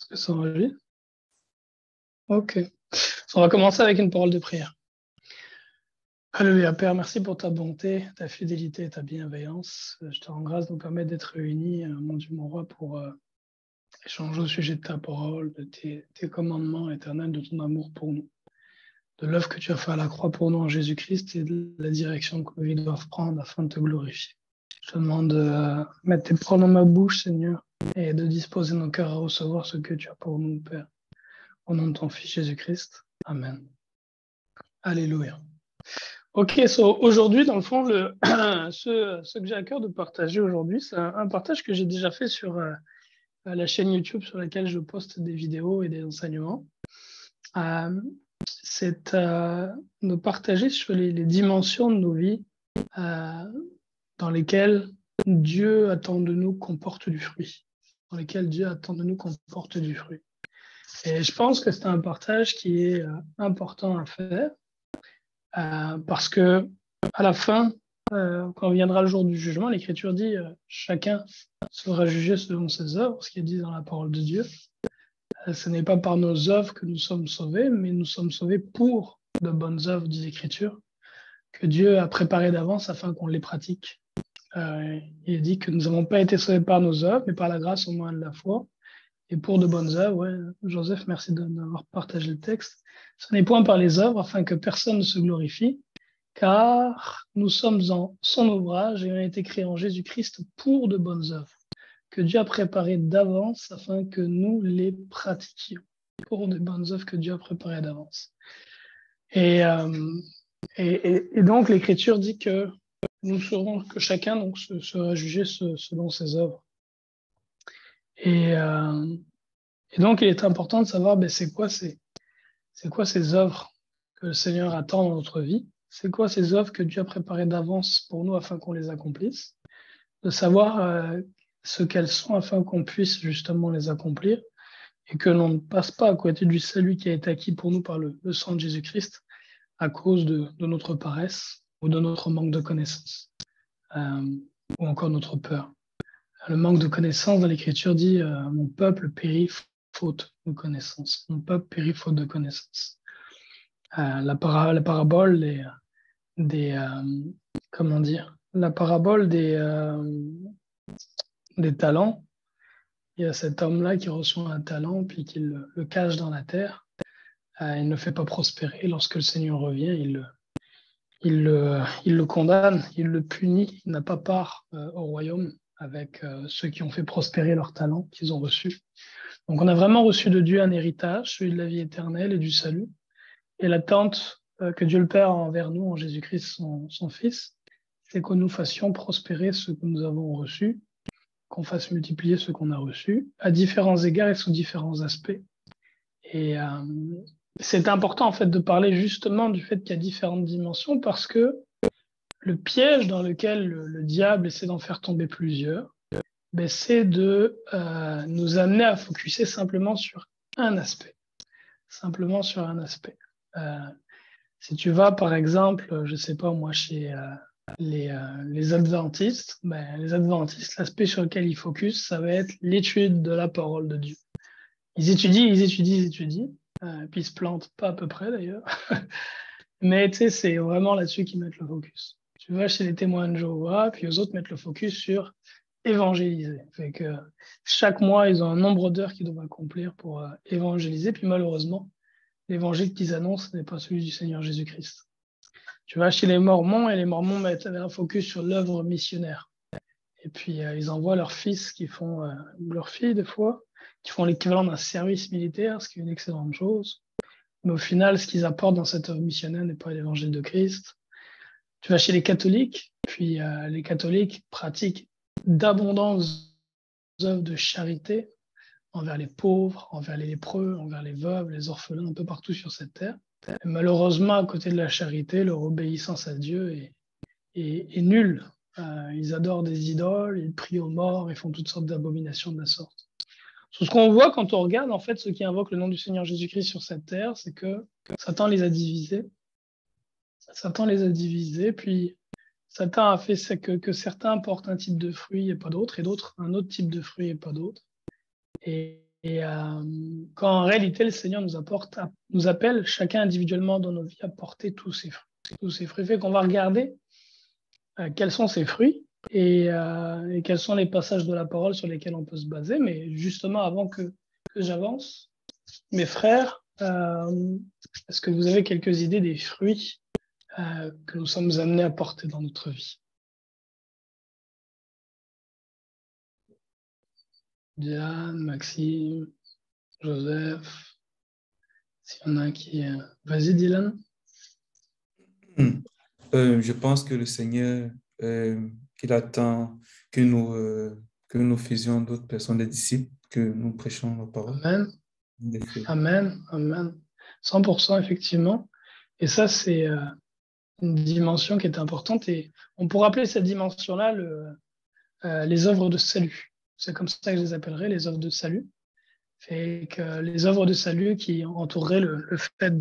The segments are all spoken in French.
Est-ce que ça enregistre? Ok. On va commencer avec une parole de prière. Alléluia, Père, merci pour ta bonté, ta fidélité et ta bienveillance. Je te rends grâce de nous permettre d'être réunis, mon Dieu, mon roi, pour échanger au sujet de ta parole, de tes commandements éternels, de ton amour pour nous, de l'œuvre que tu as fait à la croix pour nous en Jésus-Christ et de la direction que nos vies doivent prendre afin de te glorifier. Je te demande de mettre tes paroles dans ma bouche, Seigneur, et de disposer nos cœurs à recevoir ce que tu as pour nous, Père. Au nom de ton Fils Jésus-Christ. Amen. Alléluia. Ok, aujourd'hui, dans le fond, ce que j'ai à cœur de partager aujourd'hui, c'est un partage que j'ai déjà fait sur la chaîne YouTube sur laquelle je poste des vidéos et des enseignements. C'est de partager sur les dimensions de nos vies dans lesquelles Dieu attend de nous qu'on porte du fruit. Dans lesquelles Dieu attend de nous qu'on porte du fruit. Et je pense que c'est un partage qui est important à faire parce que à la fin, quand viendra le jour du jugement, l'Écriture dit chacun sera jugé selon ses œuvres, ce qui est dit dans la parole de Dieu. Ce n'est pas par nos œuvres que nous sommes sauvés, mais nous sommes sauvés pour de bonnes œuvres, dit l'Écriture, que Dieu a préparées d'avance afin qu'on les pratique. Il dit que nous n'avons pas été sauvés par nos œuvres, mais par la grâce au moyen de la foi. Et pour de bonnes œuvres, ouais, Joseph, merci d'avoir partagé le texte. Ce n'est point par les œuvres, afin que personne ne se glorifie, car nous sommes en son ouvrage et ont été créés en Jésus-Christ pour de bonnes œuvres, que Dieu a préparées d'avance afin que nous les pratiquions. Pour de bonnes œuvres que Dieu a préparées d'avance. Et donc, l'Écriture dit que nous saurons que chacun donc, sera jugé selon ses œuvres. Et donc, il est important de savoir c'est quoi ces œuvres que le Seigneur attend dans notre vie. C'est quoi ces œuvres que Dieu a préparées d'avance pour nous afin qu'on les accomplisse. De savoir ce qu'elles sont afin qu'on puisse justement les accomplir et que l'on ne passe pas à côté du salut qui a été acquis pour nous par le sang de Jésus-Christ à cause de notre paresse ou de notre manque de connaissance ou encore notre peur. Le manque de connaissance dans l'Écriture dit « Mon peuple périt faute de connaissance. Mon peuple périt faute de connaissance. » La parabole la parabole des talents. Il y a cet homme-là qui reçoit un talent puis qui le cache dans la terre. Il ne le fait pas prospérer. Lorsque le Seigneur revient, il le condamne, il le punit. Il n'a pas part au royaume avec ceux qui ont fait prospérer leurs talents qu'ils ont reçus. Donc on a vraiment reçu de Dieu un héritage, celui de la vie éternelle et du salut. Et l'attente que Dieu le Père a envers nous en Jésus-Christ, son Fils, c'est que nous fassions prospérer ce que nous avons reçu, qu'on fasse multiplier ce qu'on a reçu, à différents égards et sous différents aspects. Et c'est important en fait de parler justement du fait qu'il y a différentes dimensions parce que le piège dans lequel le diable essaie d'en faire tomber plusieurs, c'est de nous amener à focuser simplement sur un aspect. Simplement sur un aspect. Si tu vas par exemple, je sais pas moi, chez les adventistes, les adventistes, l'aspect sur lequel ils focusent, ça va être l'étude de la parole de Dieu. Ils étudient, puis ils se plantent pas à peu près d'ailleurs. Mais tu sais, c'est vraiment là-dessus qu'ils mettent le focus. Tu vas chez les témoins de Jéhovah, puis eux autres mettent le focus sur évangéliser. Fait que chaque mois, ils ont un nombre d'heures qu'ils doivent accomplir pour évangéliser, puis malheureusement, l'évangile qu'ils annoncent n'est pas celui du Seigneur Jésus-Christ. Tu vas chez les Mormons, et les Mormons mettent un focus sur l'œuvre missionnaire. Et puis, ils envoient leurs fils qui font, leurs filles des fois, qui font l'équivalent d'un service militaire, ce qui est une excellente chose. Mais au final, ce qu'ils apportent dans cette œuvre missionnaire n'est pas l'évangile de Christ. Tu vas chez les catholiques, puis les catholiques pratiquent d'abondantes œuvres de charité envers les pauvres, envers les lépreux, envers les veuves, les orphelins, un peu partout sur cette terre. Et malheureusement, à côté de la charité, leur obéissance à Dieu est nulle. Ils adorent des idoles, ils prient aux morts, ils font toutes sortes d'abominations de la sorte. Ce qu'on voit quand on regarde, en fait, ceux qui invoquent le nom du Seigneur Jésus-Christ sur cette terre, c'est que Satan les a divisés. Satan les a divisés, puis Satan a fait que certains portent un type de fruit et pas d'autres, et d'autres un autre type de fruit et pas d'autres. Et quand en réalité, le Seigneur nous appelle chacun individuellement dans nos vies à porter tous ces fruits. Tous ces fruits fait qu'on va regarder quels sont ces fruits et quels sont les passages de la parole sur lesquels on peut se baser. Mais justement, avant que j'avance, mes frères, est-ce que vous avez quelques idées des fruits que nous sommes amenés à porter dans notre vie? Diane, Maxime, Joseph, s'il y en a un qui... Vas-y, Dylan. Je pense que le Seigneur, qu'il attend que nous faisions d'autres personnes des disciples, que nous prêchons la parole. Amen. Amen. Amen. 100%, effectivement. Et ça, c'est une dimension qui est importante. Et on pourrait appeler cette dimension-là les œuvres de salut. C'est comme ça que je les appellerais, les œuvres de salut. Fait que les œuvres de salut qui entoureraient le fait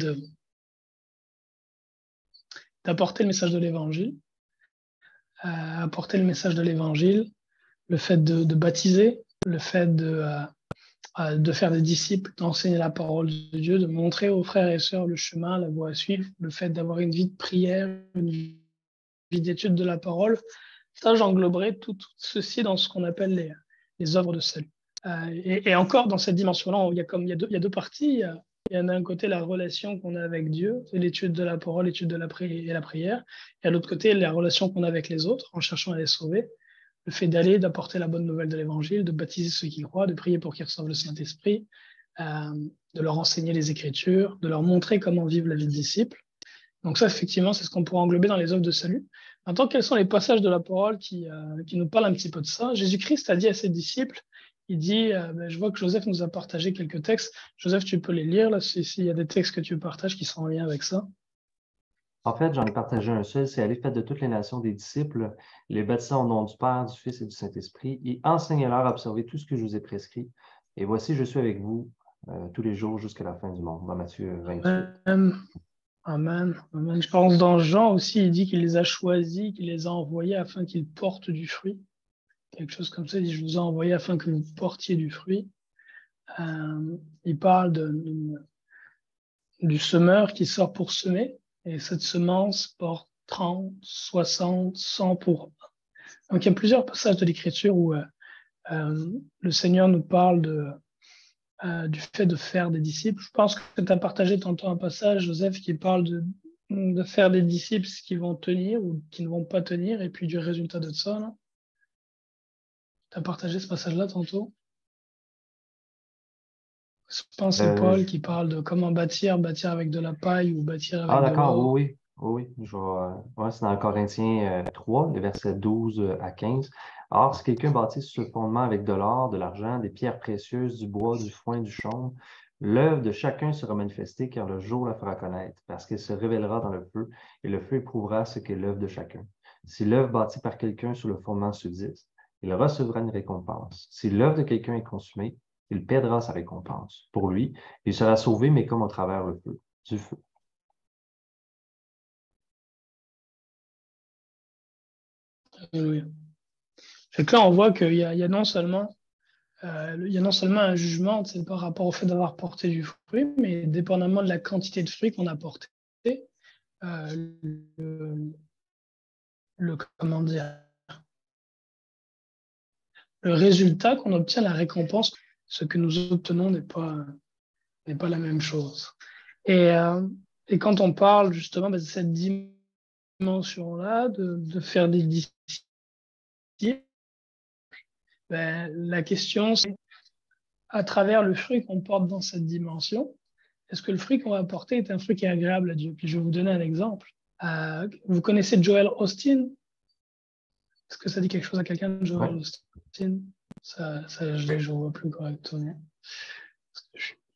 d'apporter le message de l'Évangile, apporter le message de l'Évangile, le fait de baptiser, le fait de faire des disciples, d'enseigner la parole de Dieu, de montrer aux frères et sœurs le chemin, la voie à suivre, le fait d'avoir une vie de prière, une vie d'étude de la parole. Ça, j'engloberais tout ceci dans ce qu'on appelle les œuvres de salut. Et encore, dans cette dimension-là, il y a deux parties. Il y en a d'un côté la relation qu'on a avec Dieu, c'est l'étude de la parole, l'étude de la prière. Et à l'autre côté, la relation qu'on a avec les autres, en cherchant à les sauver. Le fait d'aller, d'apporter la bonne nouvelle de l'Évangile, de baptiser ceux qui croient, de prier pour qu'ils reçoivent le Saint-Esprit, de leur enseigner les Écritures, de leur montrer comment vivre la vie de disciple. Donc ça, effectivement, c'est ce qu'on pourrait englober dans les œuvres de salut. Maintenant, quels sont les passages de la parole qui nous parlent un petit peu de ça? Jésus-Christ a dit à ses disciples, il dit, je vois que Joseph nous a partagé quelques textes. Joseph, tu peux les lire, là, s'il y a des textes que tu partages qui sont en lien avec ça. En fait, j'en ai partagé un seul, c'est aller faire de toutes les nations des disciples, les baptisant au nom du Père, du Fils et du Saint-Esprit, et enseignez-leur à observer tout ce que je vous ai prescrit. Et voici, je suis avec vous tous les jours jusqu'à la fin du monde, dans Matthieu 28. Amen. Amen. Je pense dans Jean aussi, il dit qu'il les a choisis, qu'il les a envoyés afin qu'ils portent du fruit. Quelque chose comme ça, il dit, je vous ai envoyés afin que vous portiez du fruit. Il parle du semeur qui sort pour semer, et cette semence porte 30, 60, 100 pour un. Donc il y a plusieurs passages de l'Écriture où le Seigneur nous parle du fait de faire des disciples. Je pense que tu as partagé tantôt un passage, Joseph, qui parle de faire des disciples qui vont tenir ou qui ne vont pas tenir, et puis du résultat de ça. Tu as partagé ce passage-là tantôt? Je pense que c'est Paul qui parle de comment bâtir avec de la paille ou bâtir avec de l'or. Oui. C'est dans Corinthiens 3, les versets 12 à 15. Or, si quelqu'un bâtit sur ce fondement avec de l'or, de l'argent, des pierres précieuses, du bois, du foin, du chaume, l'œuvre de chacun sera manifestée car le jour la fera connaître, parce qu'elle se révélera dans le feu, et le feu éprouvera ce qu'est l'œuvre de chacun. Si l'œuvre bâtie par quelqu'un sur le fondement subsiste, il recevra une récompense. Si l'œuvre de quelqu'un est consumée, il perdra sa récompense. Pour lui, il sera sauvé, mais comme au travers du feu. Oui. Fait que là, on voit qu'il y a non seulement un jugement par rapport au fait d'avoir porté du fruit, mais dépendamment de la quantité de fruits qu'on a porté, comment dire, le résultat qu'on obtient, la récompense, ce que nous obtenons n'est pas la même chose. Et quand on parle justement de cette dimension-là, de faire des disciples, la question, c'est à travers le fruit qu'on porte dans cette dimension, est-ce que le fruit qu'on va porter est un fruit qui est agréable à Dieu? Puis je vais vous donner un exemple. Vous connaissez Joel Osteen? Est-ce que ça dit quelque chose à quelqu'un de Joel Osteen? Ça, je ne vois plus correctement.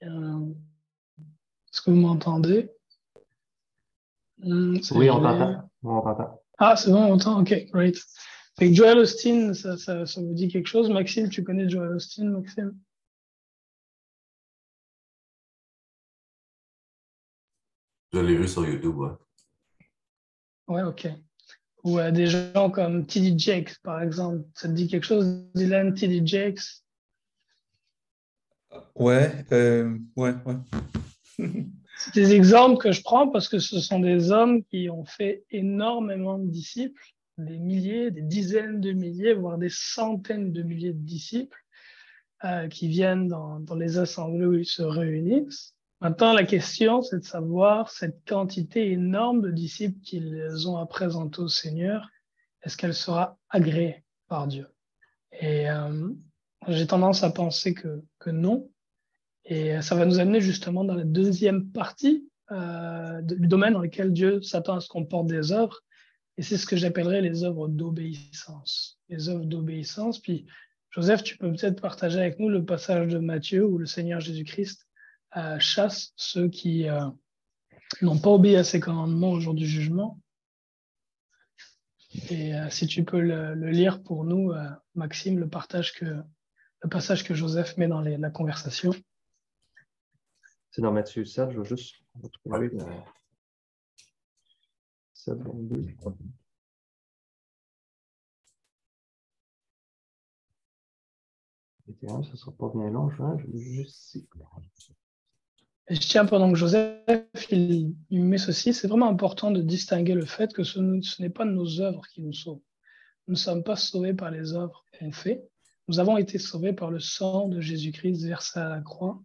Est-ce que vous m'entendez? Oui, on t'entend. Ah, c'est bon, on entend? OK, great. Fait que Joel Osteen, ça vous dit quelque chose? Maxime, tu connais Joel Osteen, Maxime? Je l'ai vu sur YouTube, ouais. Ouais, OK. Ou des gens comme T.D. Jakes, par exemple. Ça te dit quelque chose, Dylan, T.D. Jakes? Ouais. C'est des exemples que je prends parce que ce sont des hommes qui ont fait énormément de disciples, des milliers, des dizaines de milliers, voire des centaines de milliers de disciples qui viennent dans les assemblées où ils se réunissent. Maintenant, la question, c'est de savoir cette quantité énorme de disciples qu'ils ont à présenter au Seigneur, est-ce qu'elle sera agréée par Dieu? Et j'ai tendance à penser que non. Et ça va nous amener justement dans la deuxième partie du domaine dans lequel Dieu s'attend à ce qu'on porte des œuvres. Et c'est ce que j'appellerais les œuvres d'obéissance. Les œuvres d'obéissance. Puis, Joseph, tu peux peut-être partager avec nous le passage de Matthieu où le Seigneur Jésus-Christ chasse ceux qui n'ont pas obéi à ses commandements au jour du jugement. Et si tu peux le lire pour nous, Maxime, le passage que Joseph met dans la conversation. C'est dans Matthieu 7, je vais juste retrouver le 7, 22. Ça ne sera pas bien long, je vais juste ici. Et je tiens, pendant que Joseph il met ceci, c'est vraiment important de distinguer le fait que ce n'est pas nos œuvres qui nous sauvent. Nous ne sommes pas sauvés par les œuvres qu'on fait. Nous avons été sauvés par le sang de Jésus-Christ versé à la croix,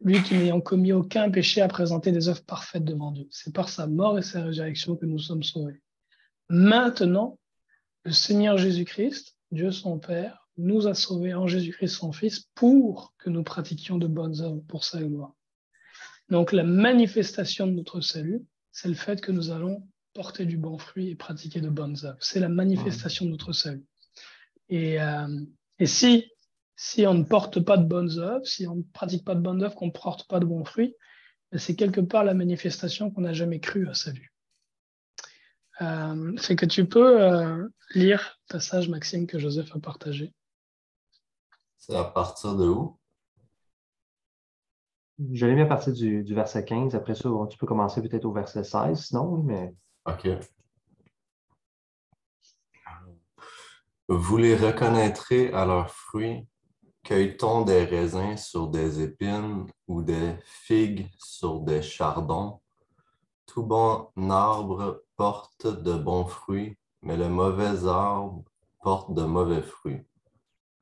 lui qui n'ayant commis aucun péché a présenté des œuvres parfaites devant Dieu. C'est par sa mort et sa résurrection que nous sommes sauvés. Maintenant, le Seigneur Jésus-Christ, Dieu son Père, nous a sauvés en Jésus-Christ son Fils pour que nous pratiquions de bonnes œuvres pour sa gloire. Donc la manifestation de notre salut, c'est le fait que nous allons porter du bon fruit et pratiquer de bonnes œuvres. C'est la manifestation de notre salut. Et si on ne porte pas de bonnes œuvres, si on ne pratique pas de bonnes œuvres, qu'on ne porte pas de bons fruits, c'est quelque part la manifestation qu'on n'a jamais cru à salut. C'est que tu peux lire le passage, Maxime, que Joseph a partagé. C'est à partir de où? Je l'ai mis à partir du verset 15. Après ça, tu peux commencer peut-être au verset 16, sinon, mais... OK. Vous les reconnaîtrez à leurs fruits. Cueille-t-on des raisins sur des épines ou des figues sur des chardons? Tout bon arbre porte de bons fruits, mais le mauvais arbre porte de mauvais fruits.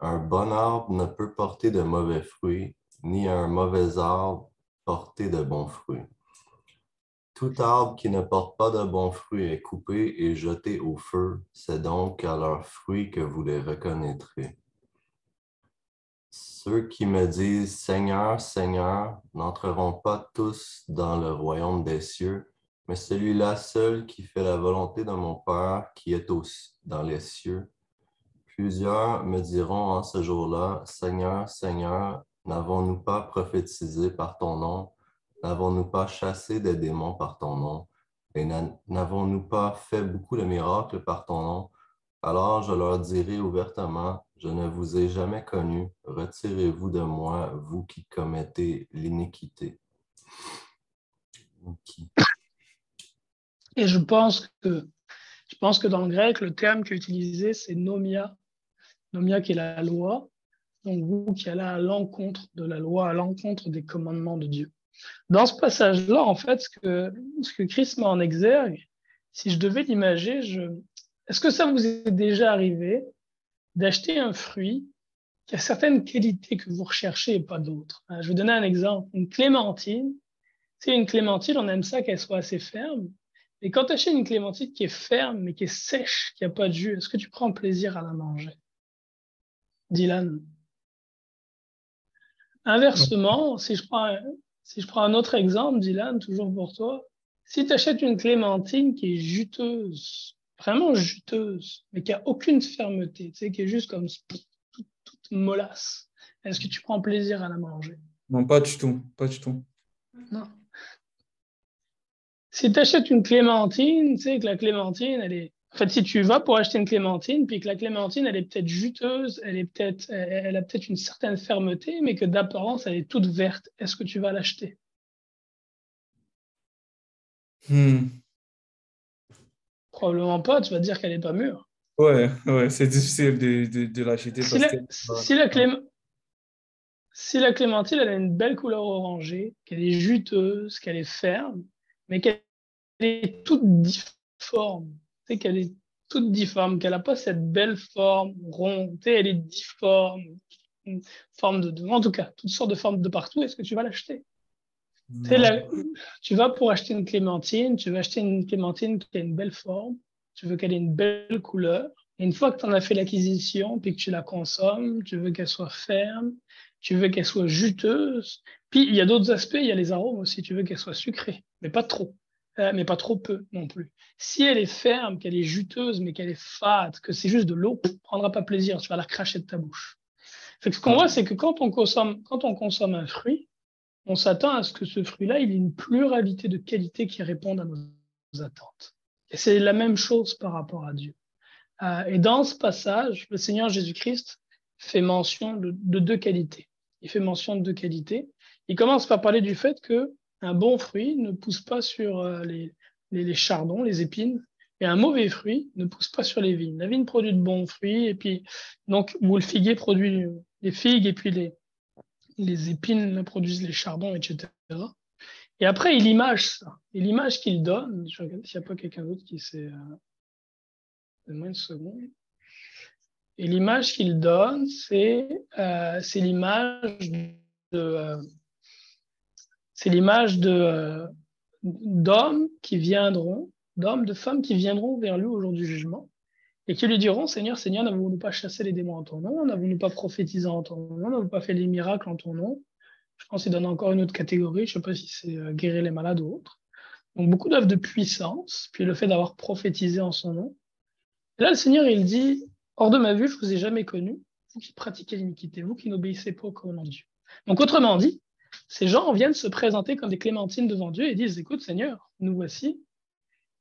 Un bon arbre ne peut porter de mauvais fruits, ni un mauvais arbre porter de bons fruits. Tout arbre qui ne porte pas de bons fruits est coupé et jeté au feu. C'est donc à leurs fruits que vous les reconnaîtrez. Ceux qui me disent « Seigneur, Seigneur » n'entreront pas tous dans le royaume des cieux, mais celui-là seul qui fait la volonté de mon Père qui est dans les cieux. Plusieurs me diront en ce jour-là, « Seigneur, Seigneur, n'avons-nous pas prophétisé par ton nom? N'avons-nous pas chassé des démons par ton nom? Et n'avons-nous pas fait beaucoup de miracles par ton nom? » Alors je leur dirai ouvertement, « Je ne vous ai jamais connus. Retirez-vous de moi, vous qui commettez l'iniquité. » Et je pense que dans le grec, le terme qui est utilisé, c'est nomia. Nomia qui est la loi. Donc vous qui allez à l'encontre de la loi, à l'encontre des commandements de Dieu. Dans ce passage-là, en fait, ce que Christ met en exergue, si je devais l'imager, est-ce que ça vous est déjà arrivé d'acheter un fruit qui a certaines qualités que vous recherchez et pas d'autres? Je vais donner un exemple. Une clémentine, une clémentine, on aime ça qu'elle soit assez ferme. Et quand tu achètes une clémentine qui est ferme, mais qui est sèche, qui n'a pas de jus, est-ce que tu prends plaisir à la manger? Dylan? Inversement, si je prends un autre exemple, Dylan, toujours pour toi, si tu achètes une clémentine qui est juteuse, vraiment juteuse, mais qui a aucune fermeté, qui est juste comme toute mollasse, est-ce que tu prends plaisir à la manger? Non, pas du tout, pas du tout. Non. Si tu achètes une clémentine, tu sais que la clémentine, elle est... En fait, si tu vas pour acheter une clémentine, puis que la clémentine, elle est peut-être juteuse, elle a peut-être une certaine fermeté, mais que d'apparence, elle est toute verte, est-ce que tu vas l'acheter? Probablement pas, tu vas dire qu'elle n'est pas mûre. Ouais, c'est difficile de l'acheter parce que... Si la Si la clémentine, elle a une belle couleur orangée, qu'elle est juteuse, qu'elle est ferme, mais qu'elle est toute difforme, tu sais, qu'elle est toute difforme, qu'elle n'a pas cette belle forme ronde, tu sais, elle est difforme, une forme en tout cas, toutes sortes de formes de partout, est-ce que tu vas l'acheter? Tu sais, tu vas pour acheter une clémentine, tu vas acheter une clémentine qui a une belle forme, tu veux qu'elle ait une belle couleur. Et une fois que tu en as fait l'acquisition, puis que tu la consommes, tu veux qu'elle soit ferme, tu veux qu'elle soit juteuse. Puis il y a d'autres aspects, il y a les arômes aussi, tu veux qu'elle soit sucrée, mais pas trop, mais pas trop peu non plus. Si elle est ferme, qu'elle est juteuse, mais qu'elle est fade, que c'est juste de l'eau, tu ne prendras pas plaisir, tu vas la cracher de ta bouche. Fait que ce qu'on voit, c'est que quand on consomme un fruit, on s'attend à ce que ce fruit-là, il ait une pluralité de qualités qui répondent à nos attentes. Et c'est la même chose par rapport à Dieu. Et dans ce passage, le Seigneur Jésus-Christ fait mention de deux qualités. Il fait mention de deux qualités. Il commence par parler du fait qu'un bon fruit ne pousse pas sur les chardons, les épines, et un mauvais fruit ne pousse pas sur les vignes. La vigne produit de bons fruits, et puis, donc, où le figuier produit les figues, et puis les épines produisent les chardons, etc. Et après, il image ça. Et l'image qu'il donne, je regarde s'il n'y a pas quelqu'un d'autre qui sait. Donne-moi une seconde. Et l'image qu'il donne, c'est l'image d'hommes qui viendront, d'hommes, de femmes qui viendront vers lui au jour du jugement et qui lui diront, Seigneur, Seigneur, n'avons-nous pas chassé les démons en ton nom? N'avons-nous pas prophétisé en ton nom? N'avons-nous pas fait des miracles en ton nom? Je pense qu'il donne encore une autre catégorie. Je ne sais pas si c'est guérir les malades ou autre. Donc, beaucoup d'œuvres de puissance, puis le fait d'avoir prophétisé en son nom. Et là, le Seigneur, il dit, hors de ma vue, je ne vous ai jamais connu, vous qui pratiquez l'iniquité, vous qui n'obéissez pas au commandement de Dieu. Donc, autrement dit, ces gens viennent se présenter comme des clémentines devant Dieu et disent, écoute, Seigneur, nous voici,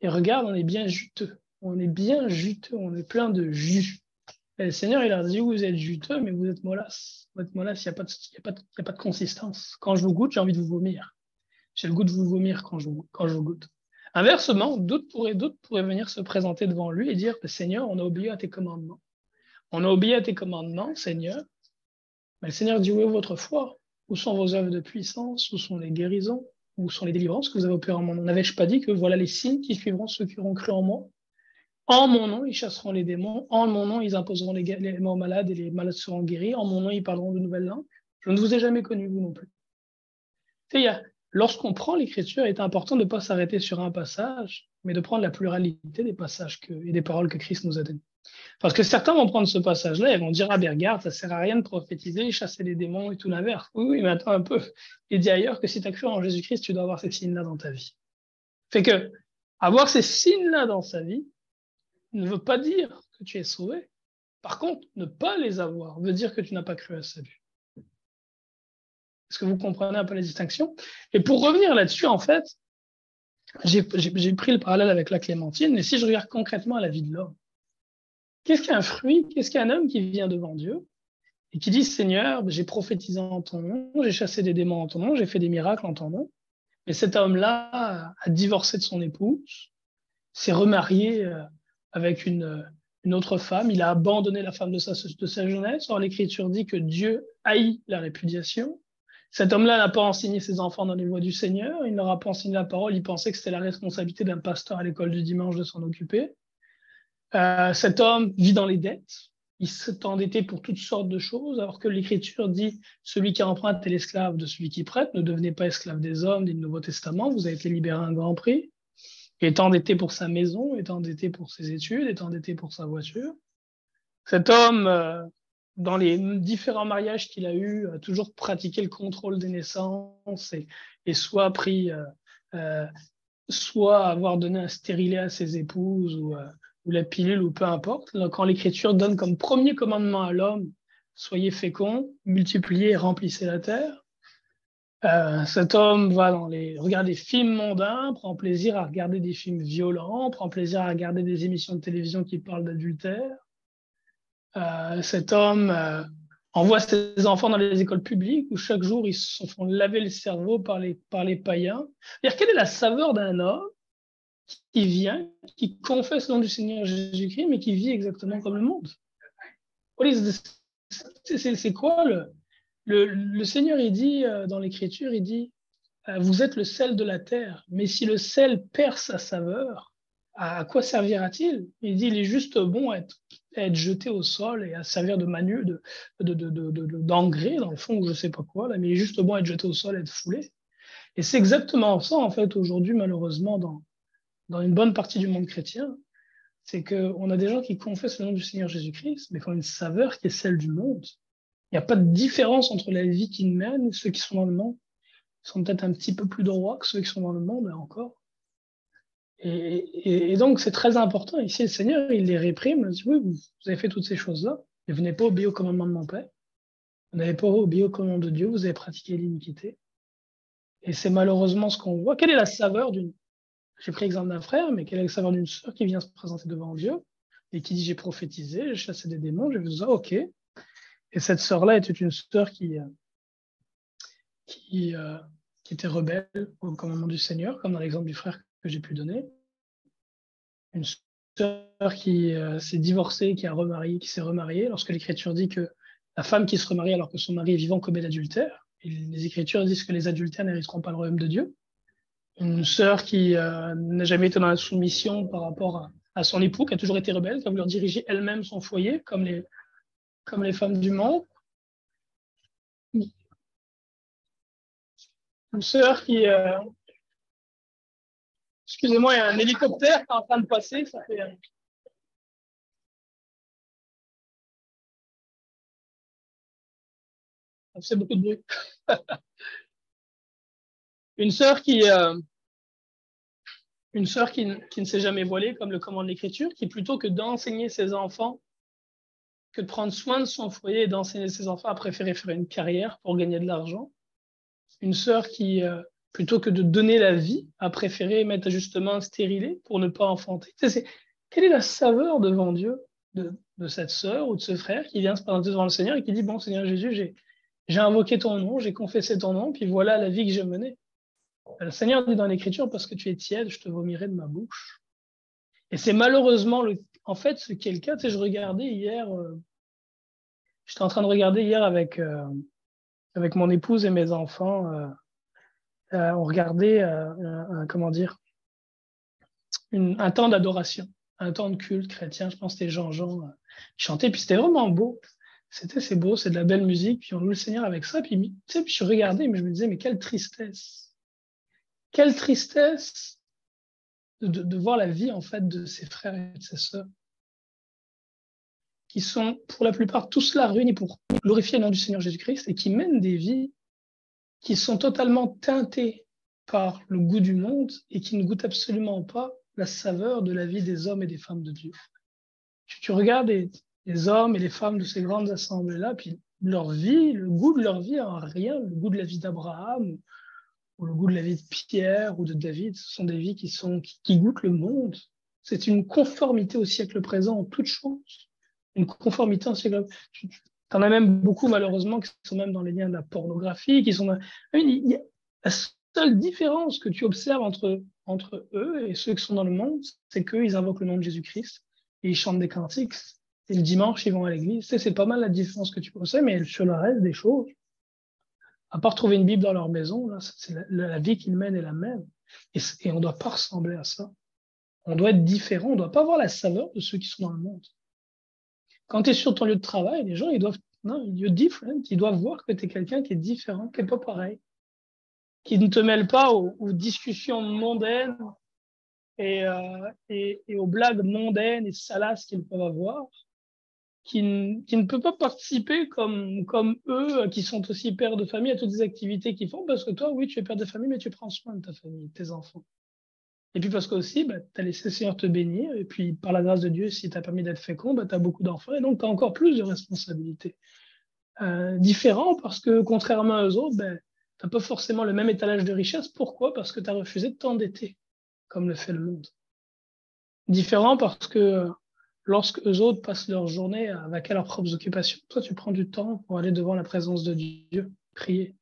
et regarde, on est bien juteux. On est bien juteux, on est plein de jus. Et le Seigneur, il leur dit, vous êtes juteux, mais vous êtes mollasse. Vous êtes mollasse, il n'y a pas de consistance. Quand je vous goûte, j'ai envie de vous vomir. J'ai le goût de vous vomir quand je vous goûte. Inversement, d'autres pourraient venir se présenter devant lui et dire, Seigneur, on a obéi à tes commandements. On a obéi à tes commandements, Seigneur. Mais le Seigneur dit, où est votre foi? Où sont vos œuvres de puissance? Où sont les guérisons? Où sont les délivrances que vous avez opérées en mon nom? N'avais-je pas dit que voilà les signes qui suivront ceux qui auront cru en moi? En mon nom, ils chasseront les démons. En mon nom, ils imposeront les morts malades et les malades seront guéris. En mon nom, ils parleront de nouvelles langues. Je ne vous ai jamais connu, vous non plus. Lorsqu'on prend l'Écriture, il est important de ne pas s'arrêter sur un passage, mais de prendre la pluralité des passages et des paroles que Christ nous a données. Parce que certains vont prendre ce passage-là et vont dire, ah ben regarde, ça ne sert à rien de prophétiser, chasser les démons et tout l'inverse. Oui, mais attends un peu. Il dit ailleurs que si tu as cru en Jésus-Christ, tu dois avoir ces signes-là dans ta vie. Fait que avoir ces signes-là dans sa vie ne veut pas dire que tu es sauvé. Par contre, ne pas les avoir veut dire que tu n'as pas cru à salut. Est-ce que vous comprenez un peu la distinction? Et pour revenir là-dessus, en fait, j'ai pris le parallèle avec la clémentine, mais si je regarde concrètement à la vie de l'homme, qu'est-ce qu'un fruit, qu'est-ce qu'un homme qui vient devant Dieu et qui dit, Seigneur, j'ai prophétisé en ton nom, j'ai chassé des démons en ton nom, j'ai fait des miracles en ton nom, mais cet homme-là a divorcé de son épouse, s'est remarié avec une autre femme, il a abandonné la femme de sa jeunesse. Or, l'Écriture dit que Dieu haït la répudiation. Cet homme-là n'a pas enseigné ses enfants dans les voies du Seigneur, il n'aura pas enseigné la parole, il pensait que c'était la responsabilité d'un pasteur à l'école du dimanche de s'en occuper. Cet homme vit dans les dettes, il s'est endetté pour toutes sortes de choses, alors que l'Écriture dit « Celui qui emprunte est l'esclave de celui qui prête, ne devenez pas esclave des hommes, dit le Nouveau Testament, vous avez été libéré à un grand prix. » Il est endetté pour sa maison, est endetté pour ses études, est endetté pour sa voiture. Cet homme, dans les différents mariages qu'il a eus, a toujours pratiqué le contrôle des naissances et soit avoir donné un stérilet à ses épouses ou la pilule ou peu importe. Donc, quand l'Écriture donne comme premier commandement à l'homme, soyez féconds, multipliez et remplissez la terre. Cet homme va regarder des films mondains, prend plaisir à regarder des films violents, prend plaisir à regarder des émissions de télévision qui parlent d'adultère. Cet homme envoie ses enfants dans les écoles publiques où chaque jour ils se font laver le cerveau par les païens. C'est-à-dire, quelle est la saveur d'un homme qui vient, qui confesse le nom du Seigneur Jésus-Christ, mais qui vit exactement comme le monde? C'est quoi Le Seigneur, il dit dans l'Écriture, il dit, vous êtes le sel de la terre, mais si le sel perd sa saveur, à quoi servira-t-il? Il dit, il est juste bon à être jeté au sol et à servir de manure, d'engrais, dans le fond, ou je sais pas quoi, là, mais il est juste bon à être jeté au sol et être foulé. Et c'est exactement ça, en fait, aujourd'hui, malheureusement, dans une bonne partie du monde chrétien, c'est qu'on a des gens qui confessent le nom du Seigneur Jésus-Christ, mais qui ont une saveur qui est celle du monde. Il n'y a pas de différence entre la vie qu'ils mènent et ceux qui sont dans le monde. Ils sont peut-être un petit peu plus droits que ceux qui sont dans le monde, là encore. Et donc, c'est très important. Ici, le Seigneur, il les réprime. Il dit, oui, vous avez fait toutes ces choses-là, mais vous n'avez pas obéi au commandement de mon Père. Vous n'avez pas obéi au commandement de Dieu. Vous avez pratiqué l'iniquité. Et c'est malheureusement ce qu'on voit. Quelle est la saveur d'une... J'ai pris l'exemple d'un frère, mais quelle est la saveur d'une sœur qui vient se présenter devant Dieu et qui dit, j'ai prophétisé, j'ai chassé des démons, j'ai vu ça, ok. Et cette sœur-là était une sœur qui était rebelle au commandement du Seigneur, comme dans l'exemple du frère que j'ai pu donner. Une sœur qui s'est divorcée, qui s'est remariée, lorsque l'Écriture dit que la femme qui se remarie alors que son mari est vivant commet l'adultère. Et les Écritures disent que les adultères n'hériteront pas le royaume de Dieu. Une sœur qui n'a jamais été dans la soumission par rapport à son époux, qui a toujours été rebelle, qui a voulu diriger elle-même son foyer, comme les femmes du monde. Une sœur qui... Excusez-moi, il y a un hélicoptère qui est en train de passer. Ça fait beaucoup de bruit. Une sœur qui ne s'est jamais voilée, comme le commande l'Écriture, qui plutôt que d'enseigner ses enfants, que de prendre soin de son foyer et d'enseigner ses enfants, a préféré faire une carrière pour gagner de l'argent. Une sœur qui, plutôt que de donner la vie, a préféré mettre justement stérilé pour ne pas enfanter. Quelle est la saveur devant Dieu de cette sœur ou de ce frère qui vient se présenter devant le Seigneur et qui dit, bon Seigneur Jésus, j'ai invoqué ton nom, j'ai confessé ton nom, puis voilà la vie que j'ai menée. Le Seigneur dit dans l'Écriture, parce que tu es tiède, je te vomirai de ma bouche. Et c'est malheureusement, en fait, ce qui est le cas. Tu sais, je regardais hier, j'étais en train de regarder hier avec mon épouse et mes enfants, on regardait un temps d'adoration, un temps de culte chrétien. Je pense que c'était Jean qui chantait, puis c'était vraiment beau. C'est beau, c'est de la belle musique, puis on loue le Seigneur avec ça. Puis, tu sais, puis je regardais, mais je me disais, mais quelle tristesse! Quelle tristesse de voir la vie, en fait, de ses frères et de ses sœurs, qui sont, pour la plupart, tous là réunis pour glorifier le nom du Seigneur Jésus-Christ et qui mènent des vies qui sont totalement teintées par le goût du monde et qui ne goûtent absolument pas la saveur de la vie des hommes et des femmes de Dieu. Tu regardes les hommes et les femmes de ces grandes assemblées-là, puis leur vie, le goût de leur vie en rien, le goût de la vie d'Abraham, ou le goût de la vie de Pierre ou de David, ce sont des vies qui goûtent le monde. C'est une conformité au siècle présent en toutes choses. Une conformité au siècle. T'en as même beaucoup, malheureusement, qui sont même dans les liens de la pornographie, qui sont la seule différence que tu observes entre eux et ceux qui sont dans le monde, c'est qu'ils invoquent le nom de Jésus-Christ et ils chantent des cantiques. Et le dimanche, ils vont à l'église. C'est pas mal la différence que tu peux observer, mais sur le reste des choses, à part trouver une Bible dans leur maison, là, c'est la vie qu'ils mènent est la même. Et on ne doit pas ressembler à ça. On doit être différent. On ne doit pas avoir la saveur de ceux qui sont dans le monde. Quand tu es sur ton lieu de travail, les gens, ils doivent voir que tu es quelqu'un qui est différent, qui n'est pas pareil, qui ne te mêle pas aux discussions mondaines et aux blagues mondaines et salaces qu'ils peuvent avoir, qui ne peut pas participer comme eux, qui sont aussi pères de famille, à toutes les activités qu'ils font, parce que toi, oui, tu es père de famille, mais tu prends soin de ta famille, de tes enfants. Et puis parce qu'aussi, tu as laissé le Seigneur te bénir, et puis par la grâce de Dieu, si tu as permis d'être fécond, tu as beaucoup d'enfants, et donc tu as encore plus de responsabilités. Différent parce que, contrairement aux autres, tu n'as pas forcément le même étalage de richesse. Pourquoi? Parce que tu as refusé de t'endetter, comme le fait le monde. Différent parce que lorsque eux autres passent leur journée à vaquer à leurs propres occupations, toi, tu prends du temps pour aller devant la présence de Dieu, prier.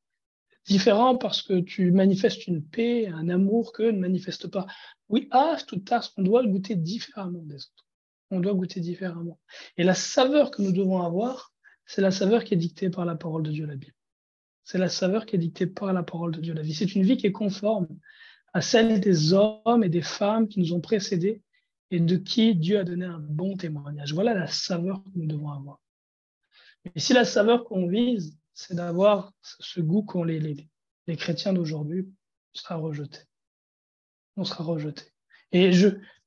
Différent parce que tu manifestes une paix, un amour qu'eux ne manifestent pas. Oui, toute tasse, on doit le goûter différemment des autres. On doit goûter différemment. Et la saveur que nous devons avoir, c'est la saveur qui est dictée par la parole de Dieu, la Bible. C'est la saveur qui est dictée par la parole de Dieu. La vie, c'est une vie qui est conforme à celle des hommes et des femmes qui nous ont précédés et de qui Dieu a donné un bon témoignage. Voilà la saveur que nous devons avoir. Et si la saveur qu'on vise, c'est d'avoir ce goût qu'ont les chrétiens d'aujourd'hui, on sera rejeté. On sera rejeté. Et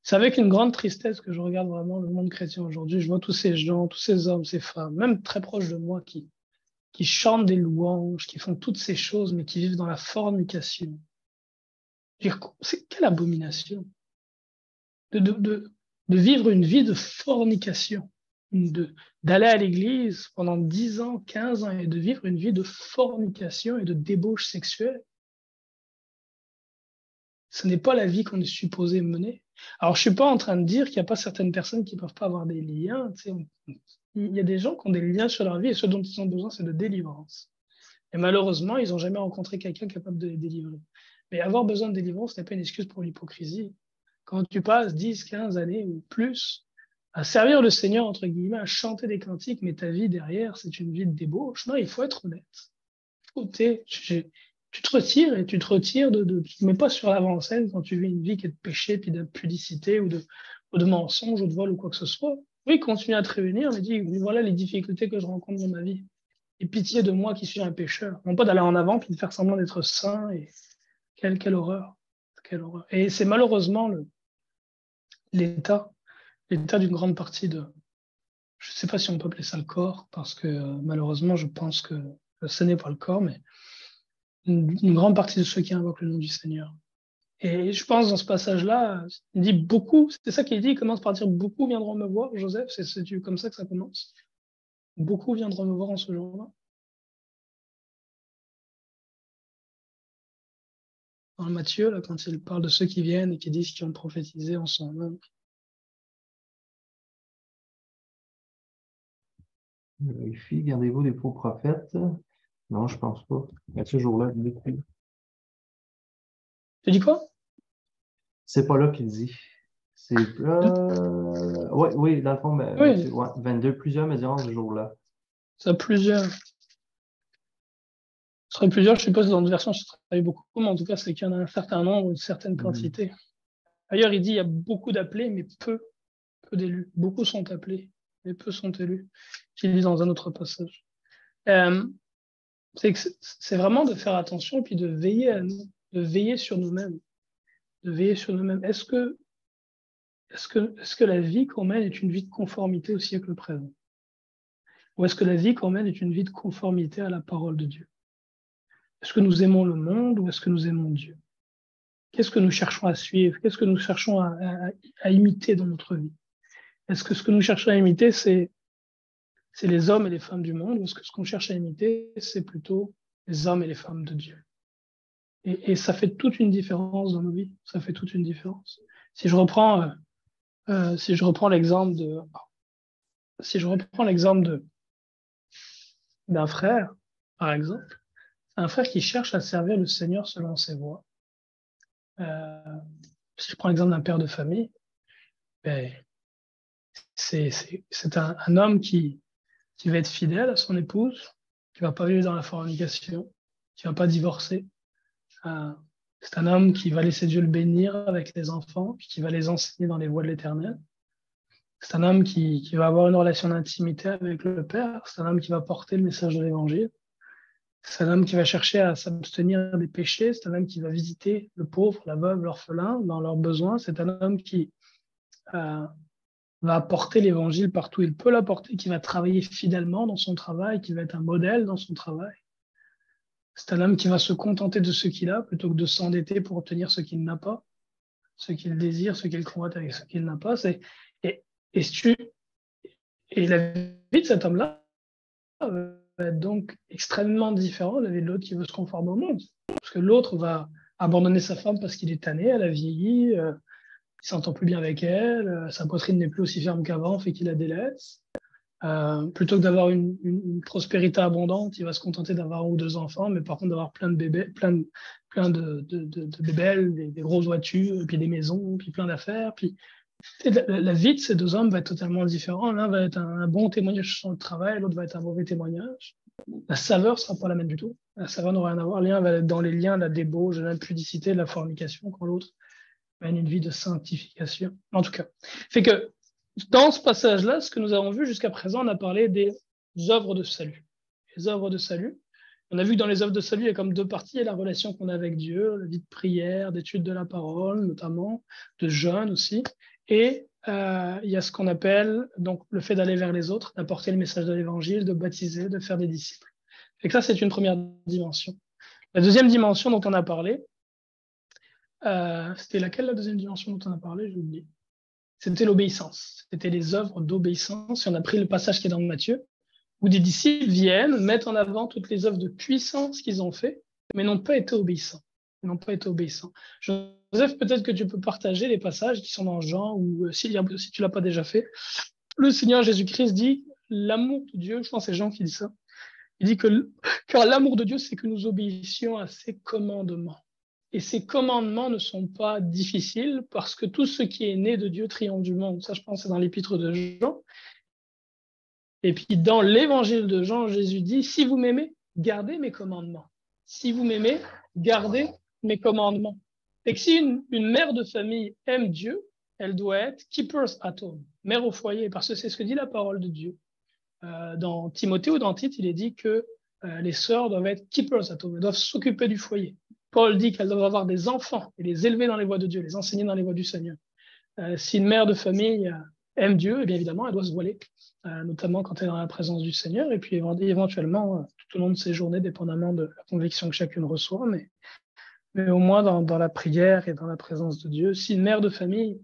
c'est avec une grande tristesse que je regarde vraiment le monde chrétien aujourd'hui. Je vois tous ces gens, tous ces hommes, ces femmes, même très proches de moi, qui chantent des louanges, qui font toutes ces choses, mais qui vivent dans la fornication. C'est quelle abomination de vivre une vie de fornication, d'aller à l'église pendant 10 ans, 15 ans et de vivre une vie de fornication et de débauche sexuelle. Ce n'est pas la vie qu'on est supposé mener. Alors, je suis pas en train de dire qu'il n'y a pas certaines personnes qui ne peuvent pas avoir des liens. Il y a des gens qui ont des liens sur leur vie et ce dont ils ont besoin, c'est de délivrance. Et malheureusement, ils n'ont jamais rencontré quelqu'un capable de les délivrer. Mais avoir besoin de délivrance, ce n'est pas une excuse pour l'hypocrisie. Quand tu passes 10, 15 années ou plus à servir le Seigneur, entre guillemets, à chanter des cantiques, mais ta vie derrière, c'est une vie de débauche. Non, il faut être honnête. Tu te retires et tu te retires tu te mets pas sur l'avant-scène quand tu vis une vie qui est de péché, puis d'impudicité ou de mensonge ou de vol ou quoi que ce soit. Oui, continue à te réunir, mais dis, voilà les difficultés que je rencontre dans ma vie. Et pitié de moi qui suis un pécheur. Non pas d'aller en avant puis de faire semblant d'être saint. Et quelle horreur. Quelle horreur. Et c'est malheureusement l'état d'une grande partie je ne sais pas si on peut appeler ça le corps, parce que malheureusement, je pense que ce n'est pas le corps, mais une grande partie de ceux qui invoquent le nom du Seigneur. Et je pense dans ce passage-là, il dit beaucoup, c'est ça qu'il dit, il commence par dire beaucoup viendront me voir, Joseph, c'est comme ça que ça commence. Beaucoup viendront me voir en ce jour-là. Dans Matthieu, là, quand il parle de ceux qui viennent et qui disent qu'ils ont prophétisé en son nom. Vérifie, gardez-vous des faux prophètes. Non, je pense pas. À ce jour-là, beaucoup. Tu dis quoi? C'est pas là qu'il dit. C'est oui, dans le fond, oui. 22, plusieurs me diront ce jour-là. Ça plusieurs. Ce serait plusieurs, je ne sais pas si dans une version je travaille beaucoup, mais en tout cas, c'est qu'il y en a un certain nombre, une certaine quantité. Ailleurs, il dit il y a beaucoup d'appelés, mais peu d'élus. Beaucoup sont appelés, mais peu sont élus. Il dit dans un autre passage. C'est vraiment de faire attention et puis de veiller à nous, de veiller sur nous-mêmes. De veiller sur nous-mêmes. Est-ce que la vie qu'on mène est une vie de conformité au siècle présent? Ou est-ce que la vie qu'on mène est une vie de conformité à la parole de Dieu? Est-ce que nous aimons le monde ou est-ce que nous aimons Dieu? Qu'est-ce que nous cherchons à suivre? Qu'est-ce que nous cherchons à imiter dans notre vie? Est-ce que ce que nous cherchons à imiter, c'est les hommes et les femmes du monde, ou est-ce que ce qu'on cherche à imiter, c'est plutôt les hommes et les femmes de Dieu? Et ça fait toute une différence dans nos vies. Ça fait toute une différence. Si je reprends l'exemple d'un frère, par exemple, un frère qui cherche à servir le Seigneur selon ses voies. Si je prends l'exemple d'un père de famille, ben, c'est un homme qui va être fidèle à son épouse, qui va pas vivre dans la fornication, qui va pas divorcer. C'est un homme qui va laisser Dieu le bénir avec les enfants, puis qui va les enseigner dans les voies de l'Éternel. C'est un homme qui va avoir une relation d'intimité avec le Père. C'est un homme qui va porter le message de l'Évangile. C'est un homme qui va chercher à s'abstenir des péchés. C'est un homme qui va visiter le pauvre, la veuve, l'orphelin dans leurs besoins. C'est un homme qui va apporter l'Évangile partout où il peut l'apporter, qui va travailler fidèlement dans son travail, qui va être un modèle dans son travail. C'est un homme qui va se contenter de ce qu'il a plutôt que de s'endetter pour obtenir ce qu'il n'a pas, ce qu'il désire, ce qu'il convoite avec ce qu'il n'a pas. Et la vie de cet homme-là va être donc extrêmement différente de la vie de l'autre qui veut se conformer au monde. Parce que l'autre va abandonner sa femme parce qu'il est tanné, elle a vieilli, il s'entend plus bien avec elle, sa poitrine n'est plus aussi ferme qu'avant, fait qu'il la délaisse. Plutôt que d'avoir une prospérité abondante, il va se contenter d'avoir 1 ou 2 enfants, mais par contre d'avoir plein de bébés, plein de bébelles, des grosses voitures, puis des maisons, puis plein d'affaires. Puis la vie de ces 2 hommes va être totalement différente. L'un va être un bon témoignage sur le travail, l'autre va être un mauvais témoignage. La saveur ne sera pas la même du tout. La saveur n'aura rien à voir. L'un va être dans les liens, la débauche, l'impudicité, de la fornication, quand l'autre mène une vie de sanctification. En tout cas, fait que dans ce passage-là, ce que nous avons vu jusqu'à présent, on a parlé des œuvres de salut. Les œuvres de salut. On a vu que dans les œuvres de salut, il y a comme deux parties. Il y a la relation qu'on a avec Dieu, la vie de prière, d'étude de la parole, notamment, de jeûne aussi. Et il y a ce qu'on appelle donc le fait d'aller vers les autres, d'apporter le message de l'évangile, de baptiser, de faire des disciples. Et que ça, c'est une première dimension. La deuxième dimension dont on a parlé, c'était laquelle la deuxième dimension dont on a parlé? J'ai oublié. C'était l'obéissance. C'était les œuvres d'obéissance. Et on a pris le passage qui est dans Matthieu, où des disciples viennent, mettent en avant toutes les œuvres de puissance qu'ils ont fait, mais n'ont pas été obéissants. N'ont pas été obéissants. Joseph, peut-être que tu peux partager les passages qui sont dans Jean, ou si tu ne l'as pas déjà fait. Le Seigneur Jésus-Christ dit l'amour de Dieu, je pense que c'est Jean qui dit ça, il dit que car l'amour de Dieu, c'est que nous obéissions à ses commandements. Et ces commandements ne sont pas difficiles parce que tout ce qui est né de Dieu triomphe du monde. Ça, je pense, c'est dans l'épître de Jean. Et puis, dans l'évangile de Jean, Jésus dit, si vous m'aimez, gardez mes commandements. Si vous m'aimez, gardez mes commandements. Et que si une mère de famille aime Dieu, elle doit être keepers at home, mère au foyer, parce que c'est ce que dit la parole de Dieu. Dans Timothée ou dans Tite, il est dit que les sœurs doivent être keepers at home, elles doivent s'occuper du foyer. Paul dit qu'elles doivent avoir des enfants et les élever dans les voies de Dieu, les enseigner dans les voies du Seigneur. Si une mère de famille aime Dieu, eh bien évidemment, elle doit se voiler, notamment quand elle est dans la présence du Seigneur, et puis éventuellement, tout au long de ses journées, dépendamment de la conviction que chacune reçoit, mais au moins dans la prière et dans la présence de Dieu. Si une mère de famille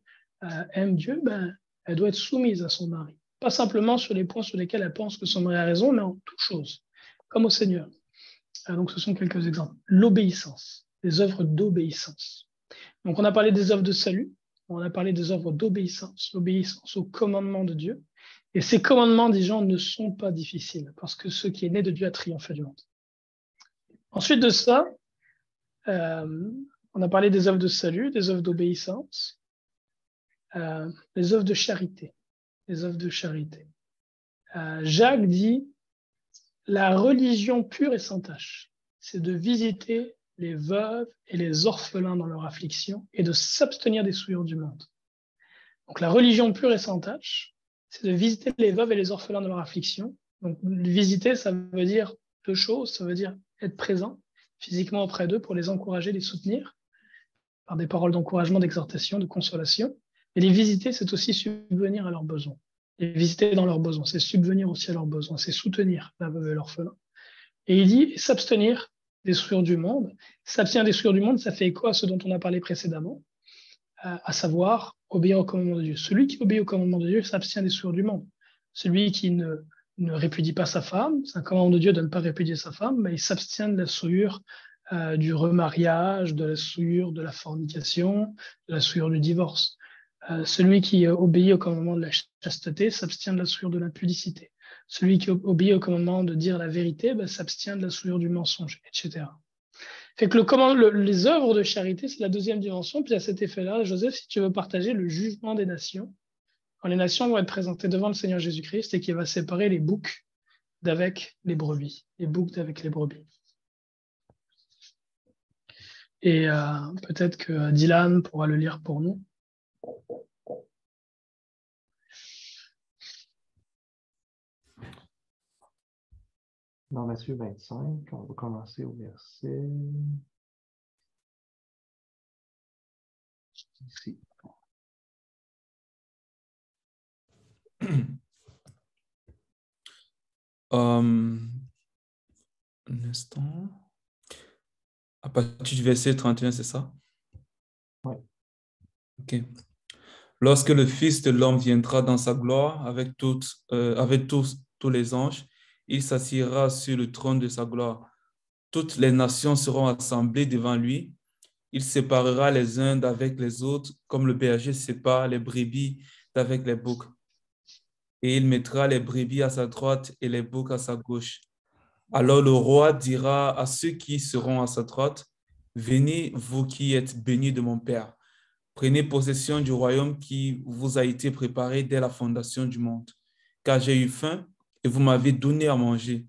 aime Dieu, ben, elle doit être soumise à son mari. Pas simplement sur les points sur lesquels elle pense que son mari a raison, mais en toute chose, comme au Seigneur. Donc, ce sont quelques exemples. L'obéissance, les œuvres d'obéissance. Donc, on a parlé des œuvres de salut, on a parlé des œuvres d'obéissance, l'obéissance aux commandements de Dieu. Et ces commandements, dit Jean, ne sont pas difficiles, parce que ce qui est né de Dieu a triomphé du monde. Ensuite de ça, on a parlé des œuvres de salut, des œuvres d'obéissance, les œuvres de charité. Les œuvres de charité. Jacques dit, la religion pure et sans tache, c'est de visiter les veuves et les orphelins dans leur affliction et de s'abstenir des souillures du monde. Donc la religion pure et sans tache, c'est de visiter les veuves et les orphelins dans leur affliction. Donc visiter, ça veut dire deux choses, ça veut dire être présent physiquement auprès d'eux pour les encourager, les soutenir par des paroles d'encouragement, d'exhortation, de consolation. Et les visiter, c'est aussi subvenir à leurs besoins. Les visiter dans leurs besoins, c'est subvenir aussi à leurs besoins, c'est soutenir la veuve et l'orphelin. Et il dit s'abstenir des souillures du monde. S'abstenir des souillures du monde, ça fait écho à ce dont on a parlé précédemment, à savoir obéir au commandement de Dieu. Celui qui obéit au commandement de Dieu s'abstient des souillures du monde. Celui qui ne répudie pas sa femme, c'est un commandement de Dieu de ne pas répudier sa femme, mais il s'abstient de la souillure du remariage, de la souillure de la fornication, de la souillure du divorce. Celui qui obéit au commandement de la chasteté s'abstient de la souillure de l'impudicité. Celui qui obéit au commandement de dire la vérité s'abstient de la souillure du mensonge, etc. Fait que les œuvres de charité, c'est la deuxième dimension. Puis à cet effet-là, Joseph, si tu veux partager le jugement des nations, quand les nations vont être présentées devant le Seigneur Jésus-Christ et qu'il va séparer les boucs d'avec les brebis. Les boucs d'avec les brebis. Et peut-être que Dylan pourra le lire pour nous. Dans Matthieu 25, on va commencer au verset ici. Un instant. À partir du verset 31, c'est ça? Oui. OK. Lorsque le Fils de l'homme viendra dans sa gloire avec tous les anges, il s'assiera sur le trône de sa gloire. Toutes les nations seront assemblées devant lui. Il séparera les uns d'avec les autres, comme le berger sépare les brebis d'avec les boucs. Et il mettra les brebis à sa droite et les boucs à sa gauche. Alors le roi dira à ceux qui seront à sa droite, « Venez, vous qui êtes bénis de mon Père. Prenez possession du royaume qui vous a été préparé dès la fondation du monde. Car j'ai eu faim et vous m'avez donné à manger.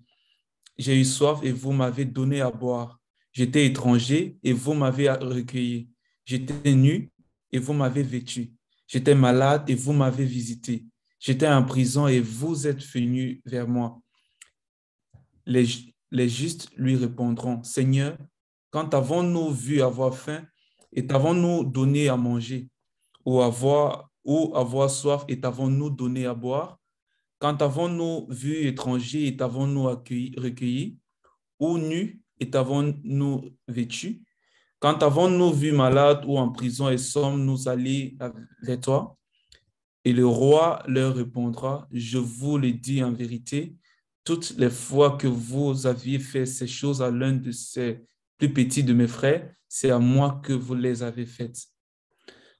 J'ai eu soif et vous m'avez donné à boire. J'étais étranger et vous m'avez recueilli. J'étais nu et vous m'avez vêtu. J'étais malade et vous m'avez visité. J'étais en prison et vous êtes venus vers moi. Les justes lui répondront, Seigneur, quand avons-nous vu avoir faim et t'avons-nous donné à manger, ou avoir soif et t'avons-nous donné à boire? Quand avons-nous vu étranger et t'avons-nous recueilli, ou nu et t'avons-nous vêtu? Quand avons-nous vu malade ou en prison et sommes-nous allés vers toi? Et le roi leur répondra, je vous le dis en vérité, toutes les fois que vous aviez fait ces choses à l'un de ces plus petits de mes frères, c'est à moi que vous les avez faites.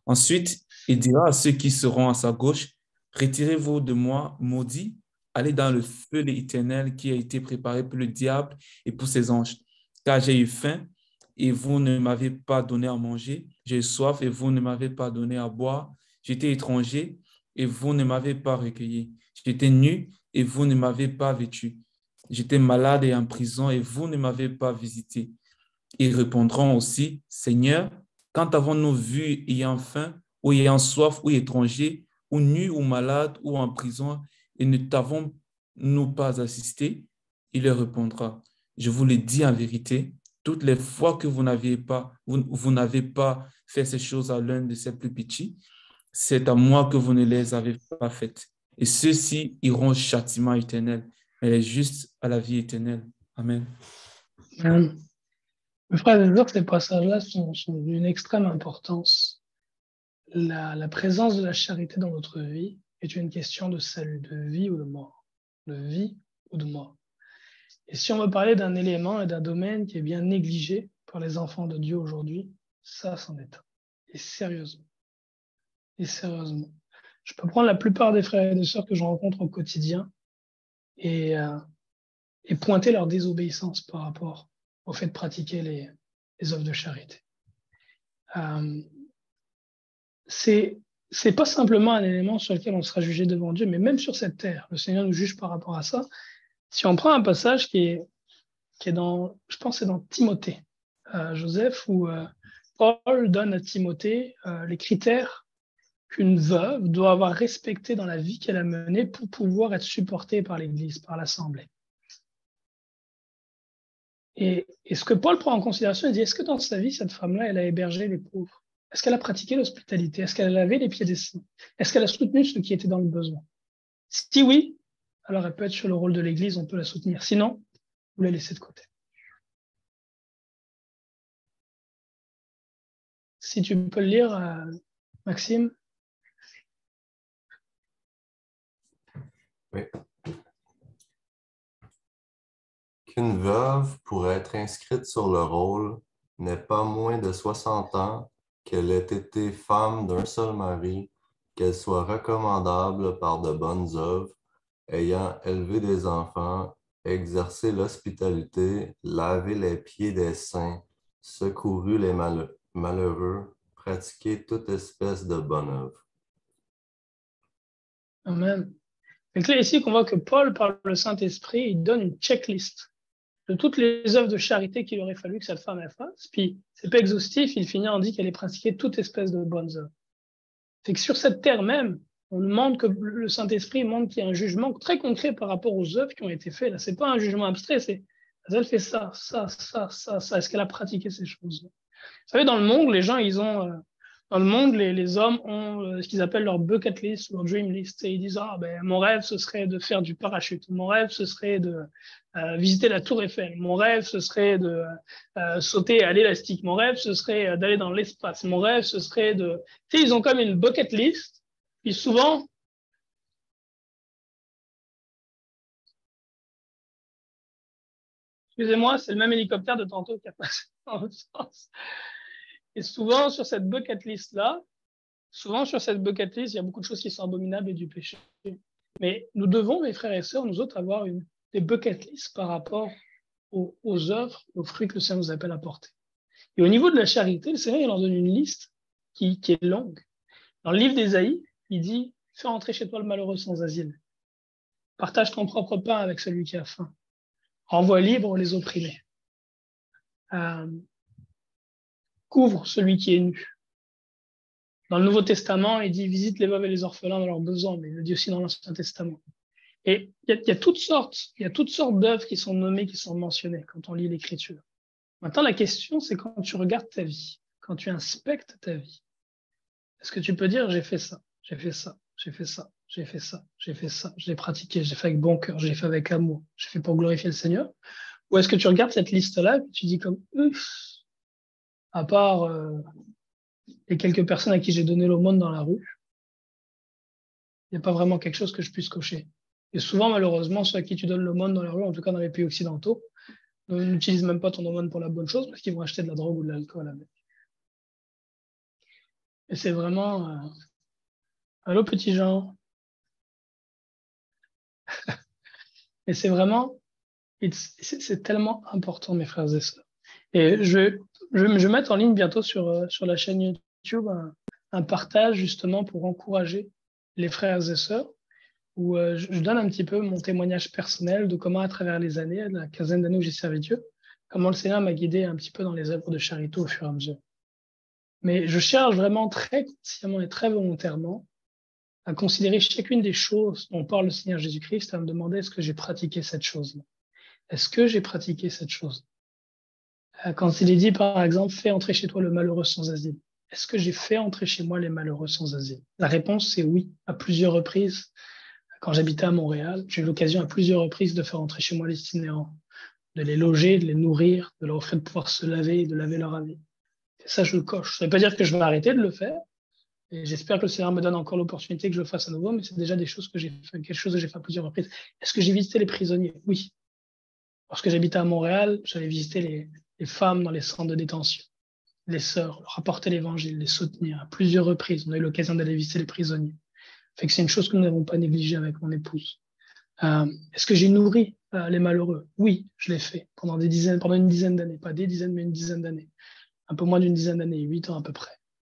Ensuite, il dira à ceux qui seront à sa gauche, retirez-vous de moi, maudits, allez dans le feu éternel qui a été préparé pour le diable et pour ses anges. Car j'ai eu faim et vous ne m'avez pas donné à manger, j'ai eu soif et vous ne m'avez pas donné à boire, j'étais étranger et vous ne m'avez pas recueilli, j'étais nu et vous ne m'avez pas vêtu, j'étais malade et en prison et vous ne m'avez pas visité. Ils répondront aussi, Seigneur, quand avons-nous vu ayant faim, ou ayant soif, ou étranger, ou nu, ou malade, ou en prison, et ne t'avons-nous pas assisté? Il leur répondra, je vous le dis en vérité, toutes les fois que vous n'avez pas fait ces choses à l'un de ces plus petits, c'est à moi que vous ne les avez pas faites. Et ceux-ci iront au châtiment éternel, mais les justes à la vie éternelle. Amen. Amen. Mes frères et sœurs, ces passages-là sont d'une extrême importance. La présence de la charité dans notre vie est une question de salut, de vie ou de mort. De vie ou de mort. Et si on veut parler d'un élément et d'un domaine qui est bien négligé par les enfants de Dieu aujourd'hui, ça, c'en est un. Et sérieusement. Et sérieusement. Je peux prendre la plupart des frères et des sœurs que je rencontre au quotidien et pointer leur désobéissance par rapport au fait de pratiquer les œuvres de charité. C'est pas simplement un élément sur lequel on sera jugé devant Dieu, mais même sur cette terre, le Seigneur nous juge par rapport à ça. Si on prend un passage qui est dans, je pense, c'est dans Timothée, Joseph, où Paul donne à Timothée les critères qu'une veuve doit avoir respectés dans la vie qu'elle a menée pour pouvoir être supportée par l'Église, par l'Assemblée. Et ce que Paul prend en considération, il dit, est-ce que dans sa vie, cette femme-là, elle a hébergé les pauvres? Est-ce qu'elle a pratiqué l'hospitalité? Est-ce qu'elle a lavé les pieds des saints? Est-ce qu'elle a soutenu ceux qui étaient dans le besoin? Si oui, alors elle peut être sur le rôle de l'Église, on peut la soutenir. Sinon, vous la laissez de côté. Si tu peux le lire, Maxime. Oui. Qu'une veuve, pour être inscrite sur le rôle, n'ait pas moins de 60 ans, qu'elle ait été femme d'un seul mari, qu'elle soit recommandable par de bonnes œuvres, ayant élevé des enfants, exercé l'hospitalité, lavé les pieds des saints, secouru les malheureux, pratiqué toute espèce de bonne œuvre. Amen. Donc là, ici, qu'on voit que Paul, par le Saint-Esprit, il donne une checklist de toutes les œuvres de charité qu'il aurait fallu que cette femme fasse. Puis, c'est pas exhaustif, il finit en dit qu'elle ait pratiqué toute espèce de bonnes œuvres. C'est que sur cette terre même, on demande que le Saint-Esprit montre qu'il y a un jugement très concret par rapport aux œuvres qui ont été faites. Là, c'est pas un jugement abstrait, c'est elle fait ça. Est-ce qu'elle a pratiqué ces choses-là? Vous savez, dans le monde, les gens, dans le monde, les hommes ont ce qu'ils appellent leur bucket list, leur dream list. Et ils disent, mon rêve, ce serait de faire du parachute. Mon rêve, ce serait de visiter la Tour Eiffel. Mon rêve, ce serait de sauter à l'élastique. Mon rêve, ce serait d'aller dans l'espace. Mon rêve, ce serait de... Tu sais, ils ont comme une bucket list. Puis souvent... Excusez-moi, c'est le même hélicoptère de tantôt qui a passé dans l'autre sens. Et souvent, sur cette bucket list-là, il y a beaucoup de choses qui sont abominables et du péché. Mais nous devons, mes frères et sœurs, nous autres, avoir des bucket lists par rapport aux œuvres, aux fruits que le Seigneur nous appelle à porter. Et au niveau de la charité, le Seigneur il leur donne une liste qui est longue. Dans le livre d'Ésaïe, il dit « Fais entrer chez toi le malheureux sans asile. Partage ton propre pain avec celui qui a faim. Renvoie libre les opprimés. Couvre celui qui est nu. Dans le Nouveau Testament, il dit visite les veuves et les orphelins dans leurs besoins, mais il le dit aussi dans l'Ancien Testament. Et il y a toutes sortes d'œuvres qui sont nommées, qui sont mentionnées quand on lit l'Écriture. Maintenant, la question, c'est quand tu regardes ta vie, quand tu inspectes ta vie, est-ce que tu peux dire j'ai fait ça, j'ai fait ça, j'ai fait ça, j'ai fait ça, j'ai fait ça, je l'ai pratiqué, j'ai fait avec bon cœur, j'ai fait avec amour, j'ai fait pour glorifier le Seigneur? Ou est-ce que tu regardes cette liste-là et tu dis comme à part les quelques personnes à qui j'ai donné l'aumône dans la rue, il n'y a pas vraiment quelque chose que je puisse cocher. Et souvent, malheureusement, ceux à qui tu donnes l'aumône dans la rue, en tout cas dans les pays occidentaux, n'utilisent même pas ton aumône pour la bonne chose parce qu'ils vont acheter de la drogue ou de l'alcool avec. Et c'est vraiment... allô, petit Jean. Et c'est vraiment... c'est tellement important, mes frères et sœurs. Et je vais mettre en ligne bientôt sur la chaîne YouTube un partage justement pour encourager les frères et sœurs où je donne un petit peu mon témoignage personnel de comment à travers les années, la quinzaine d'années où j'ai servi Dieu, comment le Seigneur m'a guidé un petit peu dans les œuvres de charité au fur et à mesure. Mais je cherche vraiment très consciemment et très volontairement à considérer chacune des choses dont parle le Seigneur Jésus-Christ, à me demander est-ce que j'ai pratiqué cette chose-là? Est-ce que j'ai pratiqué cette chose? Quand il est dit, par exemple, fais entrer chez toi le malheureux sans asile, est-ce que j'ai fait entrer chez moi les malheureux sans asile? La réponse, c'est oui, à plusieurs reprises. Quand j'habitais à Montréal, j'ai eu l'occasion à plusieurs reprises de faire entrer chez moi les itinérants, de les loger, de les nourrir, de leur offrir de pouvoir se laver et de laver leur habit. Et ça, je le coche. Ça ne veut pas dire que je vais arrêter de le faire. Et j'espère que le Seigneur me donne encore l'opportunité que je le fasse à nouveau, mais c'est déjà des choses que j'ai fait, quelque chose que j'ai fait à plusieurs reprises. Est-ce que j'ai visité les prisonniers? Oui. Lorsque j'habitais à Montréal, j'allais visiter les femmes dans les centres de détention, les sœurs, leur apporter l'évangile, les soutenir à plusieurs reprises. On a eu l'occasion d'aller visiter les prisonniers. Fait que c'est une chose que nous n'avons pas négligée avec mon épouse. Est-ce que j'ai nourri les malheureux? Oui, je l'ai fait pendant une dizaine d'années, pas des dizaines, mais une dizaine d'années. Un peu moins d'une dizaine d'années, 8 ans à peu près.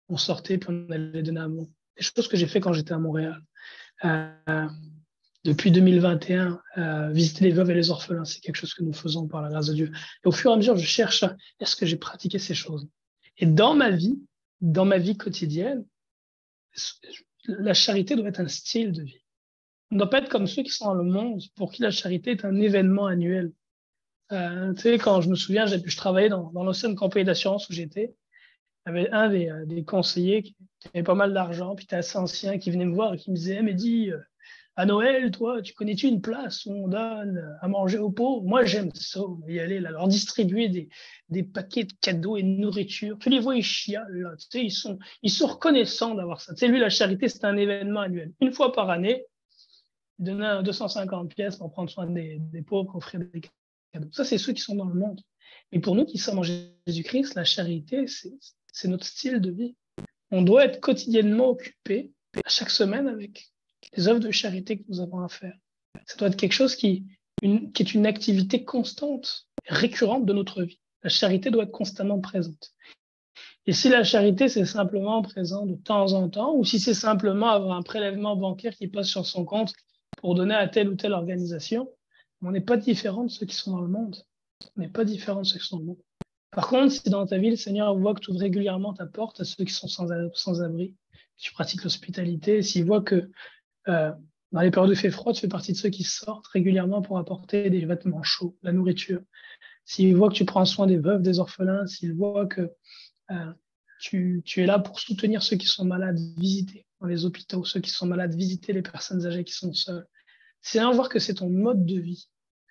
On sortait puis on allait donner à mon. Des choses que j'ai fait quand j'étais à Montréal. Depuis 2021, visiter les veuves et les orphelins, c'est quelque chose que nous faisons par la grâce de Dieu. Et au fur et à mesure, je cherche est-ce que j'ai pratiqué ces choses? Et dans ma vie quotidienne, la charité doit être un style de vie. On ne doit pas être comme ceux qui sont dans le monde, pour qui la charité est un événement annuel. Tu sais, quand je me souviens, je travaillais dans l'ancienne compagnie d'assurance où j'étais. Il y avait un des conseillers qui avait pas mal d'argent, puis était assez ancien, qui venait me voir et qui me disait hey, Mehdi, à Noël, toi, tu connais-tu une place où on donne à manger aux pauvres? Moi, j'aime ça, y aller, là, leur distribuer des paquets de cadeaux et de nourriture. Tu les vois, ils chialent, là, tu sais, ils sont reconnaissants d'avoir ça. Tu sais, lui, la charité, c'est un événement annuel. Une fois par année, il donnait 250 pièces pour prendre soin des pauvres, offrir des cadeaux. Ça, c'est ceux qui sont dans le monde. Mais pour nous qui sommes en Jésus-Christ, la charité, c'est notre style de vie. On doit être quotidiennement occupé, à chaque semaine, avec les œuvres de charité que nous avons à faire. Ça doit être quelque chose qui est une activité constante, récurrente de notre vie. La charité doit être constamment présente. Et si la charité, c'est simplement présent de temps en temps, ou si c'est simplement avoir un prélèvement bancaire qui passe sur son compte pour donner à telle ou telle organisation, on n'est pas différent de ceux qui sont dans le monde. On n'est pas différent de ceux qui sont dans le monde. Par contre, si dans ta vie, le Seigneur voit que tu ouvres régulièrement ta porte à ceux qui sont sans abri, que tu pratiques l'hospitalité, s'il voit que dans les périodes où il fait froid, tu fais partie de ceux qui sortent régulièrement pour apporter des vêtements chauds, la nourriture, s'il voit que tu prends soin des veuves, des orphelins, s'il voit que tu es là pour soutenir ceux qui sont malades, visiter dans les hôpitaux, ceux qui sont malades, visiter les personnes âgées qui sont seules. C'est à voir que c'est ton mode de vie.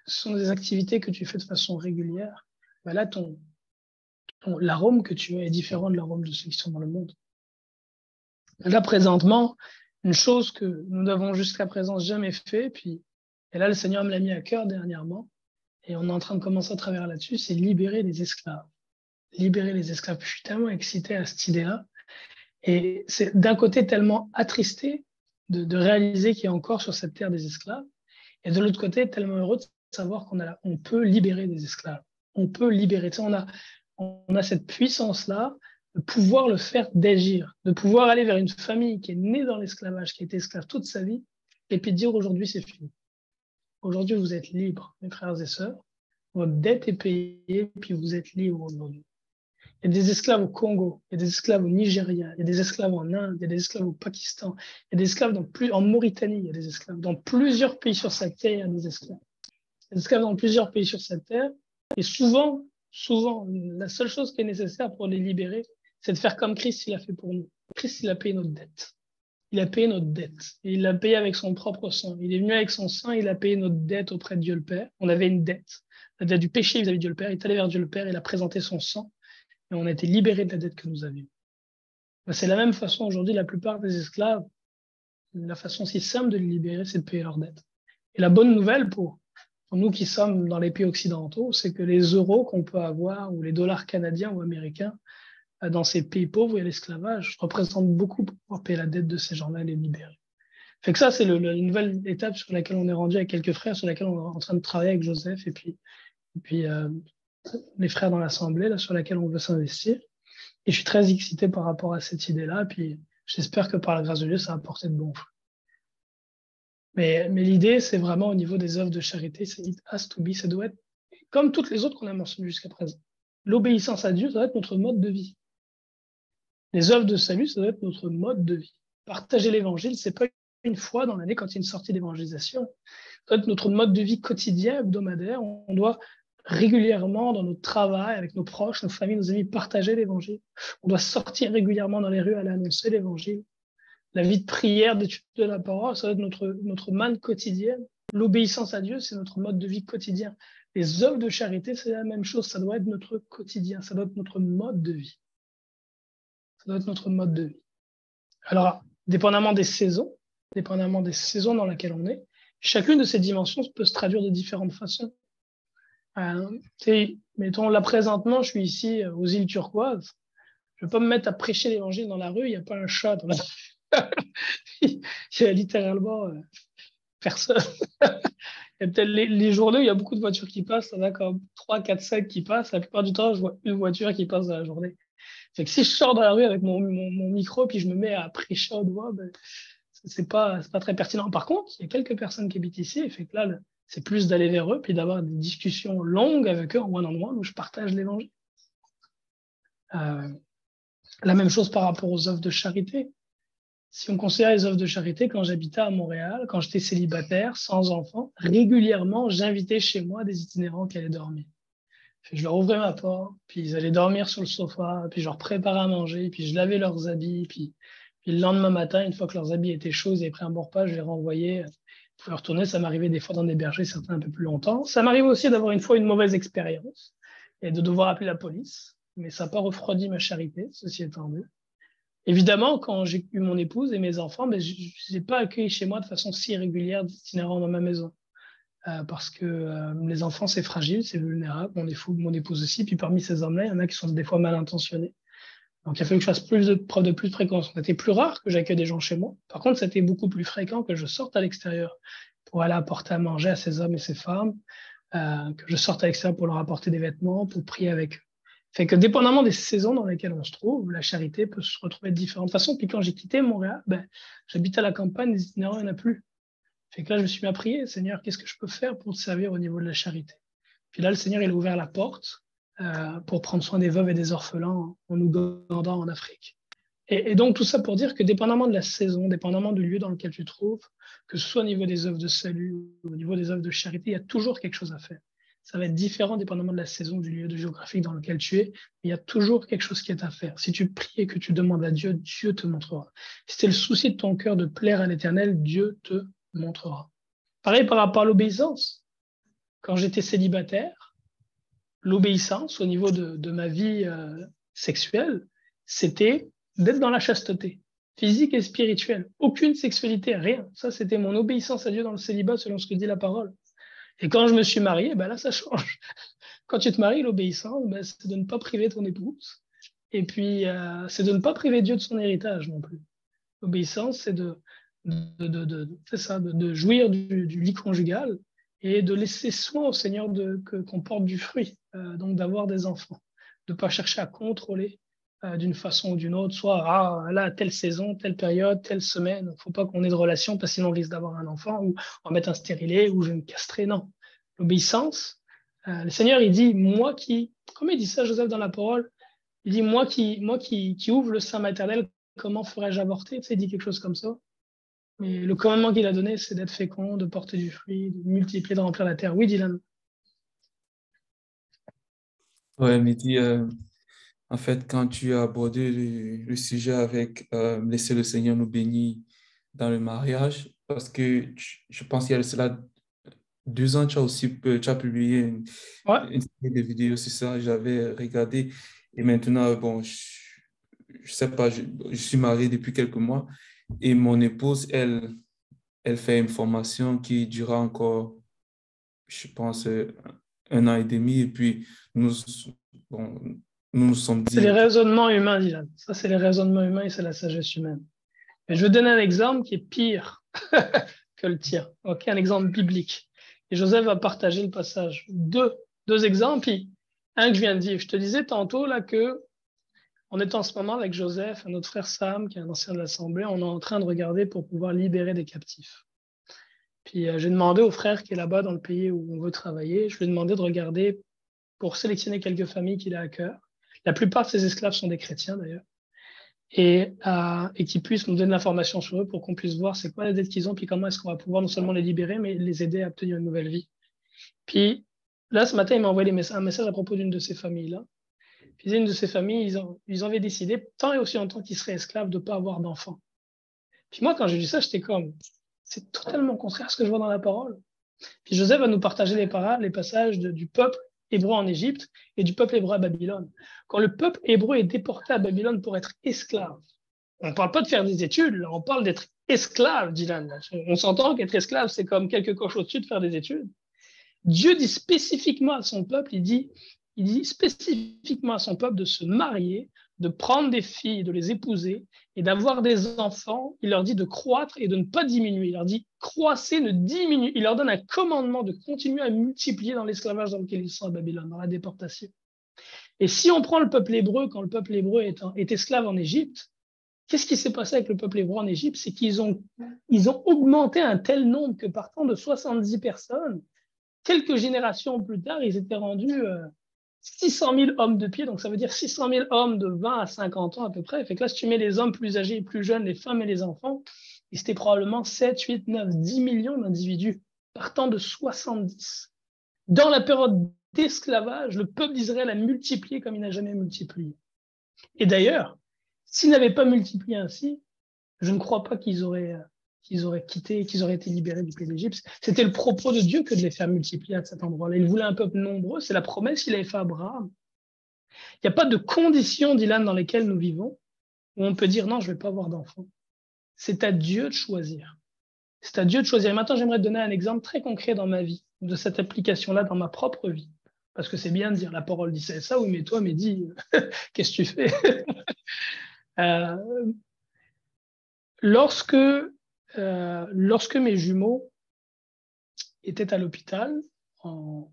Ce sont des activités que tu fais de façon régulière. Ben là, l'arôme que tu as est différent de l'arôme de ceux qui sont dans le monde. Là, présentement, une chose que nous n'avons jusqu'à présent jamais fait, et là, le Seigneur me l'a mis à cœur dernièrement, et on est en train de commencer à travailler là-dessus, c'est libérer les esclaves. Libérer les esclaves. Je suis tellement excité à cette idée-là. Et c'est d'un côté tellement attristé de réaliser qu'il y a encore sur cette terre des esclaves, et de l'autre côté tellement heureux de savoir qu'on peut libérer des esclaves. On peut libérer. Tu sais, on a cette puissance-là de pouvoir le faire d'agir, de pouvoir aller vers une famille qui est née dans l'esclavage, qui a été esclave toute sa vie, et puis dire aujourd'hui c'est fini. Aujourd'hui vous êtes libres, mes frères et sœurs. votre dette est payée, puis vous êtes libre aujourd'hui. Il y a des esclaves au Congo, il y a des esclaves au Nigeria, il y a des esclaves en Inde, il y a des esclaves au Pakistan, il y a des esclaves en Mauritanie, il y a des esclaves dans plusieurs pays sur cette terre, il y a des esclaves. Il y a des esclaves dans plusieurs pays sur cette terre, et souvent, la seule chose qui est nécessaire pour les libérer, c'est de faire comme Christ il a fait pour nous. Christ, il a payé notre dette. Il a payé notre dette. Et il l'a payé avec son propre sang. Il est venu avec son sang, il a payé notre dette auprès de Dieu le Père. On avait une dette, la dette du péché vis-à-vis de Dieu le Père. Il est allé vers Dieu le Père, il a présenté son sang, et on a été libérés de la dette que nous avions. C'est la même façon aujourd'hui, la plupart des esclaves, la façon si simple de les libérer, c'est de payer leur dette. Et la bonne nouvelle pour nous qui sommes dans les pays occidentaux, c'est que les euros qu'on peut avoir, ou les dollars canadiens ou américains, dans ces pays pauvres où il y a l'esclavage, représentent beaucoup pour pouvoir payer la dette de ces gens-là et les libérer. Fait que ça, c'est la nouvelle étape sur laquelle on est rendu avec quelques frères, sur laquelle on est en train de travailler avec Joseph et puis les frères dans l'Assemblée, là, sur laquelle on veut s'investir. Et je suis très excité par rapport à cette idée-là, puis j'espère que par la grâce de Dieu, ça va apporter de bons fruits. Mais l'idée, c'est vraiment au niveau des œuvres de charité, c'est it has to be, ça doit être comme toutes les autres qu'on a mentionnées jusqu'à présent. L'obéissance à Dieu, ça doit être notre mode de vie. Les œuvres de salut, ça doit être notre mode de vie. Partager l'évangile, c'est pas une fois dans l'année quand il y a une sortie d'évangélisation. Ça doit être notre mode de vie quotidien, hebdomadaire. On doit régulièrement, dans notre travail, avec nos proches, nos familles, nos amis, partager l'évangile. On doit sortir régulièrement dans les rues, aller annoncer l'évangile. La vie de prière, d'étude de la parole, ça doit être notre manne quotidienne. L'obéissance à Dieu, c'est notre mode de vie quotidien. Les œuvres de charité, c'est la même chose. Ça doit être notre quotidien. Ça doit être notre mode de vie. Ça doit être notre mode de vie. Alors, dépendamment des saisons dans lesquelles on est, chacune de ces dimensions peut se traduire de différentes façons. Mettons, là présentement, je suis ici aux îles Turquoises. Je ne vais pas me mettre à prêcher l'évangile dans la rue, il n'y a pas un chat dans la rue. Il y a littéralement personne. Il y a peut-être les journées où il y a beaucoup de voitures qui passent, il y en a comme 3, 4, 5 qui passent. La plupart du temps, je vois une voiture qui passe dans la journée. Fait que si je sors dans la rue avec mon micro puis je me mets à prêcher au doigt, c'est pas très pertinent. Par contre, il y a quelques personnes qui habitent ici, et fait que là, c'est plus d'aller vers eux puis d'avoir des discussions longues avec eux en one-on-one où je partage l'évangile. La même chose par rapport aux œuvres de charité. Si on considère les œuvres de charité, quand j'habitais à Montréal, quand j'étais célibataire, sans enfant, régulièrement, j'invitais chez moi des itinérants qui allaient dormir. Je leur ouvrais ma porte, puis ils allaient dormir sur le sofa, puis je leur préparais à manger, puis je lavais leurs habits, puis le lendemain matin, une fois que leurs habits étaient chauds, ils avaient pris un bon repas, je les renvoyais. Ils pouvaient retourner. Ça m'arrivait des fois d'en héberger certains un peu plus longtemps. Ça m'arrivait aussi d'avoir une fois une mauvaise expérience et de devoir appeler la police, mais ça n'a pas refroidi ma charité, ceci étant dit. Évidemment, quand j'ai eu mon épouse et mes enfants, je ne les ai pas accueillis chez moi de façon si régulière d'itinérants dans ma maison. Parce que les enfants, c'est fragile, c'est vulnérable. Mon épouse aussi. Puis parmi ces hommes-là, il y en a qui sont des fois mal intentionnés. Donc, il a fallu que je fasse preuve de plus de précaution. C'était plus rare que j'accueille des gens chez moi. Par contre, c'était beaucoup plus fréquent que je sorte à l'extérieur pour aller apporter à manger à ces hommes et ces femmes, que je sorte à l'extérieur pour leur apporter des vêtements, pour prier avec eux. Fait que dépendamment des saisons dans lesquelles on se trouve, la charité peut se retrouver de différentes façons. Puis quand j'ai quitté Montréal, j'habite à la campagne, les itinérants, il n'y en a plus. Fait que là, je me suis mis à prier, Seigneur, qu'est-ce que je peux faire pour te servir au niveau de la charité? Puis là, le Seigneur, il a ouvert la porte pour prendre soin des veuves et des orphelins en Ouganda, en Afrique. Et donc, tout ça pour dire que dépendamment de la saison, dépendamment du lieu dans lequel tu te trouves, que ce soit au niveau des œuvres de salut ou au niveau des œuvres de charité, il y a toujours quelque chose à faire. Ça va être différent dépendamment de la saison, du lieu géographique dans lequel tu es, mais il y a toujours quelque chose qui est à faire. Si tu pries et que tu demandes à Dieu, Dieu te montrera. Si c'est le souci de ton cœur de plaire à l'Éternel, Dieu te montrera. Pareil par rapport à l'obéissance. Quand j'étais célibataire, l'obéissance au niveau de ma vie sexuelle, c'était d'être dans la chasteté, physique et spirituelle. Aucune sexualité, rien. Ça, c'était mon obéissance à Dieu dans le célibat selon ce que dit la parole. Et quand je me suis marié, là, ça change. Quand tu te maries, l'obéissance, c'est de ne pas priver ton épouse. Et puis, c'est de ne pas priver Dieu de son héritage non plus. L'obéissance, c'est de jouir du lit conjugal et de laisser soin au Seigneur qu'on porte du fruit, donc d'avoir des enfants, de ne pas chercher à contrôler d'une façon ou d'une autre, soit là, telle saison, telle période, telle semaine, il ne faut pas qu'on ait de relation parce que sinon on risque d'avoir un enfant, ou on va mettre un stérilet, ou je vais me castrer. Non. L'obéissance, le Seigneur, il dit, comment il dit ça, Joseph, dans la parole? Il dit, moi qui ouvre le sein maternel, comment ferais-je avorter? Tu sais, il dit quelque chose comme ça. Mais le commandement qu'il a donné, c'est d'être fécond, de porter du fruit, de multiplier, de remplir la terre. Oui, Dylan. Ouais, Mehdi, en fait, quand tu as abordé le sujet avec laisser le Seigneur nous bénir dans le mariage, parce que je pense qu'il y a de cela 2 ans, tu as publié Ouais. une série de vidéos sur ça, j'avais regardé, et maintenant, bon, je sais pas, je suis marié depuis quelques mois, et mon épouse, elle fait une formation qui durera encore, je pense, 1 an et demi, et puis bon, nous nous sommes C'est les dit, raisonnements humains, Dylan. Ça, c'est les raisonnements humains et c'est la sagesse humaine. Mais je vais donner un exemple qui est pire que le tien. Ok, un exemple biblique. Et Joseph va partager le passage. Deux exemples. Puis un que je viens de dire. Je te disais tantôt là que on est en ce moment avec Joseph, notre frère Sam, qui est un ancien de l'Assemblée, on est en train de regarder pour pouvoir libérer des captifs. Puis j'ai demandé au frère qui est là-bas dans le pays où on veut travailler, je lui ai demandé de regarder pour sélectionner quelques familles qu'il a à cœur. La plupart de ces esclaves sont des chrétiens d'ailleurs. Et qu'ils puissent nous donner de l'information sur eux pour qu'on puisse voir c'est quoi la dette qu'ils ont, puis comment est-ce qu'on va pouvoir non seulement les libérer, mais les aider à obtenir une nouvelle vie. Puis là, ce matin, il m'a envoyé un message à propos d'une de ces familles-là. Puis une de ces familles, ils avaient décidé, tant et aussi longtemps qu'ils seraient esclaves, de ne pas avoir d'enfants. Puis moi, quand j'ai vu ça, j'étais comme, c'est totalement contraire à ce que je vois dans la parole. Puis Joseph va nous partager les passages du peuple hébreu en Égypte et du peuple hébreu à Babylone. Quand le peuple hébreu est déporté à Babylone pour être esclave, on ne parle pas de faire des études, là, on parle d'être esclave, Dylan. On s'entend qu'être esclave, c'est comme quelques coches au-dessus de faire des études. Dieu dit spécifiquement à son peuple, il dit spécifiquement à son peuple de se marier, de prendre des filles, de les épouser et d'avoir des enfants. Il leur dit de croître et de ne pas diminuer. Il leur dit croissez, ne diminuez. Il leur donne un commandement de continuer à multiplier dans l'esclavage dans lequel ils sont à Babylone, dans la déportation. Et si on prend le peuple hébreu, quand le peuple hébreu est esclave en Égypte, qu'est-ce qui s'est passé avec le peuple hébreu en Égypte? C'est qu'ils ont augmenté un tel nombre que partant de 70 personnes, quelques générations plus tard, ils étaient rendus 600 000 hommes de pied, donc ça veut dire 600 000 hommes de 20 à 50 ans à peu près. Fait que là, si tu mets les hommes plus âgés et plus jeunes, les femmes et les enfants, c'était probablement 7, 8, 9, 10 millions d'individus partant de 70. Dans la période d'esclavage, le peuple d'Israël a multiplié comme il n'a jamais multiplié. Et d'ailleurs, s'ils n'avaient pas multiplié ainsi, je ne crois pas qu'ils auraient quitté, qu'ils auraient été libérés du pays d'Égypte. C'était le propos de Dieu que de les faire multiplier à cet endroit-là. Il voulait un peuple nombreux, c'est la promesse qu'il avait faite à Abraham. Il n'y a pas de conditions, Dylan, dans lesquelles nous vivons, où on peut dire non, je ne vais pas avoir d'enfants. C'est à Dieu de choisir. C'est à Dieu de choisir. Et maintenant, j'aimerais te donner un exemple très concret dans ma vie, de cette application-là dans ma propre vie. Parce que c'est bien de dire la parole dit ça, oui, mais toi, Mehdi, qu'est-ce que tu fais? Lorsque mes jumeaux étaient à l'hôpital en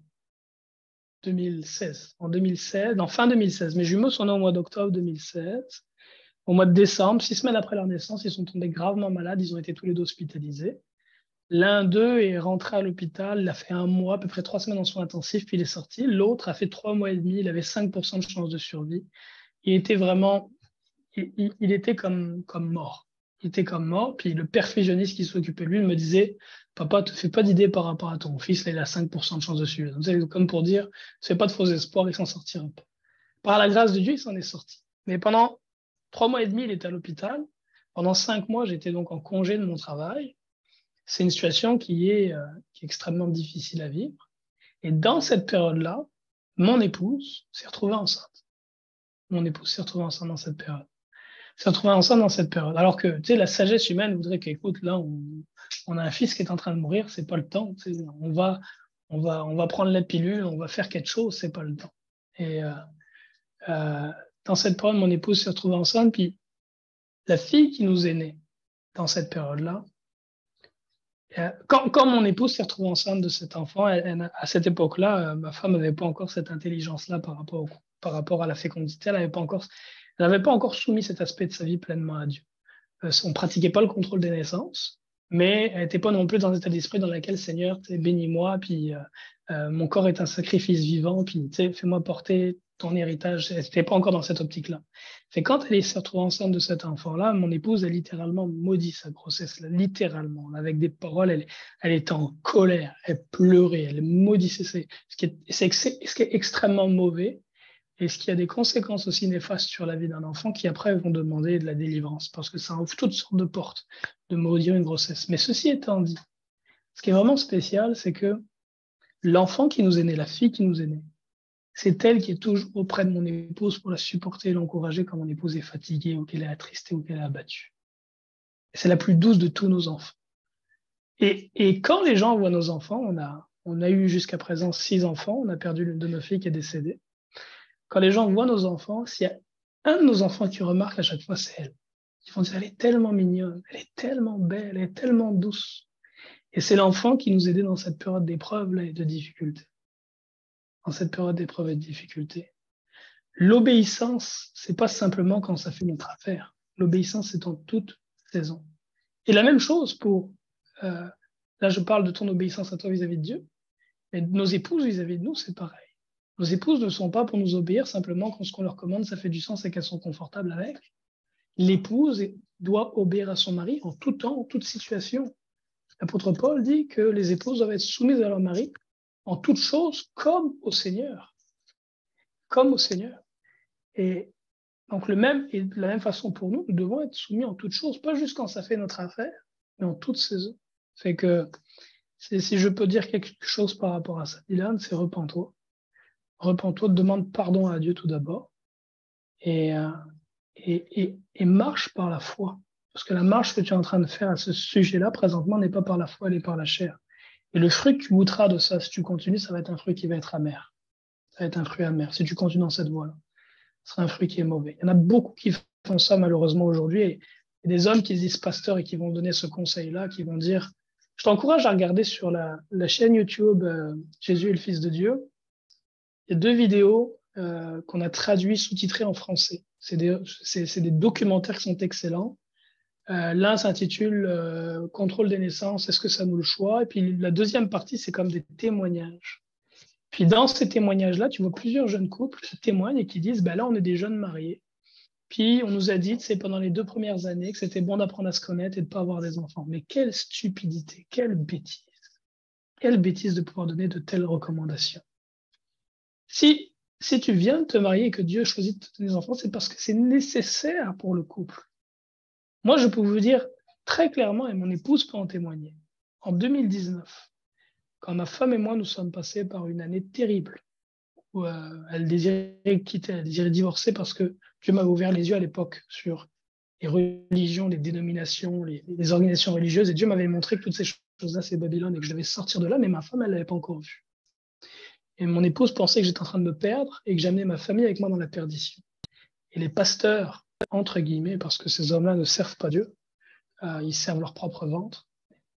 2016, en fin 2016, mes jumeaux sont nés au mois d'octobre 2016. Au mois de décembre, 6 semaines après leur naissance, ils sont tombés gravement malades, ils ont été tous les deux hospitalisés. L'un d'eux est rentré à l'hôpital, il a fait 1 mois, à peu près 3 semaines en soins intensifs, puis il est sorti. L'autre a fait 3 mois et demi, il avait 5% de chance de survie. Il était vraiment, il était comme mort. Il était comme mort, puis le perfusionniste qui s'occupait de lui me disait « Papa, ne te fais pas d'idée par rapport à ton fils, là, il a 5% de chance de survie. » Donc, c'est comme pour dire « Ne fais pas de faux espoirs, il s'en sortira pas. » Par la grâce de Dieu, il s'en est sorti. Mais pendant 3 mois et demi, il était à l'hôpital. Pendant 5 mois, j'étais donc en congé de mon travail. C'est une situation qui est extrêmement difficile à vivre. Et dans cette période-là, mon épouse s'est retrouvée enceinte. Mon épouse s'est retrouvée enceinte dans cette période. S'est retrouvée enceinte dans cette période. Alors que, tu sais, la sagesse humaine voudrait qu'écoute, là, on a un fils qui est en train de mourir, c'est pas le temps. On va prendre la pilule, on va faire quelque chose, c'est pas le temps. Et dans cette période, mon épouse s'est retrouvée enceinte, puis la fille qui nous est née dans cette période-là, quand mon épouse s'est retrouvée enceinte de cet enfant, à cette époque-là, ma femme n'avait pas encore cette intelligence-là par rapport à la fécondité. Elle n'avait pas encore soumis cet aspect de sa vie pleinement à Dieu. On ne pratiquait pas le contrôle des naissances. mais elle n'était pas non plus dans un état d'esprit dans lequel, Seigneur, bénis-moi, puis mon corps est un sacrifice vivant, puis fais-moi porter ton héritage. Elle n'était pas encore dans cette optique-là. C'est quand elle s'est retrouvée enceinte de cet enfant-là, mon épouse a littéralement maudit sa grossesse, là, littéralement, avec des paroles. Elle était en colère, elle pleurait, elle maudissait. Ce qui est extrêmement mauvais. Et ce qui a des conséquences aussi néfastes sur la vie d'un enfant qui après vont demander de la délivrance parce que ça ouvre toutes sortes de portes de maudire une grossesse. Mais ceci étant dit, ce qui est vraiment spécial, c'est que l'enfant qui nous est né, la fille qui nous est née, c'est elle qui est toujours auprès de mon épouse pour la supporter et l'encourager quand mon épouse est fatiguée ou qu'elle est attristée ou qu'elle est abattue. C'est la plus douce de tous nos enfants. Et quand les gens voient nos enfants, on a eu jusqu'à présent 6 enfants, on a perdu l'une de nos filles qui est décédée. Quand les gens voient nos enfants, s'il y a un de nos enfants qui remarque à chaque fois, c'est elle. Ils vont dire, elle est tellement mignonne, elle est tellement belle, elle est tellement douce. Et c'est l'enfant qui nous aidait dans cette période d'épreuve et de difficulté. Dans cette période d'épreuve et de difficulté. L'obéissance, c'est pas simplement quand ça fait notre affaire. L'obéissance, c'est en toute saison. Et la même chose pour, là je parle de ton obéissance à toi vis-à-vis de Dieu, mais nos épouses vis-à-vis de nous, c'est pareil. Nos épouses ne sont pas pour nous obéir simplement quand ce qu'on leur commande, ça fait du sens et qu'elles sont confortables avec. L'épouse doit obéir à son mari en tout temps, en toute situation. L'apôtre Paul dit que les épouses doivent être soumises à leur mari en toutes choses comme au Seigneur. Comme au Seigneur. Et donc, de la même façon pour nous, nous devons être soumis en toutes choses, pas juste quand ça fait notre affaire, mais en toute saison. Fait que, si je peux dire quelque chose par rapport à ça, Dylan, c'est repens-toi. Repens-toi, demande pardon à Dieu tout d'abord et marche par la foi. Parce que la marche que tu es en train de faire à ce sujet-là, présentement, n'est pas par la foi, elle est par la chair. Et le fruit que tu goûteras de ça, si tu continues, ça va être un fruit qui va être amer. Ça va être un fruit amer, si tu continues dans cette voie-là. Ce sera un fruit qui est mauvais. Il y en a beaucoup qui font ça, malheureusement, aujourd'hui. Et des hommes qui se disent pasteurs et qui vont donner ce conseil-là, qui vont dire, je t'encourage à regarder sur la chaîne YouTube Jésus est le Fils de Dieu. Il y a 2 vidéos qu'on a traduites, sous-titrées en français. C'est des documentaires qui sont excellents. L'un s'intitule Contrôle des naissances, est-ce que ça nous le choix? Et puis la deuxième partie, c'est comme des témoignages. Puis dans ces témoignages-là, tu vois plusieurs jeunes couples qui témoignent et qui disent, ben là, on est des jeunes mariés. Puis on nous a dit, c'est pendant les 2 premières années, que c'était bon d'apprendre à se connaître et de ne pas avoir des enfants. Mais quelle stupidité, quelle bêtise. Quelle bêtise de pouvoir donner de telles recommandations. Si tu viens de te marier et que Dieu choisit de te donner des enfants, c'est parce que c'est nécessaire pour le couple. Moi, je peux vous dire très clairement, et mon épouse peut en témoigner, en 2019, quand ma femme et moi, nous sommes passés par une année terrible, où elle désirait quitter, elle désirait divorcer parce que Dieu m'avait ouvert les yeux à l'époque sur les religions, les dénominations, les organisations religieuses, et Dieu m'avait montré que toutes ces choses-là, c'est Babylone, et que je devais sortir de là, mais ma femme, elle ne l'avait pas encore vu. Et mon épouse pensait que j'étais en train de me perdre et que j'amenais ma famille avec moi dans la perdition. Et les pasteurs, entre guillemets, parce que ces hommes-là ne servent pas Dieu, ils servent leur propre ventre.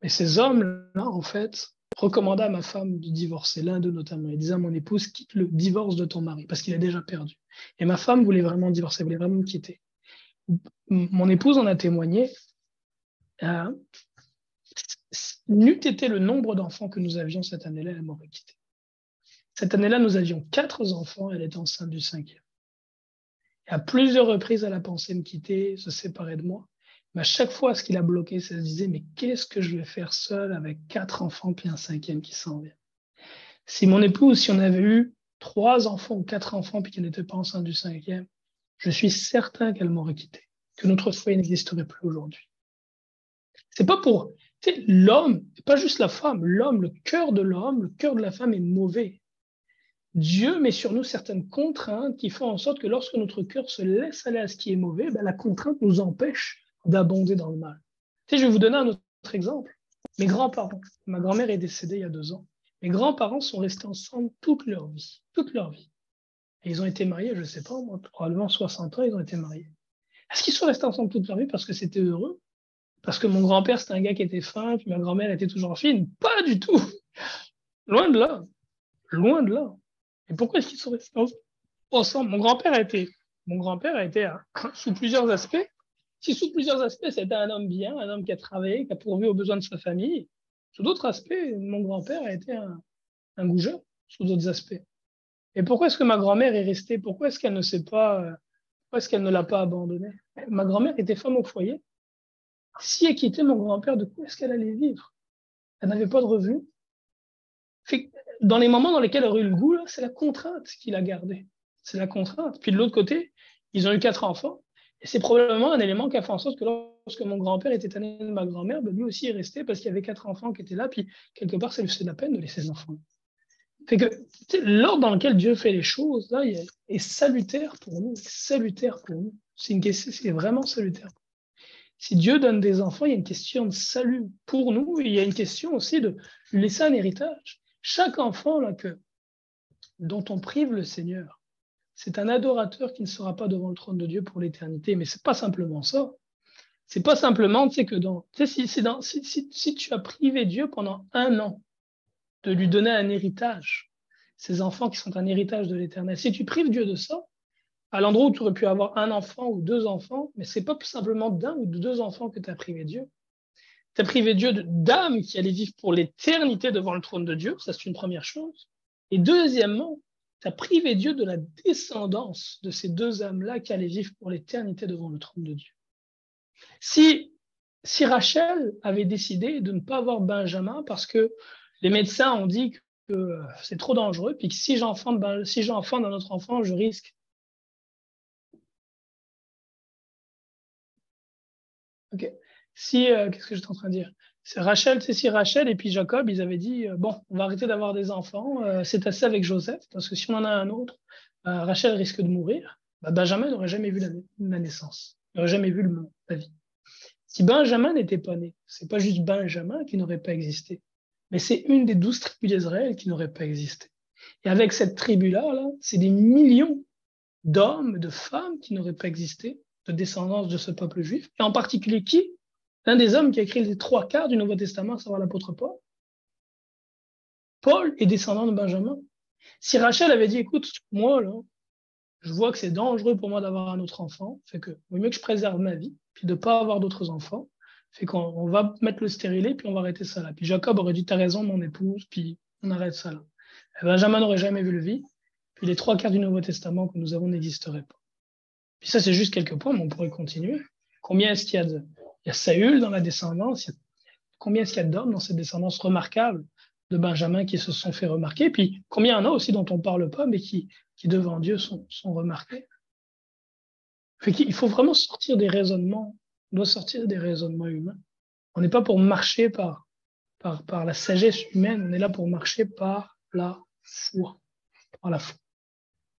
Mais ces hommes-là, en fait, recommandaient à ma femme de divorcer, l'un d'eux notamment. Ils disaient à mon épouse, quitte le divorce de ton mari, parce qu'il a déjà perdu. Et ma femme voulait vraiment divorcer, voulait vraiment me quitter. Mon épouse en a témoigné. N'eût été le nombre d'enfants que nous avions cette année-là, elle m'aurait quitté. Cette année-là, nous avions 4 enfants, elle était enceinte du 5e. Et à plusieurs reprises, elle a pensé me quitter, se séparer de moi. Mais à chaque fois, ce qui l'a bloqué, c'est qu'elle se disait, mais qu'est-ce que je vais faire seule avec 4 enfants puis un 5e qui s'en vient? Si mon épouse, si on avait eu 3 enfants ou 4 enfants puis qu'elle n'était pas enceinte du 5e, je suis certain qu'elle m'aurait quitté, que notre foyer n'existerait plus aujourd'hui. C'est pas pour... Tu sais, l'homme, pas juste la femme, l'homme, le cœur de l'homme, le cœur de la femme est mauvais. Dieu met sur nous certaines contraintes qui font en sorte que lorsque notre cœur se laisse aller à ce qui est mauvais, la contrainte nous empêche d'abonder dans le mal. Tu sais, je vais vous donner un autre exemple. Mes grands-parents, ma grand-mère est décédée il y a 2 ans. Mes grands-parents sont restés ensemble toute leur vie. Et ils ont été mariés, je ne sais pas, moi, probablement 60 ans, ils ont été mariés. Est-ce qu'ils sont restés ensemble toute leur vie parce que c'était heureux? Parce que mon grand-père, c'était un gars qui était fin, puis ma grand-mère était toujours fine? Pas du tout. Loin de là. Loin de là. Et pourquoi est-ce qu'ils sont restés ensemble? Mon grand-père a été, sous plusieurs aspects, Si sous plusieurs aspects, c'était un homme bien, un homme qui a travaillé, qui a pourvu aux besoins de sa famille, sous d'autres aspects, mon grand-père a été un goujat, sous d'autres aspects. Et pourquoi est-ce que ma grand-mère est restée? Pourquoi est-ce qu'elle ne sait pas, pourquoi est-ce qu'elle ne l'a pas abandonné? Ma grand-mère était femme au foyer. Si elle quittait mon grand-père, de quoi est-ce qu'elle allait vivre? Elle n'avait pas de revenus. Dans les moments dans lesquels elle aurait eu le goût, c'est la contrainte qui l'a gardée. C'est la contrainte. Puis de l'autre côté, ils ont eu 4 enfants. Et c'est probablement un élément qui a fait en sorte que lorsque mon grand-père était tanné de ma grand-mère, lui aussi est resté parce qu'il y avait 4 enfants qui étaient là. Puis quelque part, c'est de la peine de laisser ses enfants. Fait que l'ordre dans lequel Dieu fait les choses, là, est salutaire pour nous. Salutaire pour nous. C'est vraiment salutaire. Si Dieu donne des enfants, il y a une question de salut pour nous et il y a une question aussi de laisser un héritage. Chaque enfant là, dont on prive le Seigneur, c'est un adorateur qui ne sera pas devant le trône de Dieu pour l'éternité. Mais c'est pas simplement ça. C'est pas simplement, tu sais, que si tu as privé Dieu pendant 1 an de lui donner un héritage, ces enfants qui sont un héritage de l'éternel, si tu prives Dieu de ça, à l'endroit où tu aurais pu avoir 1 enfant ou 2 enfants, mais c'est pas simplement d'1 ou de 2 enfants que tu as privé Dieu. Tu as privé Dieu d'âmes qui allaient vivre pour l'éternité devant le trône de Dieu, ça c'est une première chose. Et deuxièmement, tu as privé Dieu de la descendance de ces 2 âmes-là qui allaient vivre pour l'éternité devant le trône de Dieu. Si Rachel avait décidé de ne pas avoir Benjamin parce que les médecins ont dit que c'est trop dangereux, puis que si j'enfante d'un autre enfant, je risque. Ok. Qu'est-ce que j'étais en train de dire? C'est Rachel, si Rachel et puis Jacob, ils avaient dit bon, on va arrêter d'avoir des enfants, c'est assez avec Joseph, parce que si on en a un autre, Rachel risque de mourir. Benjamin n'aurait jamais vu la naissance, il n'aurait jamais vu la vie. Si Benjamin n'était pas né, c'est pas juste Benjamin qui n'aurait pas existé, mais c'est une des 12 tribus d'Israël qui n'aurait pas existé. Et avec cette tribu-là, c'est des millions d'hommes, de femmes qui n'auraient pas existé, de descendance de ce peuple juif, et en particulier qui? L'un des hommes qui a écrit les 3/4 du Nouveau Testament, à savoir l'apôtre Paul. Paul est descendant de Benjamin. Si Rachel avait dit, écoute, moi, là, je vois que c'est dangereux pour moi d'avoir un autre enfant, fait que vaut mieux que je préserve ma vie, puis de ne pas avoir d'autres enfants, fait qu'on va mettre le stérilet, puis on va arrêter ça là. Puis Jacob aurait dit, t'as raison, mon épouse, puis on arrête ça là. Et Benjamin n'aurait jamais vu le vie, puis les 3/4 du Nouveau Testament que nous avons n'existeraient pas. Puis ça, c'est juste quelques points, mais on pourrait continuer. Combien est-ce qu'il y a il y a Saül dans la descendance, combien est-ce qu'il y a d'hommes dans cette descendance remarquable de Benjamin qui se sont fait remarquer, puis combien il y en a aussi dont on ne parle pas, mais qui devant Dieu sont remarqués. Il faut vraiment sortir des raisonnements, on doit sortir des raisonnements humains. On n'est pas pour marcher par la sagesse humaine, on est là pour marcher par la foi. Par la foi.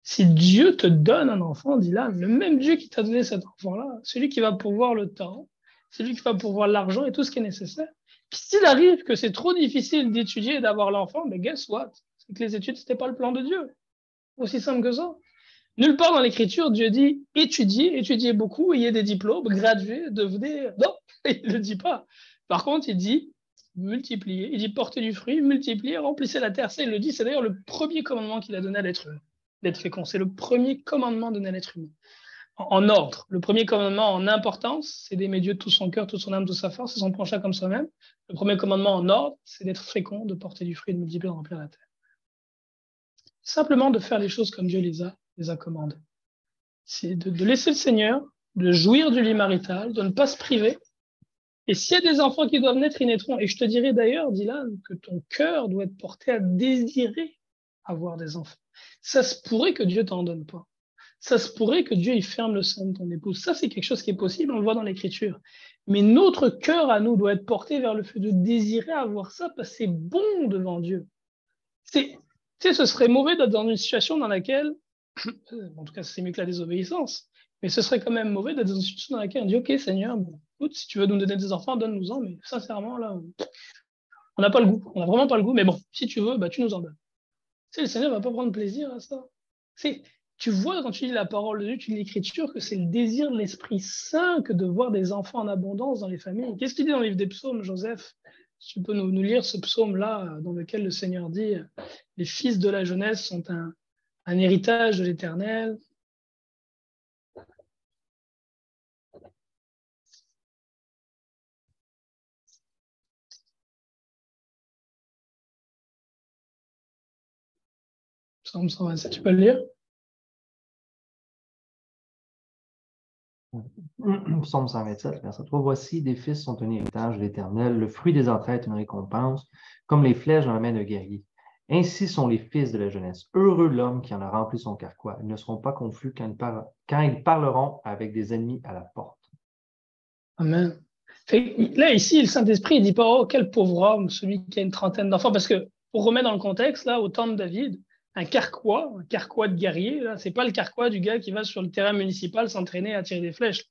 Si Dieu te donne un enfant, dit là, le même Dieu qui t'a donné cet enfant-là, celui qui va pourvoir le temps, celui qui va pourvoir l'argent et tout ce qui est nécessaire. Puis s'il arrive que c'est trop difficile d'étudier et d'avoir l'enfant, mais guess what? C'est que les études, c'était pas le plan de Dieu. Aussi simple que ça. Nulle part dans l'Écriture, Dieu dit étudiez beaucoup, ayez des diplômes, graduez, devenez. Non, il ne le dit pas. Par contre, il dit multipliez, il dit portez du fruit, multipliez, remplissez la terre. Ça, il le dit, c'est d'ailleurs le premier commandement qu'il a donné à l'être humain, d'être fécond. C'est le premier commandement donné à l'être humain. En ordre. Le premier commandement en importance, c'est d'aimer Dieu de tout son cœur, toute son âme, toute sa force, et son prochain comme soi-même. Le premier commandement en ordre, c'est d'être fécond, de porter du fruit, de multiplier, de remplir la terre. Simplement de faire les choses comme Dieu les a commandées. C'est de laisser le Seigneur, de jouir du lit marital, de ne pas se priver. Et s'il y a des enfants qui doivent naître, ils naîtront. Et je te dirais d'ailleurs, Dylan, que ton cœur doit être porté à désirer avoir des enfants. Ça se pourrait que Dieu t'en donne pas. Ça se pourrait que Dieu il ferme le sein de ton épouse. Ça, c'est quelque chose qui est possible, on le voit dans l'Écriture. Mais notre cœur à nous doit être porté vers le fait de désirer avoir ça parce que c'est bon devant Dieu. Ce serait mauvais d'être dans une situation dans laquelle, en tout cas, c'est mieux que la désobéissance, mais ce serait quand même mauvais d'être dans une situation dans laquelle on dit, OK, Seigneur, bon, écoute, si tu veux nous donner des enfants, donne-nous-en, mais sincèrement, là, on n'a pas le goût. On n'a vraiment pas le goût, mais bon, si tu veux, tu nous en donnes. Le Seigneur ne va pas prendre plaisir à ça. Tu vois, quand tu lis la parole de Dieu, tu lis l'Écriture, que c'est le désir de l'Esprit Saint que de voir des enfants en abondance dans les familles. Qu'est-ce qu'il dit dans le livre des psaumes, Joseph? Si tu peux nous lire ce psaume-là, dans lequel le Seigneur dit « Les fils de la jeunesse sont un héritage de l'Éternel. » Psaume 127, tu peux le lire? Psaume 127, verset 3. Voici, des fils sont un héritage de l'Éternel, le fruit des entrailles est une récompense, comme les flèches dans la main d'un guerrier. Ainsi sont les fils de la jeunesse. Heureux l'homme qui en a rempli son carquois. Ils ne seront pas confus quand ils parleront avec des ennemis à la porte. Amen. Là, ici, le Saint-Esprit ne dit pas, oh, quel pauvre homme, celui qui a une trentaine d'enfants, parce que, pour remettre dans le contexte, là, au temps de David, un carquois de guerrier, là, c'est pas le carquois du gars qui va sur le terrain municipal s'entraîner à tirer des flèches.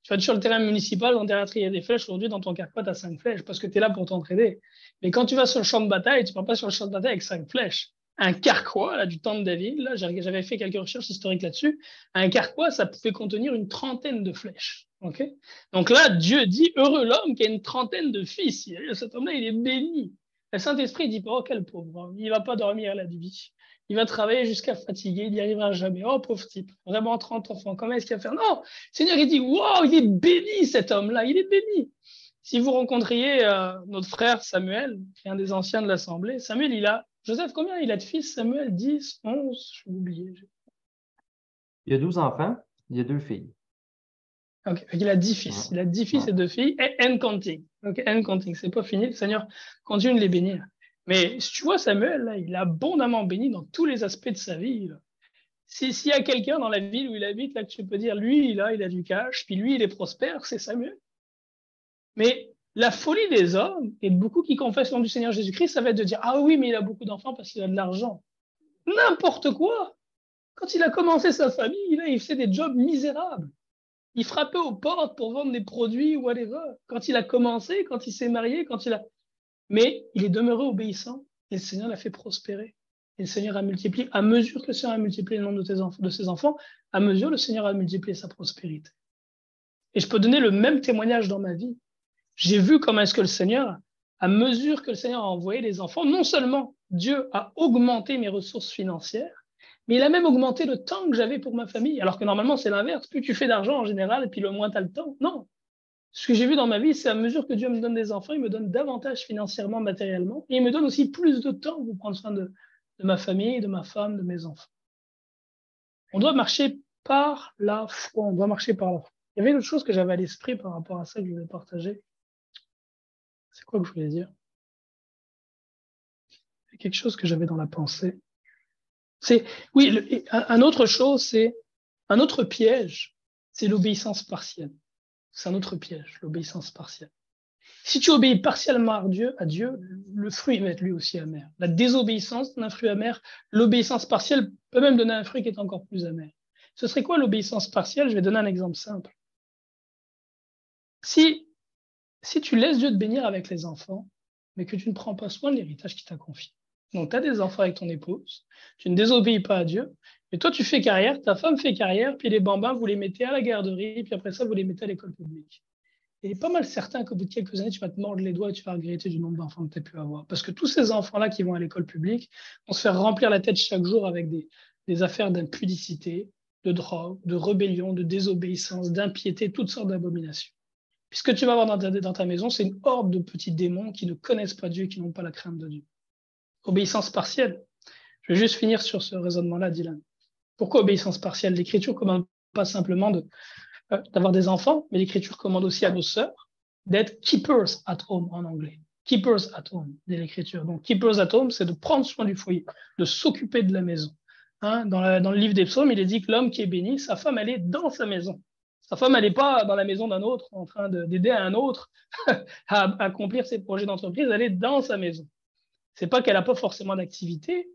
Tu vas sur le terrain municipal, dans à tirer des flèches, aujourd'hui, dans ton carquois, tu as 5 flèches, parce que tu es là pour t'entraîner. Mais quand tu vas sur le champ de bataille, tu ne pars pas sur le champ de bataille avec 5 flèches. Un carquois, là, du temps de David, là, j'avais fait quelques recherches historiques là-dessus, un carquois, ça pouvait contenir une trentaine de flèches. Okay? Donc là, Dieu dit, heureux l'homme qui a une trentaine de fils. Cet homme-là, il est béni. Le Saint-Esprit dit pas, oh, quel pauvre homme, il va pas dormir la nuit. Il va travailler jusqu'à fatiguer, il n'y arrivera jamais. Oh, pauvre type, vraiment 30 enfants, comment est-ce qu'il va faire? Non, le Seigneur, il dit, wow, il est béni cet homme-là, il est béni. Si vous rencontriez notre frère Samuel, qui est un des anciens de l'Assemblée, Samuel, Joseph, combien il a de fils? Samuel, 10, 11, je vais oublier. Il y a 12 enfants, il y a 2 filles. Ok, il a 10 fils. Il a 10 fils et 2 filles, and counting. Ok, and counting, c'est pas fini. Le Seigneur continue de les bénir. Mais si tu vois Samuel, là, il a abondamment béni dans tous les aspects de sa vie. S'il y a quelqu'un dans la ville où il habite, là, que tu peux dire, lui, il a du cash, puis lui, il est prospère, c'est Samuel. Mais la folie des hommes, et beaucoup qui confessent le nom du Seigneur Jésus-Christ, ça va être de dire, ah oui, mais il a beaucoup d'enfants parce qu'il a de l'argent. N'importe quoi. Quand il a commencé sa famille, là, il faisait des jobs misérables. Il frappait aux portes pour vendre des produits, whatever. Quand il a commencé, quand il s'est marié, mais il est demeuré obéissant et le Seigneur l'a fait prospérer. Et le Seigneur a multiplié, à mesure que le Seigneur a multiplié le nombre de ses enfants, à mesure le Seigneur a multiplié sa prospérité. Et je peux donner le même témoignage dans ma vie. J'ai vu comment est-ce que le Seigneur, à mesure que le Seigneur a envoyé les enfants, non seulement Dieu a augmenté mes ressources financières, mais il a même augmenté le temps que j'avais pour ma famille. Alors que normalement, c'est l'inverse. Plus tu fais d'argent en général, et puis le moins tu as le temps. Non. Ce que j'ai vu dans ma vie, c'est à mesure que Dieu me donne des enfants, il me donne davantage financièrement, matériellement, et il me donne aussi plus de temps pour prendre soin de ma famille, de ma femme, de mes enfants. On doit marcher par la foi. On doit marcher par la foi. Il y avait une autre chose que j'avais à l'esprit par rapport à ça que je voulais partager. C'est quoi que je voulais dire? C'est quelque chose que j'avais dans la pensée. Un autre piège, c'est l'obéissance partielle. C'est un autre piège, l'obéissance partielle. Si tu obéis partiellement à Dieu, le fruit va être lui aussi amer. La désobéissance donne un fruit amer. L'obéissance partielle peut même donner un fruit qui est encore plus amer. Ce serait quoi l'obéissance partielle? Je vais donner un exemple simple. Si tu laisses Dieu te bénir avec les enfants, mais que tu ne prends pas soin de l'héritage qu'il t'a confié, donc tu as des enfants avec ton épouse, tu ne désobéis pas à Dieu, mais toi tu fais carrière, ta femme fait carrière, puis les bambins, vous les mettez à la garderie, puis après ça, vous les mettez à l'école publique. Il est pas mal certain qu'au bout de quelques années, tu vas te mordre les doigts et tu vas regretter du nombre d'enfants que tu as pu avoir. Parce que tous ces enfants-là qui vont à l'école publique vont se faire remplir la tête chaque jour avec des affaires d'impudicité, de drogue, de rébellion, de désobéissance, d'impiété, toutes sortes d'abominations. Puis ce que tu vas avoir dans ta maison, c'est une horde de petits démons qui ne connaissent pas Dieu et qui n'ont pas la crainte de Dieu. Obéissance partielle. Je vais juste finir sur ce raisonnement-là, Dylan. Pourquoi obéissance partielle? L'Écriture ne commande pas simplement d'avoir des enfants, mais l'Écriture commande aussi à nos sœurs d'être keepers at home en anglais. Keepers at home, dit l'Écriture. Donc, keepers at home, c'est de prendre soin du foyer, de s'occuper de la maison. Dans le livre des psaumes, il est dit que l'homme qui est béni, sa femme, elle est dans sa maison. Sa femme, elle n'est pas dans la maison d'un autre, en train d'aider un autre à accomplir ses projets d'entreprise, elle est dans sa maison. C'est pas qu'elle n'a pas forcément d'activité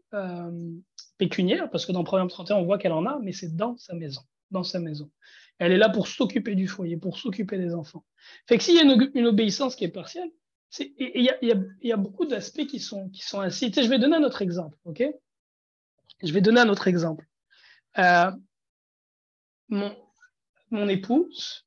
pécuniaire, parce que dans Proverbe 31, on voit qu'elle en a, mais c'est dans sa maison. Dans sa maison. Elle est là pour s'occuper du foyer, pour s'occuper des enfants. Fait que s'il y a une obéissance qui est partielle, il y a beaucoup d'aspects qui sont ainsi. Tu sais, je vais donner un autre exemple, ok? Je vais donner un autre exemple. Mon épouse,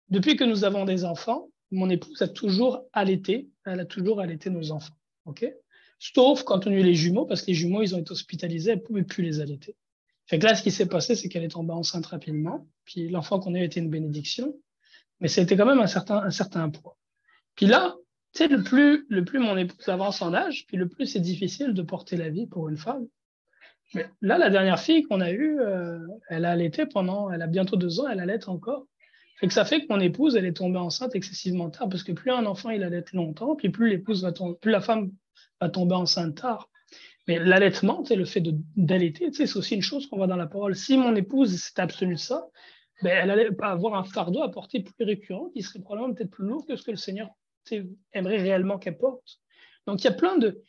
depuis que nous avons des enfants, mon épouse a toujours allaité nos enfants, ok? Sauf quand on a eu les jumeaux, parce que les jumeaux, ils ont été hospitalisés, elle ne pouvait plus les allaiter. Fait que là, ce qui s'est passé, c'est qu'elle est tombée enceinte rapidement, puis l'enfant qu'on a eu était une bénédiction, mais c'était quand même un certain poids. Puis là, Tu sais, le plus mon épouse avance en âge, puis le plus c'est difficile de porter la vie pour une femme. Mais là, la dernière fille qu'on a eue, elle a allaité elle a bientôt 2 ans, elle allaite encore. Et que ça fait que mon épouse, elle est tombée enceinte excessivement tard, parce que plus un enfant, il allaite longtemps, puis plus la femme va tomber enceinte tard. Mais l'allaitement, le fait d'allaiter, c'est aussi une chose qu'on voit dans la parole. Si mon épouse s'est abstenue de ça, ben, elle allait avoir un fardeau à porter plus récurrent, qui serait probablement peut-être plus lourd que ce que le Seigneur aimerait réellement qu'elle porte. Donc il y a plein de...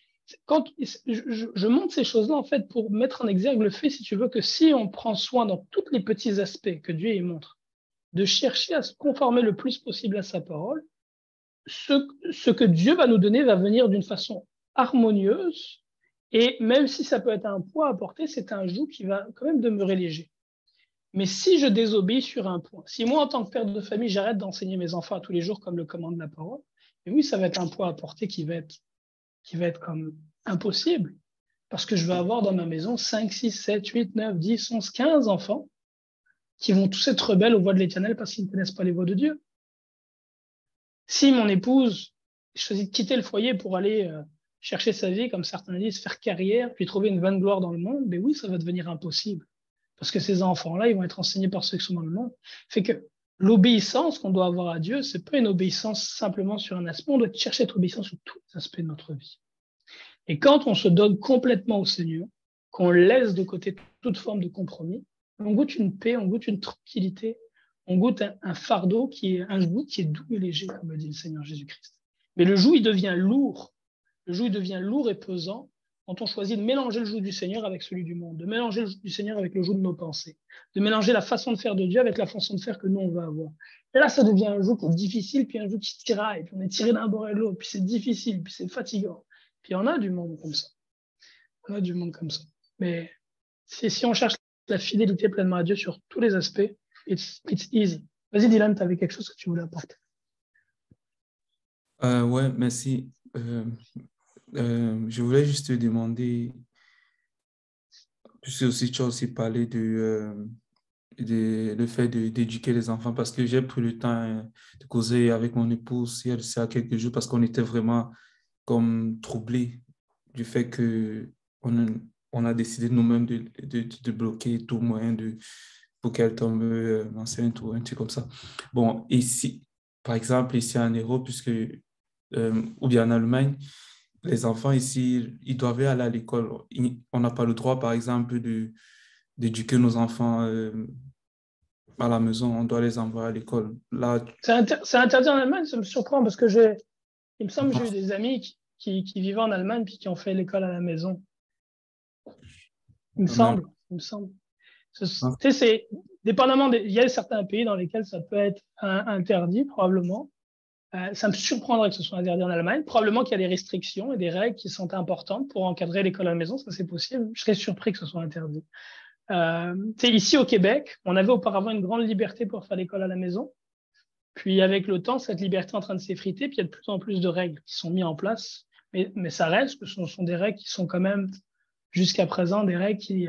Quand je montre ces choses-là, en fait, pour mettre en exergue le fait, si tu veux, que si on prend soin dans tous les petits aspects que Dieu y montre, de chercher à se conformer le plus possible à sa parole, ce que Dieu va nous donner va venir d'une façon harmonieuse, et même si ça peut être un poids à porter, c'est un joug qui va quand même demeurer léger. Mais si je désobéis sur un point, si moi, en tant que père de famille, j'arrête d'enseigner mes enfants tous les jours comme le commande la parole, et oui, ça va être un poids à porter qui va être comme impossible, parce que je vais avoir dans ma maison 5, 6, 7, 8, 9, 10, 11, 15 enfants qui vont tous être rebelles aux voies de l'Éternel parce qu'ils ne connaissent pas les voies de Dieu. Si mon épouse choisit de quitter le foyer pour aller chercher sa vie, comme certains disent, faire carrière, puis trouver une vaine gloire dans le monde, ben oui, ça va devenir impossible. Parce que ces enfants-là, ils vont être enseignés par ceux qui sont dans le monde. Fait que l'obéissance qu'on doit avoir à Dieu, c'est pas une obéissance simplement sur un aspect, on doit chercher à être obéissant sur tous les aspects de notre vie. Et quand on se donne complètement au Seigneur, qu'on laisse de côté toute forme de compromis, on goûte une paix, on goûte une tranquillité, on goûte un fardeau qui est un joug qui est doux et léger, comme le dit le Seigneur Jésus-Christ. Mais le joug, il devient lourd. Le joug, il devient lourd et pesant quand on choisit de mélanger le joug du Seigneur avec celui du monde, de mélanger le joug du Seigneur avec le joug de nos pensées, de mélanger la façon de faire de Dieu avec la façon de faire que nous, on va avoir. Et là, ça devient un joug qui est difficile, puis un joug qui tiraille, puis on est tiré d'un bord et de l'autre, puis c'est difficile, puis c'est fatigant. Puis on a du monde comme ça. On a du monde comme ça. Mais si on cherche la fidélité pleinement à Dieu sur tous les aspects, it's easy. Vas-y, Dylan, tu avais quelque chose que tu voulais apporter. Ouais, merci. Je voulais juste te demander, puisque aussi tu as aussi parlé le fait d'éduquer les enfants, parce que j'ai pris le temps de causer avec mon épouse il y a quelques jours, parce qu'on était vraiment comme troublés du fait que on a décidé nous-mêmes de bloquer tout moyen pour qu'elle tombe enceinte ou un truc comme ça. Bon, ici, par exemple, ici en Europe, ou bien en Allemagne, les enfants ici, ils doivent aller à l'école. On n'a pas le droit, par exemple, d'éduquer nos enfants à la maison. On doit les envoyer à l'école. Là, c'est interdit en Allemagne, ça me surprend parce que il me semble que j'ai eu des amis qui vivaient en Allemagne puis qui ont fait l'école à la maison. Il me semble. Tu sais, c'est dépendamment il y a certains pays dans lesquels ça peut être interdit, probablement. Ça me surprendrait que ce soit interdit en Allemagne. Probablement qu'il y a des restrictions et des règles qui sont importantes pour encadrer l'école à la maison. Ça, c'est possible. Je serais surpris que ce soit interdit. Ici au Québec, on avait auparavant une grande liberté pour faire l'école à la maison. Puis avec le temps, cette liberté est en train de s'effriter. Puis il y a de plus en plus de règles qui sont mises en place. Mais ça reste que ce sont des règles qui sont quand même, jusqu'à présent, des règles qui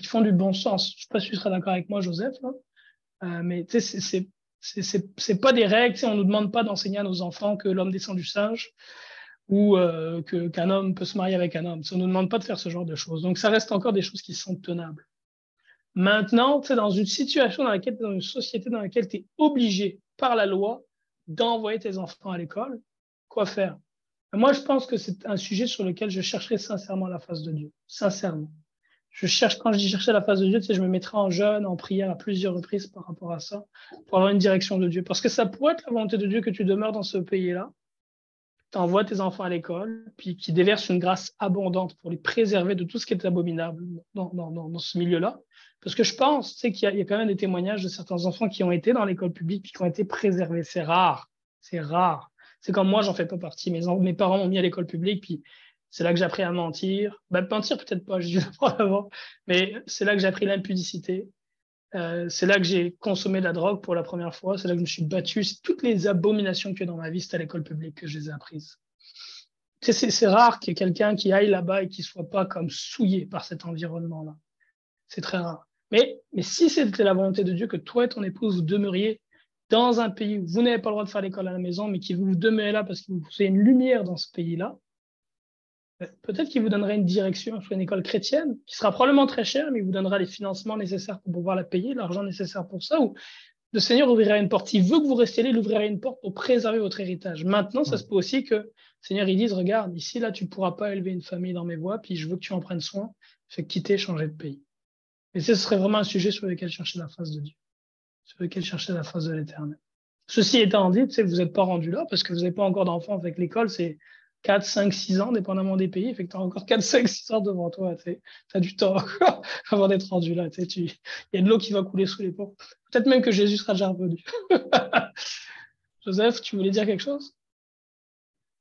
font du bon sens. Je ne sais pas si tu seras d'accord avec moi, Joseph, là. Mais tu sais, c'est pas des règles. On nous demande pas d'enseigner à nos enfants que l'homme descend du singe ou qu'un homme peut se marier avec un homme. On nous demande pas de faire ce genre de choses. Donc ça reste encore des choses qui sont tenables. Maintenant, dans une situation dans une société dans laquelle tu es obligé par la loi d'envoyer tes enfants à l'école, quoi faire? Moi, je pense que c'est un sujet sur lequel je chercherai sincèrement la face de Dieu. Sincèrement. Quand je dis chercher la face de Dieu, je me mettrai en jeûne, en prière à plusieurs reprises par rapport à ça, pour avoir une direction de Dieu. Parce que ça pourrait être la volonté de Dieu que tu demeures dans ce pays-là, tu envoies tes enfants à l'école, puis qui déverse une grâce abondante pour les préserver de tout ce qui est abominable dans ce milieu-là. Parce que je pense qu'il y a quand même des témoignages de certains enfants qui ont été dans l'école publique puis qui ont été préservés. C'est rare. C'est rare. C'est comme moi, j'en fais pas partie. Mes parents m'ont mis à l'école publique, puis c'est là que j'ai appris à mentir. Mentir, peut-être pas, j'ai dû l'apprendre avant, mais c'est là que j'ai appris l'impudicité. C'est là que j'ai consommé de la drogue pour la première fois. C'est là que je me suis battu. Toutes les abominations qu'il y a dans ma vie, c'est à l'école publique que je les ai apprises. C'est rare qu'il y ait quelqu'un qui aille là-bas et qui soit pas comme souillé par cet environnement-là. C'est très rare. Mais si c'était la volonté de Dieu que toi et ton épouse vous demeuriez dans un pays où vous n'avez pas le droit de faire l'école à la maison, mais qui vous demeurez là parce que vous avez une lumière dans ce pays-là, peut-être qu'il vous donnera une direction sur une école chrétienne qui sera probablement très chère, mais il vous donnera les financements nécessaires pour pouvoir la payer, l'argent nécessaire pour ça, ou le Seigneur ouvrira une porte. S'il veut que vous restiez là, il ouvrira une porte pour préserver votre héritage. Maintenant, ça se peut aussi que le Seigneur il dise, regarde, ici, là, tu ne pourras pas élever une famille dans mes voies, puis je veux que tu en prennes soin, fait quitter, changer de pays. Et ce serait vraiment un sujet sur lequel chercher la face de Dieu, sur lequel chercher la face de l'Éternel. Ceci étant dit, vous n'êtes pas rendu là parce que vous n'avez pas encore d'enfants avec l'école, c'est 4, 5, 6 ans, dépendamment des pays. Fait que tu as encore 4, 5, 6 ans devant toi. Tu as du temps encore avant d'être rendu là. Il y a de l'eau qui va couler sous les ponts. Peut-être même que Jésus sera déjà revenu. Joseph, tu voulais dire quelque chose?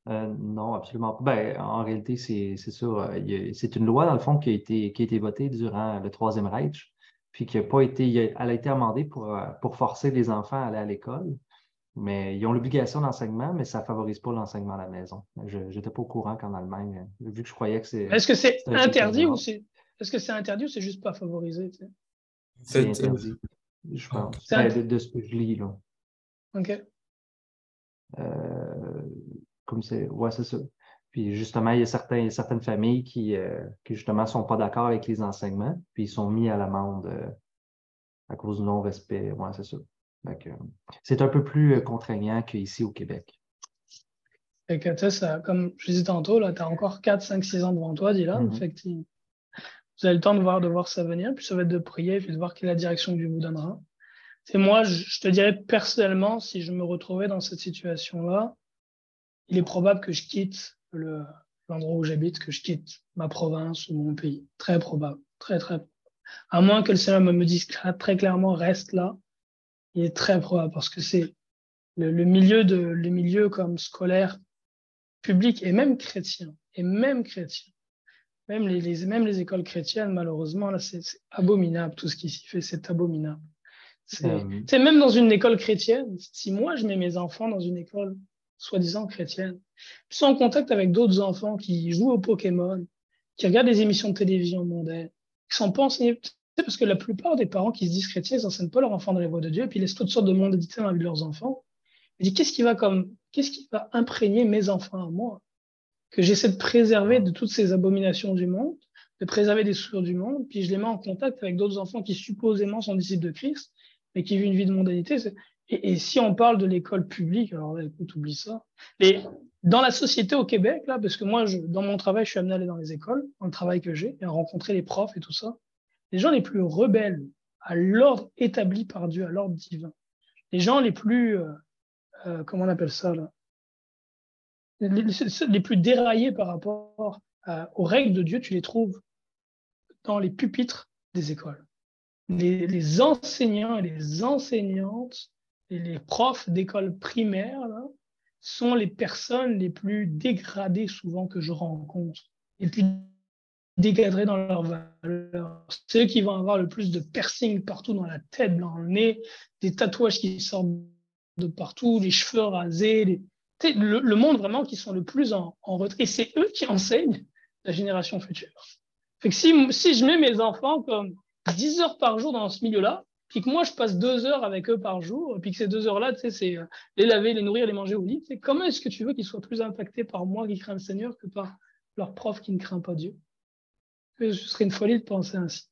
Non, absolument pas. Ben, en réalité, c'est sûr. C'est une loi, dans le fond, qui a été votée durant le Troisième Reich, puis qui a pas été, elle a été amendée pour forcer les enfants à aller à l'école. Mais ils ont l'obligation d'enseignement, mais ça ne favorise pas l'enseignement à la maison. Je n'étais pas au courant qu'en Allemagne, vu que je croyais que c'est. Est-ce que c'est interdit ou c'est juste pas favorisé? C'est interdit, je pense. De ce que je lis, là. OK. Comme c'est. Ouais, c'est ça. Puis justement, il y a certaines familles qui justement ne sont pas d'accord avec les enseignements, puis ils sont mis à l'amende à cause du non-respect. Ouais, c'est ça. Donc, c'est un peu plus contraignant qu'ici au Québec. Fait que, ça, comme je disais tantôt, tu as encore 4, 5, 6 ans devant toi, Dylan. Fait que vous avez le temps de voir ça venir, puis ça va être de prier, puis de voir quelle est la direction que Dieu vous donnera. Moi, je te dirais personnellement, si je me retrouvais dans cette situation-là, il est probable que je quitte l'endroit où j'habite, que je quitte ma province ou mon pays. Très probable. Très, très probable. À moins que le Seigneur me dise très clairement, reste là. Il est très probable parce que c'est le milieu comme scolaire, public et même chrétien. Même les écoles chrétiennes, malheureusement, là, c'est abominable. Tout ce qui s'y fait, c'est abominable. C'est même dans une école chrétienne. Si moi, je mets mes enfants dans une école soi-disant chrétienne, ils sont en contact avec d'autres enfants qui jouent au Pokémon, qui regardent des émissions de télévision mondaines, qui sont pas enseignés. Parce que la plupart des parents qui se disent chrétiens, ils n'enseignent pas leurs enfants dans les voies de Dieu, et puis ils laissent toutes sortes de mondanités dans la vie de leurs enfants. Ils disent, qu'est-ce qui va imprégner mes enfants à moi? Que j'essaie de préserver de toutes ces abominations du monde, de préserver des souillures du monde, puis je les mets en contact avec d'autres enfants qui supposément sont disciples de Christ, mais qui vivent une vie de mondanité. Et si on parle de l'école publique, alors là, écoute, oublie ça. Dans la société au Québec, là, parce que moi, dans mon travail, je suis amené à aller dans les écoles, dans le travail que j'ai, et à rencontrer les profs et tout ça. Les gens les plus rebelles à l'ordre établi par Dieu, à l'ordre divin, les gens les plus, comment on appelle ça là, les plus déraillés par rapport aux règles de Dieu, tu les trouves dans les pupitres des écoles. Les enseignants et les enseignantes et les profs d'école primaire là, sont les personnes les plus dégradées souvent que je rencontre, les plus dégradés dans leurs valeurs. Ceux qui vont avoir le plus de piercings partout dans la tête, dans le nez, des tatouages qui sortent de partout, les cheveux rasés, le monde vraiment qui sont le plus en retrait. Et c'est eux qui enseignent la génération future. Fait que si je mets mes enfants comme 10 heures par jour dans ce milieu-là, puis que moi je passe 2 heures avec eux par jour, puis que ces 2 heures-là, c'est les laver, les nourrir, les manger au lit, comment est-ce que tu veux qu'ils soient plus impactés par moi qui craint le Seigneur que par leur prof qui ne craint pas Dieu? Ce serait une folie de penser ainsi.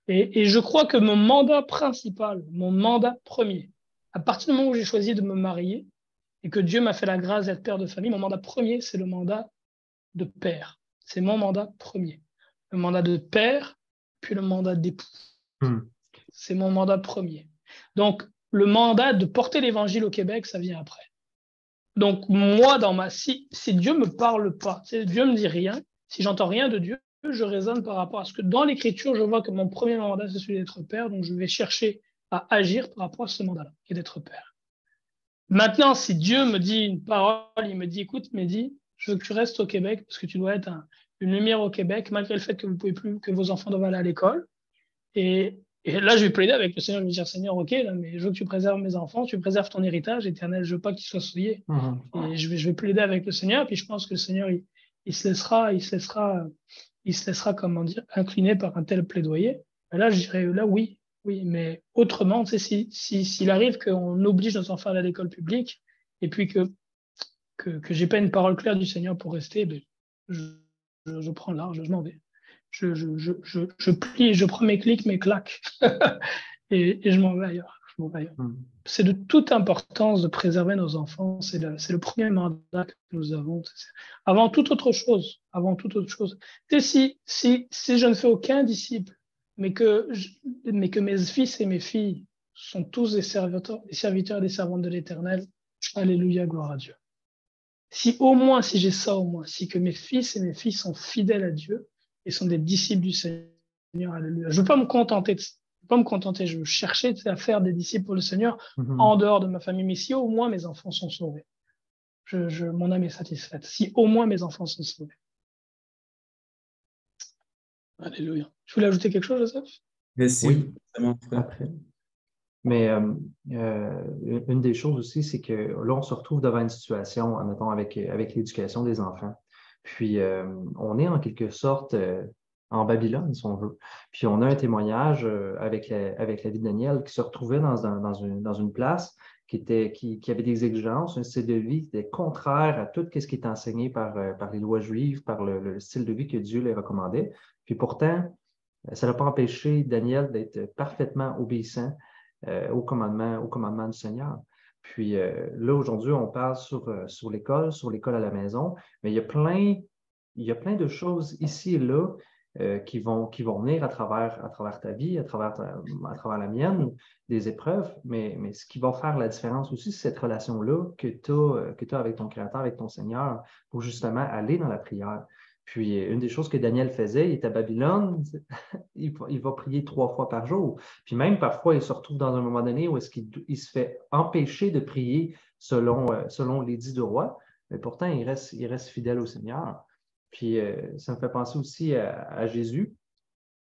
Et je crois que mon mandat principal, mon mandat premier, à partir du moment où j'ai choisi de me marier et que Dieu m'a fait la grâce d'être père de famille, mon mandat premier, c'est le mandat de père. C'est mon mandat premier. Le mandat de père, puis le mandat d'époux. C'est mon mandat premier. Donc, le mandat de porter l'évangile au Québec, ça vient après. Donc, moi, si Dieu me parle pas, si Dieu me dit rien, si j'entends rien de Dieu, je raisonne par rapport à ce que dans l'Écriture, je vois que mon premier mandat, c'est celui d'être père, donc je vais chercher à agir par rapport à ce mandat-là, qui est d'être père. Maintenant, si Dieu me dit une parole, il me dit, écoute, Mehdi, je veux que tu restes au Québec parce que tu dois être une lumière au Québec, malgré le fait que vous pouvez plus, que vos enfants doivent aller à l'école. Et là, je vais plaider avec le Seigneur, je vais dire, Seigneur, ok, là, mais je veux que tu préserves mes enfants, tu préserves ton héritage éternel, je veux pas qu'ils soient souillés. Et je vais plaider avec le Seigneur, puis je pense que le Seigneur, il se laissera, comment dire, incliné par un tel plaidoyer. Et là, je dirais, là, oui, Oui, mais autrement, tu sais, s'il arrive qu'on oblige nos enfants à aller à l'école publique et puis que j'ai pas une parole claire du Seigneur pour rester, ben, je prends large, je m'en vais. Je plie, je prends mes clics, mes claques et je m'en vais ailleurs. C'est de toute importance de préserver nos enfants. C'est le premier mandat que nous avons. Avant toute autre chose. Tu sais, si je ne fais aucun disciple, mais que mes fils et mes filles sont tous des serviteurs et des servantes de l'Éternel, alléluia, gloire à Dieu. Si j'ai ça au moins, si que mes fils et mes filles sont fidèles à Dieu et sont des disciples du Seigneur, alléluia. Je ne veux pas me contenter je veux chercher à faire des disciples pour le Seigneur en dehors de ma famille, mais si au moins mes enfants sont sauvés, mon âme est satisfaite. Si au moins mes enfants sont sauvés. Alléluia. Tu voulais ajouter quelque chose, Joseph? Merci. Oui, Vraiment, frère. après. Mais une des choses aussi, c'est que là, on se retrouve devant une situation, admettons, avec l'éducation des enfants. Puis, on est en quelque sorte en Babylone, si on veut. Puis, on a un témoignage avec la vie de Daniel qui se retrouvait dans une place qui avait des exigences, un style de vie qui était contraire à tout ce qui est enseigné par les lois juives, par le style de vie que Dieu les recommandait. Puis pourtant, ça n'a pas empêché Daniel d'être parfaitement obéissant au commandement du Seigneur. Puis là, aujourd'hui, on parle sur l'école à la maison, mais il y a plein de choses ici et là qui vont venir à travers ta vie, à travers la mienne, des épreuves, mais ce qui va faire la différence aussi, c'est cette relation-là que tu as avec ton Créateur, avec ton Seigneur, pour justement aller dans la prière. Puis, une des choses que Daniel faisait, il est à Babylone, il va prier 3 fois par jour. Puis même parfois, il se retrouve dans un moment donné où est-ce qu'il se fait empêcher de prier selon l'édit du roi, mais pourtant, il reste fidèle au Seigneur. Puis, ça me fait penser aussi à Jésus,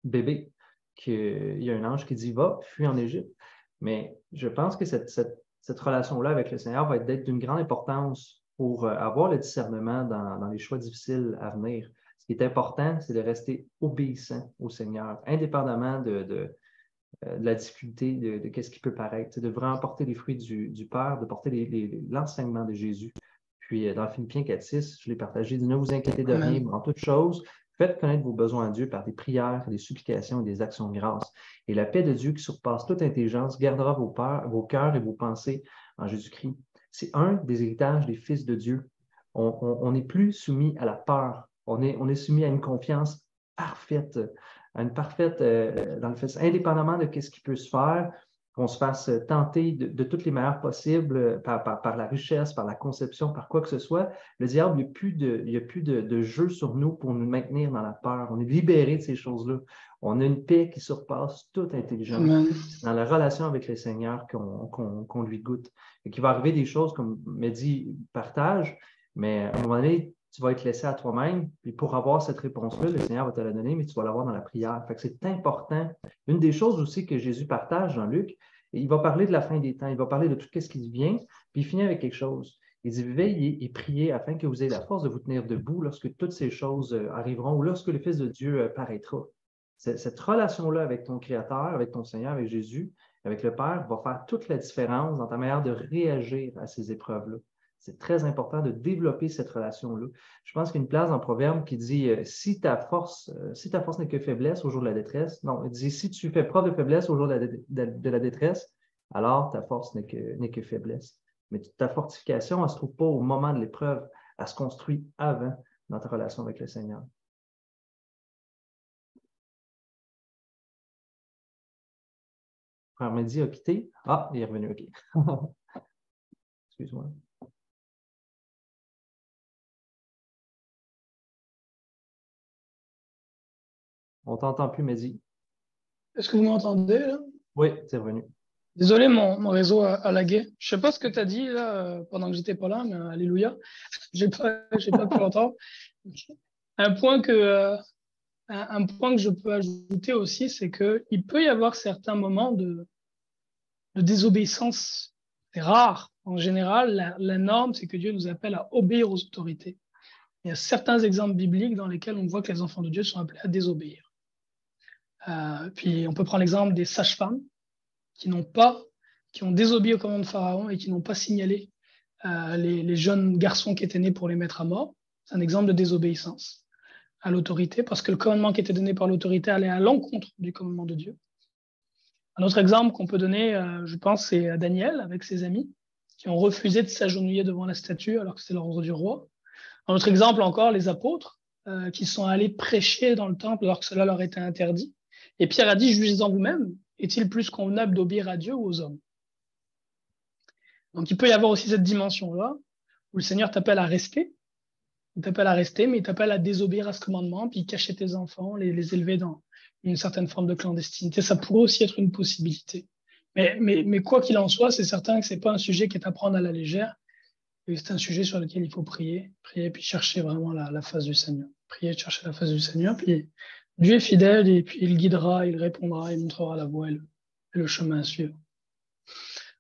bébé, qu'il y a un ange qui dit « Va, fuis en Égypte ». Mais je pense que cette relation-là avec le Seigneur va être d'une grande importance pour avoir le discernement dans les choix difficiles à venir. Ce qui est important, c'est de rester obéissant au Seigneur, indépendamment de la difficulté, de qu'est-ce qui peut paraître. C'est de vraiment porter les fruits du Père, de porter l'enseignement de Jésus. Puis dans Philippiens 4:6, je l'ai partagé, dit « Ne vous inquiétez de rien, mais en toute chose, faites connaître vos besoins à Dieu par des prières, des supplications et des actions de grâce. Et la paix de Dieu qui surpasse toute intelligence gardera vos cœurs et vos pensées en Jésus-Christ. » C'est un des héritages des fils de Dieu. On n'est plus soumis à la peur. On est soumis à une confiance parfaite, dans le fait, indépendamment de ce qui peut se faire, qu'on se fasse tenter de toutes les manières possibles par la richesse, par la conception, par quoi que ce soit. Le diable, il n'y a plus de jeu sur nous pour nous maintenir dans la peur. On est libéré de ces choses-là. On a une paix qui surpasse toute intelligence. C'est dans la relation avec le Seigneur qu'on lui goûte. Et qu'il va arriver des choses, comme Mehdi partage, mais à un moment donné, tu vas être laissé à toi-même. Puis pour avoir cette réponse-là, le Seigneur va te la donner, mais tu vas l'avoir dans la prière. Fait que c'est important. Une des choses aussi que Jésus partage dans Luc, il va parler de la fin des temps, il va parler de tout ce qui vient, puis il finit avec quelque chose. Il dit, veillez et priez afin que vous ayez la force de vous tenir debout lorsque toutes ces choses arriveront ou lorsque le Fils de Dieu paraîtra. Cette relation-là avec ton Créateur, avec ton Seigneur, avec Jésus, avec le Père, va faire toute la différence dans ta manière de réagir à ces épreuves-là. C'est très important de développer cette relation-là. Je pense qu'il y a une place dans le Proverbe qui dit si ta force n'est que faiblesse au jour de la détresse, non, il dit si tu fais preuve de faiblesse au jour de la détresse, alors ta force n'est que faiblesse. Mais ta fortification, elle ne se trouve pas au moment de l'épreuve, elle se construit avant dans ta relation avec le Seigneur. Frère Mehdi a quitté. Ah, il est revenu, OK. Excuse-moi. On ne t'entend plus, Mehdi. Est-ce que vous m'entendez, là? Oui, c'est revenu. Désolé, mon réseau a lagué. Je ne sais pas ce que tu as dit là, pendant que j'étais pas là, mais alléluia. J'ai pas pu l'entendre. Un point que je peux ajouter aussi, c'est qu'il peut y avoir certains moments de désobéissance. C'est rare. En général, la norme, c'est que Dieu nous appelle à obéir aux autorités. Il y a certains exemples bibliques dans lesquels on voit que les enfants de Dieu sont appelés à désobéir. Puis on peut prendre l'exemple des sages-femmes qui ont désobéi au commandement de Pharaon et qui n'ont pas signalé les jeunes garçons qui étaient nés pour les mettre à mort. C'est un exemple de désobéissance à l'autorité, parce que le commandement qui était donné par l'autorité allait à l'encontre du commandement de Dieu. Un autre exemple qu'on peut donner, je pense, c'est Daniel avec ses amis qui ont refusé de s'agenouiller devant la statue alors que c'était l'ordre du roi. Un autre exemple encore, les apôtres qui sont allés prêcher dans le temple alors que cela leur était interdit. Et Pierre a dit, jugez-en vous-même, est-il plus convenable d'obéir à Dieu ou aux hommes? Donc il peut y avoir aussi cette dimension-là où le Seigneur t'appelle à rester. Il t'appelle à rester, mais il t'appelle à désobéir à ce commandement, puis cacher tes enfants, les élever dans une certaine forme de clandestinité. Ça pourrait aussi être une possibilité. Mais quoi qu'il en soit, c'est certain que ce n'est pas un sujet qui est à prendre à la légère. C'est un sujet sur lequel il faut prier, puis chercher vraiment la face du Seigneur. Prier, chercher la face du Seigneur, puis Dieu est fidèle, et puis il guidera, il répondra, il montrera la voie et le chemin à suivre.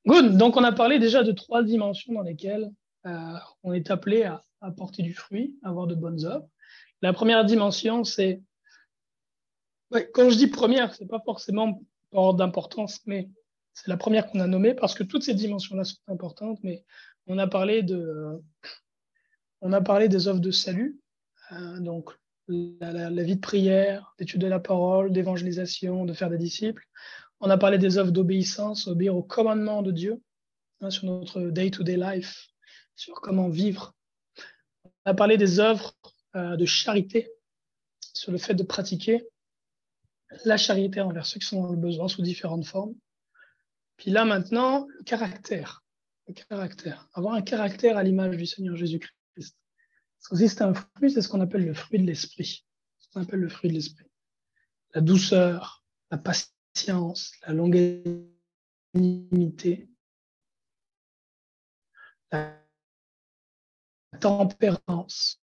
Good. Donc on a parlé déjà de 3 dimensions dans lesquelles on est appelé à porter du fruit, à avoir de bonnes œuvres. La première dimension, c'est, quand je dis première, c'est pas forcément par ordre d'importance, mais c'est la première qu'on a nommée parce que toutes ces dimensions-là sont importantes, mais on a parlé des œuvres de salut, donc la vie de prière, d'étude de la parole, d'évangélisation, de faire des disciples. On a parlé des œuvres d'obéissance, obéir au commandement de Dieu, sur notre day-to-day life, sur comment vivre. On a parlé des œuvres de charité, sur le fait de pratiquer la charité envers ceux qui sont dans le besoin sous différentes formes. Puis là, maintenant, le caractère. Avoir un caractère à l'image du Seigneur Jésus-Christ. Parce que si c'est un fruit, c'est ce qu'on appelle le fruit de l'esprit. La douceur, la patience, la longanimité, la tempérance.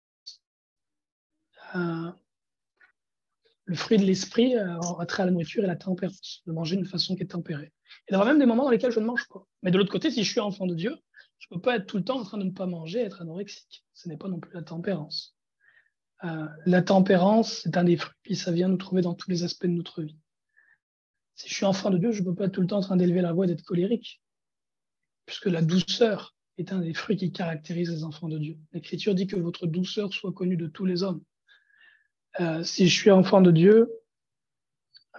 Le fruit de l'esprit a trait à la nourriture et la tempérance, de manger d'une façon qui est tempérée. Il y aura même des moments dans lesquels je ne mange pas. Mais de l'autre côté, si je suis enfant de Dieu, je ne peux pas être tout le temps en train de ne pas manger et être anorexique. Ce n'est pas non plus la tempérance. La tempérance, c'est un des fruits, puis ça vient nous trouver dans tous les aspects de notre vie. Si je suis enfant de Dieu, je ne peux pas être tout le temps en train d'élever la voix et d'être colérique, puisque la douceur est un des fruits qui caractérise les enfants de Dieu. L'Écriture dit que votre douceur soit connue de tous les hommes. Si je suis enfant de Dieu,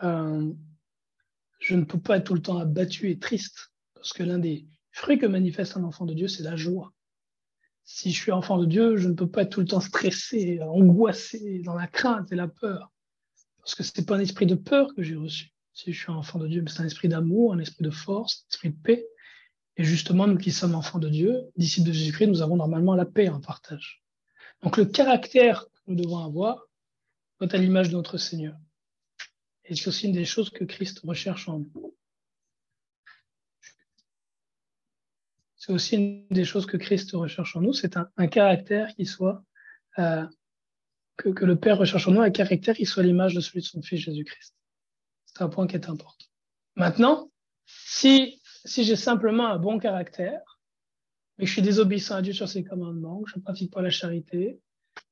je ne peux pas être tout le temps abattu et triste, parce que l'un des fruits que manifeste un enfant de Dieu, c'est la joie. Si je suis enfant de Dieu, je ne peux pas être tout le temps stressé, angoissé, dans la crainte et la peur, parce que ce n'est pas un esprit de peur que j'ai reçu. Si je suis un enfant de Dieu, mais c'est un esprit d'amour, un esprit de force, un esprit de paix. Et justement, nous qui sommes enfants de Dieu, disciples de Jésus-Christ, nous avons normalement la paix en partage. Donc le caractère que nous devons avoir doit à l'image de notre Seigneur. Et c'est aussi une des choses que Christ recherche en nous. C'est aussi une des choses que Christ recherche en nous, c'est un caractère qui soit, que le Père recherche en nous, un caractère qui soit l'image de celui de son Fils Jésus-Christ. C'est un point qui est important. Maintenant, si j'ai simplement un bon caractère, mais que je suis désobéissant à Dieu sur ses commandements, que je ne pratique pas la charité,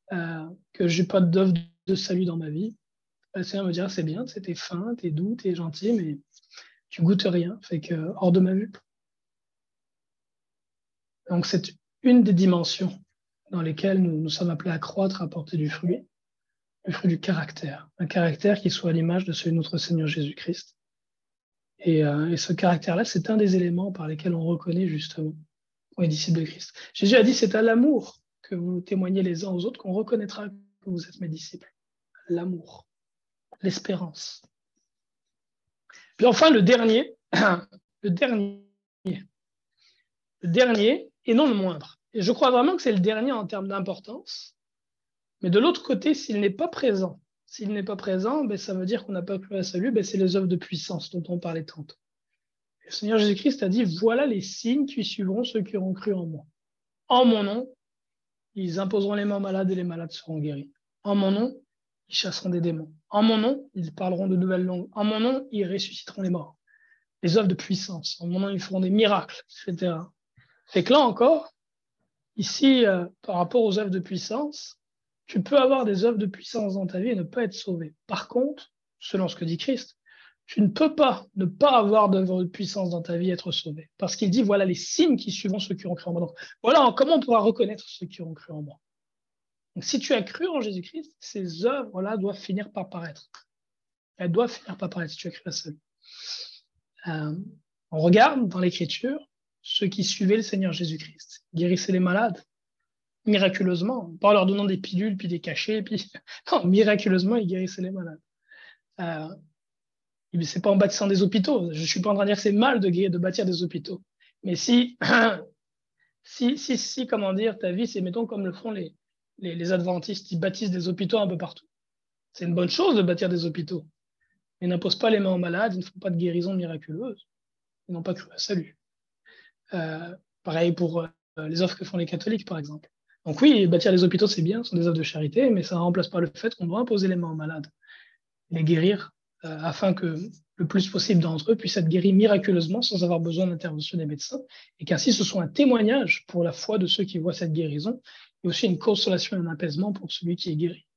que je n'ai pas d'œuvre de salut dans ma vie, le Seigneur me dira, c'est bien, t'es fin, t'es doux, t'es gentil, mais tu goûtes rien, fait que hors de ma vue. Donc c'est une des dimensions dans lesquelles nous sommes appelés à croître, à porter du fruit, le fruit du caractère, un caractère qui soit à l'image de celui de notre Seigneur Jésus-Christ. Et ce caractère-là, c'est un des éléments par lesquels on reconnaît justement les disciples de Christ. Jésus a dit, c'est à l'amour que vous témoignez les uns aux autres qu'on reconnaîtra que vous êtes mes disciples. L'amour, l'espérance. Puis enfin, le dernier, et non le moindre. Et je crois vraiment que c'est le dernier en termes d'importance. Mais de l'autre côté, s'il n'est pas présent, ça veut dire qu'on n'a pas cru à salut, c'est les œuvres de puissance dont on parlait tantôt. Le Seigneur Jésus-Christ a dit, voilà les signes qui suivront ceux qui auront cru en moi. En mon nom, ils imposeront les mains aux malades et les malades seront guéris. En mon nom, ils chasseront des démons. En mon nom, ils parleront de nouvelles langues. En mon nom, ils ressusciteront les morts. Les œuvres de puissance. En mon nom, ils feront des miracles, etc. Fait que là encore, ici, par rapport aux œuvres de puissance, tu peux avoir des œuvres de puissance dans ta vie et ne pas être sauvé. Par contre, selon ce que dit Christ, tu ne peux pas ne pas avoir d'œuvre de puissance dans ta vie et être sauvé. Parce qu'il dit, voilà les signes qui suivront ceux qui ont cru en moi. Donc, voilà comment on pourra reconnaître ceux qui ont cru en moi. Donc, si tu as cru en Jésus-Christ, ces œuvres-là doivent finir par paraître. Elles doivent finir par paraître si tu as cru à ça. On regarde dans l'Écriture ceux qui suivaient le Seigneur Jésus-Christ, guérissaient les malades, miraculeusement, pas en leur donnant des pilules, puis des cachets, puis non, miraculeusement, ils guérissaient les malades. C'est pas en bâtissant des hôpitaux. Je suis pas en train de dire que c'est mal de bâtir des hôpitaux. Mais si, comment dire, ta vie, c'est, mettons, comme le font les adventistes, ils bâtissent des hôpitaux un peu partout. C'est une bonne chose de bâtir des hôpitaux. Ils n'imposent pas les mains aux malades, ils ne font pas de guérison miraculeuse. Ils n'ont pas cru à salut. Pareil pour les offres que font les catholiques, par exemple. Donc oui, bâtir les hôpitaux, c'est bien, ce sont des œuvres de charité, mais ça ne remplace pas le fait qu'on doit imposer les mains aux malades, les guérir, afin que le plus possible d'entre eux puissent être guéris miraculeusement sans avoir besoin d'intervention des médecins, et qu'ainsi ce soit un témoignage pour la foi de ceux qui voient cette guérison, et aussi une consolation et un apaisement pour celui qui est guéri.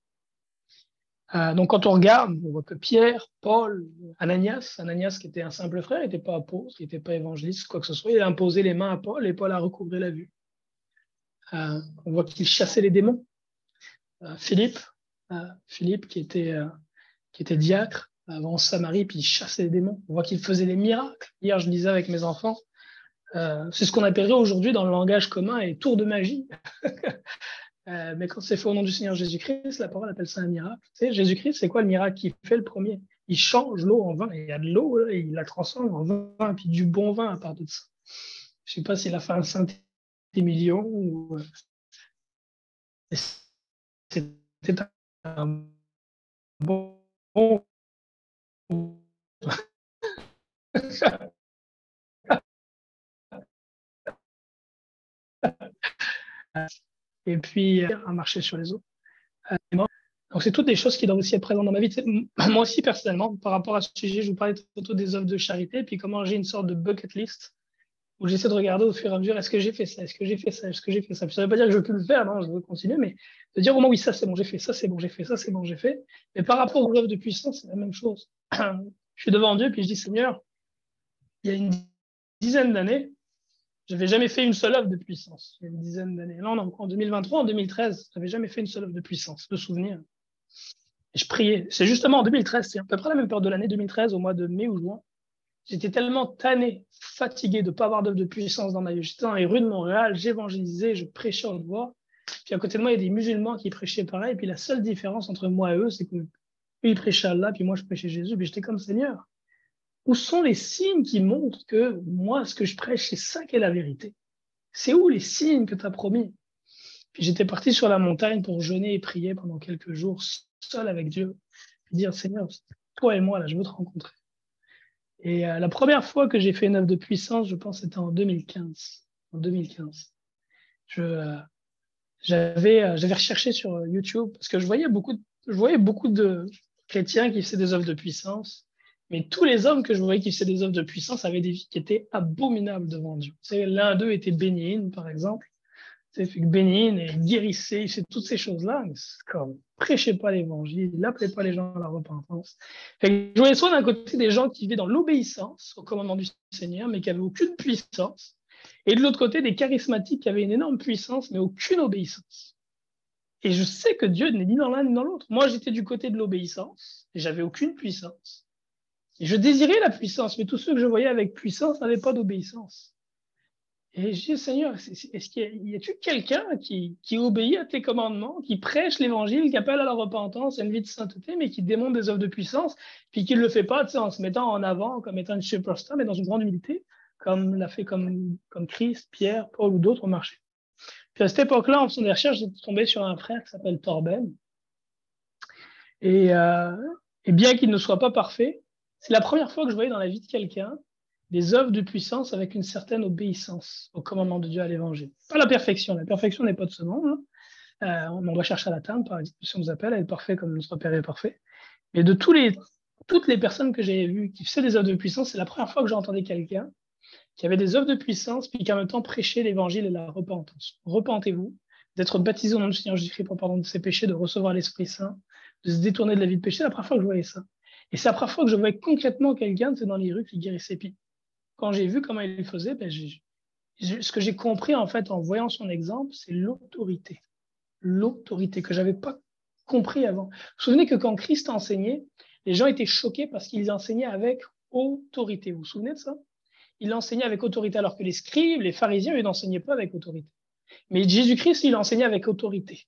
Donc quand on regarde, on voit que Pierre, Paul, Ananias qui était un simple frère, n'était pas apôtre, il n'était pas évangéliste, quoi que ce soit, il a imposé les mains à Paul et Paul a recouvré la vue. On voit qu'il chassait les démons. Philippe qui était diacre, avant en Samarie, puis il chassait les démons. On voit qu'il faisait des miracles. Hier, je disais avec mes enfants, c'est ce qu'on appellerait aujourd'hui dans le langage commun et tour de magie. Mais quand c'est fait au nom du Seigneur Jésus-Christ, la parole appelle ça un miracle. Tu sais, Jésus-Christ, c'est quoi le miracle qu'il fait le premier? Il change l'eau en vin. Il y a de l'eau, là, et il la transforme en vin, puis du bon vin à part de ça. Je ne sais pas s'il a fait un Saint-Émilion ou... C'était un bon... Et puis, à marcher sur les eaux. Donc, c'est toutes des choses qui doivent aussi être présentes dans ma vie. Moi aussi, personnellement, par rapport à ce sujet, je vous parlais tantôt des œuvres de charité, puis comment j'ai une sorte de bucket list où j'essaie de regarder au fur et à mesure, est-ce que j'ai fait ça, est-ce que j'ai fait ça, est-ce que j'ai fait ça. Puis ça ne veut pas dire que je veux plus le faire, non, je veux continuer, mais de dire au moins, oui, ça c'est bon, j'ai fait, ça c'est bon, j'ai fait, ça c'est bon, j'ai fait. Mais par rapport aux œuvres de puissance, c'est la même chose. Je suis devant Dieu, puis je dis, Seigneur, il y a une dizaine d'années, je n'avais jamais fait une seule œuvre de puissance. Il y a une dizaine d'années. Là, en 2023, en 2013, je n'avais jamais fait une seule œuvre de puissance, de souvenir. Et je priais. C'est justement en 2013, c'est à peu près la même période de l'année 2013, au mois de mai ou juin. J'étais tellement tanné, fatigué de ne pas avoir d'œuvre de puissance dans ma vie. J'étais dans les rues de Montréal, j'évangélisais, je prêchais en voix. Puis à côté de moi, il y a des musulmans qui prêchaient pareil. Puis la seule différence entre moi et eux, c'est qu'eux, ils prêchaient Allah, puis moi, je prêchais Jésus. Puis j'étais comme Seigneur. Où sont les signes qui montrent que moi, ce que je prêche, c'est ça qui est la vérité? C'est où les signes que tu as promis? Puis j'étais parti sur la montagne pour jeûner et prier pendant quelques jours, seul avec Dieu. Puis dire, Seigneur, toi et moi, là, je veux te rencontrer. Et la première fois que j'ai fait une œuvre de puissance, je pense, c'était en 2015. En 2015. J'avais recherché sur YouTube, parce que je voyais beaucoup de chrétiens qui faisaient des œuvres de puissance. Mais tous les hommes que je voyais qui faisaient des œuvres de puissance avaient des vies qui étaient abominables devant Dieu. L'un d'eux était Bénin, par exemple. Bénin et guérissait, il fait toutes ces choses-là. Mais c'est comme, prêchez pas l'évangile, n'appelez pas les gens à la repentance. Je voyais soit d'un côté des gens qui vivaient dans l'obéissance au commandement du Seigneur, mais qui n'avaient aucune puissance. Et de l'autre côté, des charismatiques qui avaient une énorme puissance, mais aucune obéissance. Et je sais que Dieu n'est ni dans l'un ni dans l'autre. Moi, j'étais du côté de l'obéissance, et j'avais aucune puissance. Et je désirais la puissance, mais tous ceux que je voyais avec puissance n'avaient pas d'obéissance. Et je dis, Seigneur, est-ce qu'il y a-tu quelqu'un qui obéit à tes commandements, qui prêche l'évangile, qui appelle à la repentance, à une vie de sainteté, mais qui démontre des œuvres de puissance, puis qui ne le fait pas en se mettant en avant comme étant une superstar, mais dans une grande humilité, comme l'a fait comme Christ, Pierre, Paul ou d'autres au marché. Puis à cette époque-là, en faisant des recherches, j'ai tombé sur un frère qui s'appelle Torben. Et bien qu'il ne soit pas parfait, c'est la première fois que je voyais dans la vie de quelqu'un des œuvres de puissance avec une certaine obéissance au commandement de Dieu à l'évangile. Pas la perfection n'est pas de ce monde. On doit chercher à l'atteindre, par exemple, si on nous appelle à être parfait comme notre Père est parfait. Mais de toutes les personnes que j'ai vues qui faisaient des œuvres de puissance, c'est la première fois que j'ai entendu quelqu'un qui avait des œuvres de puissance, puis qui en même temps prêchait l'évangile et la repentance. Repentez-vous, d'être baptisé au nom du Seigneur Jésus-Christ pour pardon de ses péchés, de recevoir l'Esprit Saint, de se détourner de la vie de péché. C'est la première fois que je voyais ça. Et c'est la première fois que je voyais concrètement quelqu'un dans les rues qui guérissait. Puis quand j'ai vu comment il le faisait, ben, ce que j'ai compris en fait en voyant son exemple, c'est l'autorité. L'autorité que je n'avais pas compris avant. Vous vous souvenez que quand Christ enseignait, les gens étaient choqués parce qu'il enseignait avec autorité. Vous vous souvenez de ça? Il enseignait avec autorité, alors que les scribes, les pharisiens, ils n'enseignaient pas avec autorité. Mais Jésus-Christ, il enseignait avec autorité.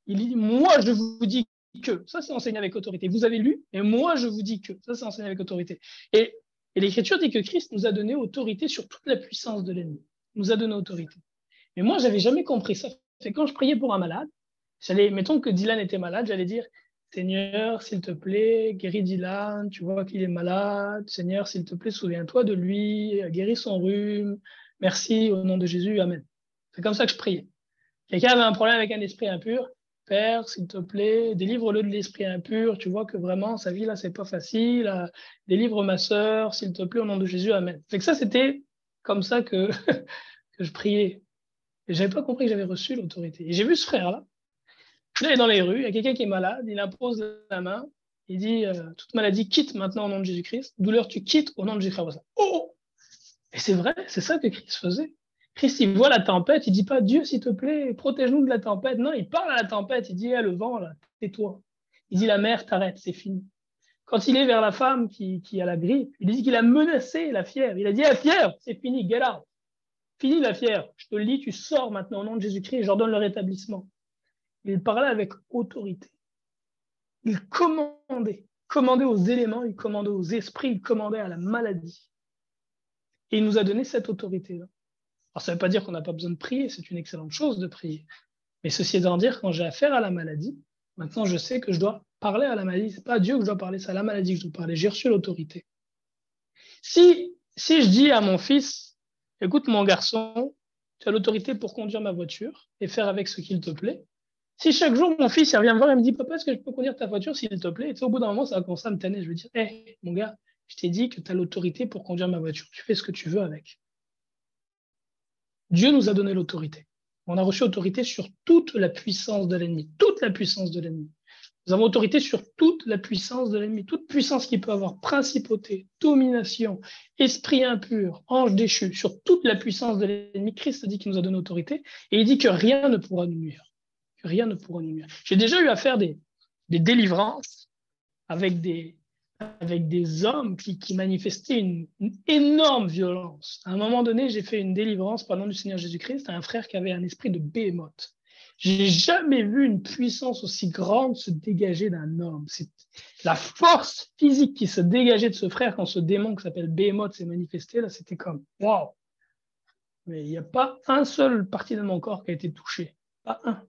Il dit, moi, je vous dis que. Ça, c'est enseigné avec autorité. Vous avez lu, et moi, je vous dis que. Ça, c'est enseigné avec autorité. Et l'Écriture dit que Christ nous a donné autorité sur toute la puissance de l'ennemi. Il nous a donné autorité. Mais moi, je n'avais jamais compris ça. C'est quand je priais pour un malade, mettons que Dylan était malade, j'allais dire, Seigneur, s'il te plaît, guéris Dylan, tu vois qu'il est malade. Seigneur, s'il te plaît, souviens-toi de lui, guéris son rhume. Merci, au nom de Jésus, Amen. C'est comme ça que je priais. Quelqu'un avait un problème avec un esprit impur. Père, s'il te plaît, délivre-le de l'esprit impur. Tu vois que vraiment, sa vie, là, c'est pas facile. Délivre ma sœur, s'il te plaît, au nom de Jésus, Amen. C'est que ça, c'était comme ça que, que je priais. Et j'avais pas compris que j'avais reçu l'autorité. Et j'ai vu ce frère-là. Là, il est dans les rues, il y a quelqu'un qui est malade, il impose la main, il dit toute maladie quitte maintenant au nom de Jésus-Christ, douleur tu quittes au nom de Jésus-Christ. Oh! Et c'est vrai, c'est ça que Christ faisait. Christ, il voit la tempête, il dit pas Dieu, s'il te plaît, protège-nous de la tempête. Non, il parle à la tempête, il dit le vent, là, tais-toi. Il dit la mer, t'arrête, c'est fini. Quand il est vers la femme qui a la grippe, il dit qu'il a menacé la fièvre. Il a dit la fièvre, c'est fini, get out. Fini la fièvre. Je te le dis, tu sors maintenant au nom de Jésus-Christ et j'ordonne le rétablissement. Il parlait avec autorité. Il commandait aux éléments, il commandait aux esprits, il commandait à la maladie. Et il nous a donné cette autorité-là. Alors, ça ne veut pas dire qu'on n'a pas besoin de prier, c'est une excellente chose de prier. Mais ceci étant dire, quand j'ai affaire à la maladie, maintenant je sais que je dois parler à la maladie. Ce n'est pas à Dieu que je dois parler, c'est à la maladie que je dois parler. J'ai reçu l'autorité. Si je dis à mon fils, écoute mon garçon, tu as l'autorité pour conduire ma voiture et faire avec ce qu'il te plaît. Si chaque jour, mon fils il revient me voir et me dit « Papa, est-ce que je peux conduire ta voiture, s'il te plaît ?» Et au bout d'un moment, ça va commencer à me tanner. Je vais dire « Hé, mon gars, je t'ai dit que tu as l'autorité pour conduire ma voiture. Tu fais ce que tu veux avec. » Dieu nous a donné l'autorité. On a reçu autorité sur toute la puissance de l'ennemi. Toute la puissance de l'ennemi. Nous avons autorité sur toute la puissance de l'ennemi. Toute puissance qui peut avoir principauté, domination, esprit impur, ange déchu. Sur toute la puissance de l'ennemi, Christ dit qu'il nous a donné autorité et il dit que rien ne pourra nous nuire. Rien ne pourra nous nuire. J'ai déjà eu à faire des délivrances avec des hommes qui manifestaient une énorme violence. À un moment donné, j'ai fait une délivrance par le nom du Seigneur Jésus-Christ à un frère qui avait un esprit de béhémoth. J'ai jamais vu une puissance aussi grande se dégager d'un homme. C'est la force physique qui se dégageait de ce frère quand ce démon qui s'appelle béhémoth s'est manifesté, là, c'était comme waouh. Mais il n'y a pas un seul partie de mon corps qui a été touché. Pas un.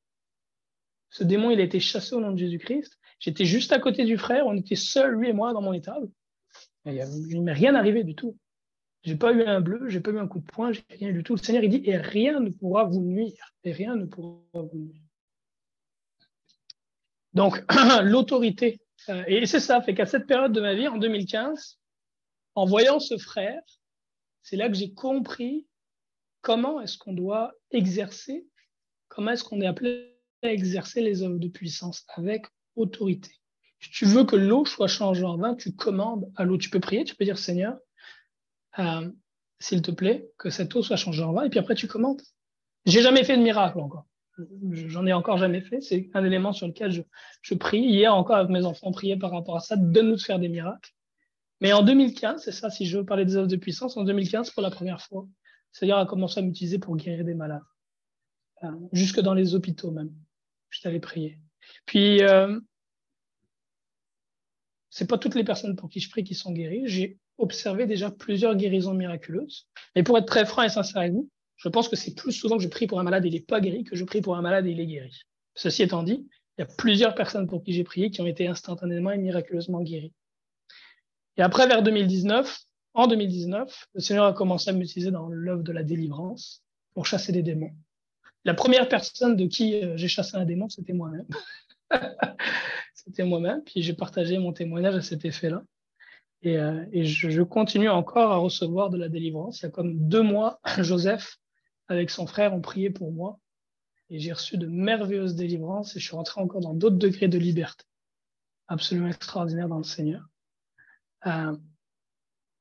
Ce démon, il a été chassé au nom de Jésus-Christ. J'étais juste à côté du frère. On était seuls, lui et moi, dans mon étable. Il ne m'est rien arrivé du tout. Je n'ai pas eu un bleu, je n'ai pas eu un coup de poing, je n'ai rien du tout. Le Seigneur, il dit, et rien ne pourra vous nuire. Et rien ne pourra vous nuire. Donc, l'autorité. Et c'est ça, fait qu'à cette période de ma vie, en 2015, en voyant ce frère, c'est là que j'ai compris comment est-ce qu'on doit exercer, comment est-ce qu'on est appelé à exercer les œuvres de puissance avec autorité. Si tu veux que l'eau soit changée en vin, tu commandes à l'eau. Tu peux prier, tu peux dire Seigneur, s'il te plaît, que cette eau soit changée en vin, et puis après tu commandes. J'ai jamais fait de miracle encore. J'en ai encore jamais fait. C'est un élément sur lequel je prie. Hier encore avec mes enfants, on priait par rapport à ça. Donne-nous de faire des miracles. Mais en 2015, c'est ça, si je veux parler des œuvres de puissance, en 2015, pour la première fois, le Seigneur a commencé à m'utiliser pour guérir des malades. Jusque dans les hôpitaux même. Je t'avais prié. Puis, c'est pas toutes les personnes pour qui je prie qui sont guéries. J'ai observé déjà plusieurs guérisons miraculeuses. Mais pour être très franc et sincère avec vous, je pense que c'est plus souvent que je prie pour un malade et il n'est pas guéri que je prie pour un malade et il est guéri. Ceci étant dit, il y a plusieurs personnes pour qui j'ai prié qui ont été instantanément et miraculeusement guéries. Et après, vers 2019, en 2019, le Seigneur a commencé à m'utiliser dans l'œuvre de la délivrance pour chasser des démons. La première personne de qui j'ai chassé un démon, c'était moi-même. C'était moi-même, puis j'ai partagé mon témoignage à cet effet-là. Et je continue encore à recevoir de la délivrance. Il y a comme 2 mois, Joseph, avec son frère, ont prié pour moi. Et j'ai reçu de merveilleuses délivrances et je suis rentré encore dans d'autres degrés de liberté. Absolument extraordinaire dans le Seigneur.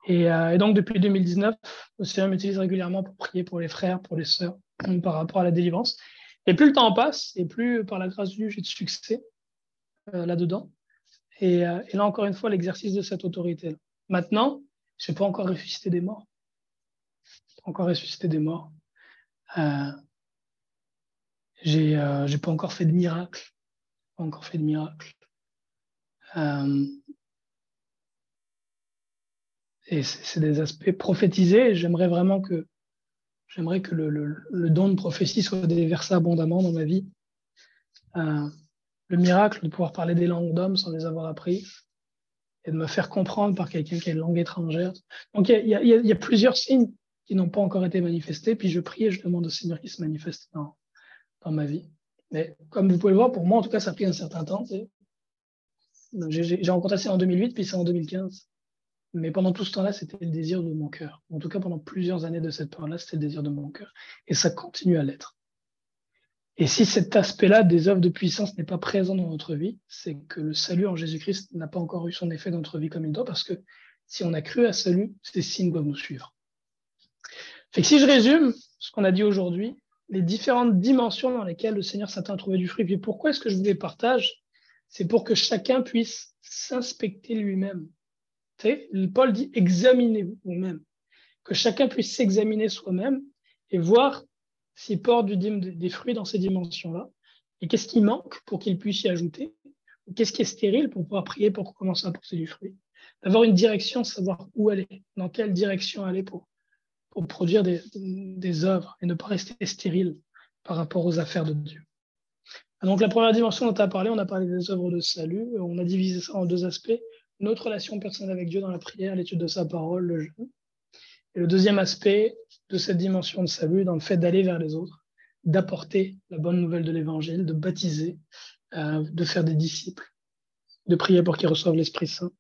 Et donc, depuis 2019, le Seigneur m'utilise régulièrement pour prier pour les frères, pour les sœurs, par rapport à la délivrance. Et plus le temps passe, et plus, par la grâce de Dieu, j'ai de succès là-dedans. Et là, encore une fois, l'exercice de cette autorité-là. Maintenant, je n'ai pas encore ressuscité des morts. J'ai pas encore fait de miracle. Et c'est des aspects prophétisés. J'aimerais que le don de prophétie soit déversé abondamment dans ma vie. Le miracle de pouvoir parler des langues d'hommes sans les avoir appris et de me faire comprendre par quelqu'un qui a une langue étrangère. Donc, il y a plusieurs signes qui n'ont pas encore été manifestés. Puis je prie et je demande au Seigneur qu'il se manifeste dans ma vie. Mais comme vous pouvez le voir, pour moi, en tout cas, ça a pris un certain temps. J'ai rencontré ça en 2008, puis c'est en 2015. Mais pendant tout ce temps-là, c'était le désir de mon cœur. En tout cas, pendant plusieurs années de cette période-là, c'était le désir de mon cœur. Et ça continue à l'être. Et si cet aspect-là des œuvres de puissance n'est pas présent dans notre vie, c'est que le salut en Jésus-Christ n'a pas encore eu son effet dans notre vie comme il doit, parce que si on a cru à salut, ces signes doivent nous suivre. Fait que si je résume ce qu'on a dit aujourd'hui, les différentes dimensions dans lesquelles le Seigneur s'attend à trouver du fruit, puis pourquoi est-ce que je vous les partage? C'est pour que chacun puisse s'inspecter lui-même. Tu sais, Paul dit « examinez-vous vous-même », que chacun puisse s'examiner soi-même et voir s'il porte des fruits dans ces dimensions-là, et qu'est-ce qui manque pour qu'il puisse y ajouter, ou qu'est-ce qui est stérile pour pouvoir prier pour commencer à porter du fruit. D'avoir une direction, savoir où aller, dans quelle direction aller pour produire des œuvres et ne pas rester stérile par rapport aux affaires de Dieu. Donc la première dimension dont on a parlé des œuvres de salut, on a divisé ça en deux aspects, notre relation personnelle avec Dieu dans la prière, l'étude de sa parole, le jeûne. Et le deuxième aspect de cette dimension de salut, dans le fait d'aller vers les autres, d'apporter la bonne nouvelle de l'Évangile, de baptiser, de faire des disciples, de prier pour qu'ils reçoivent l'Esprit Saint.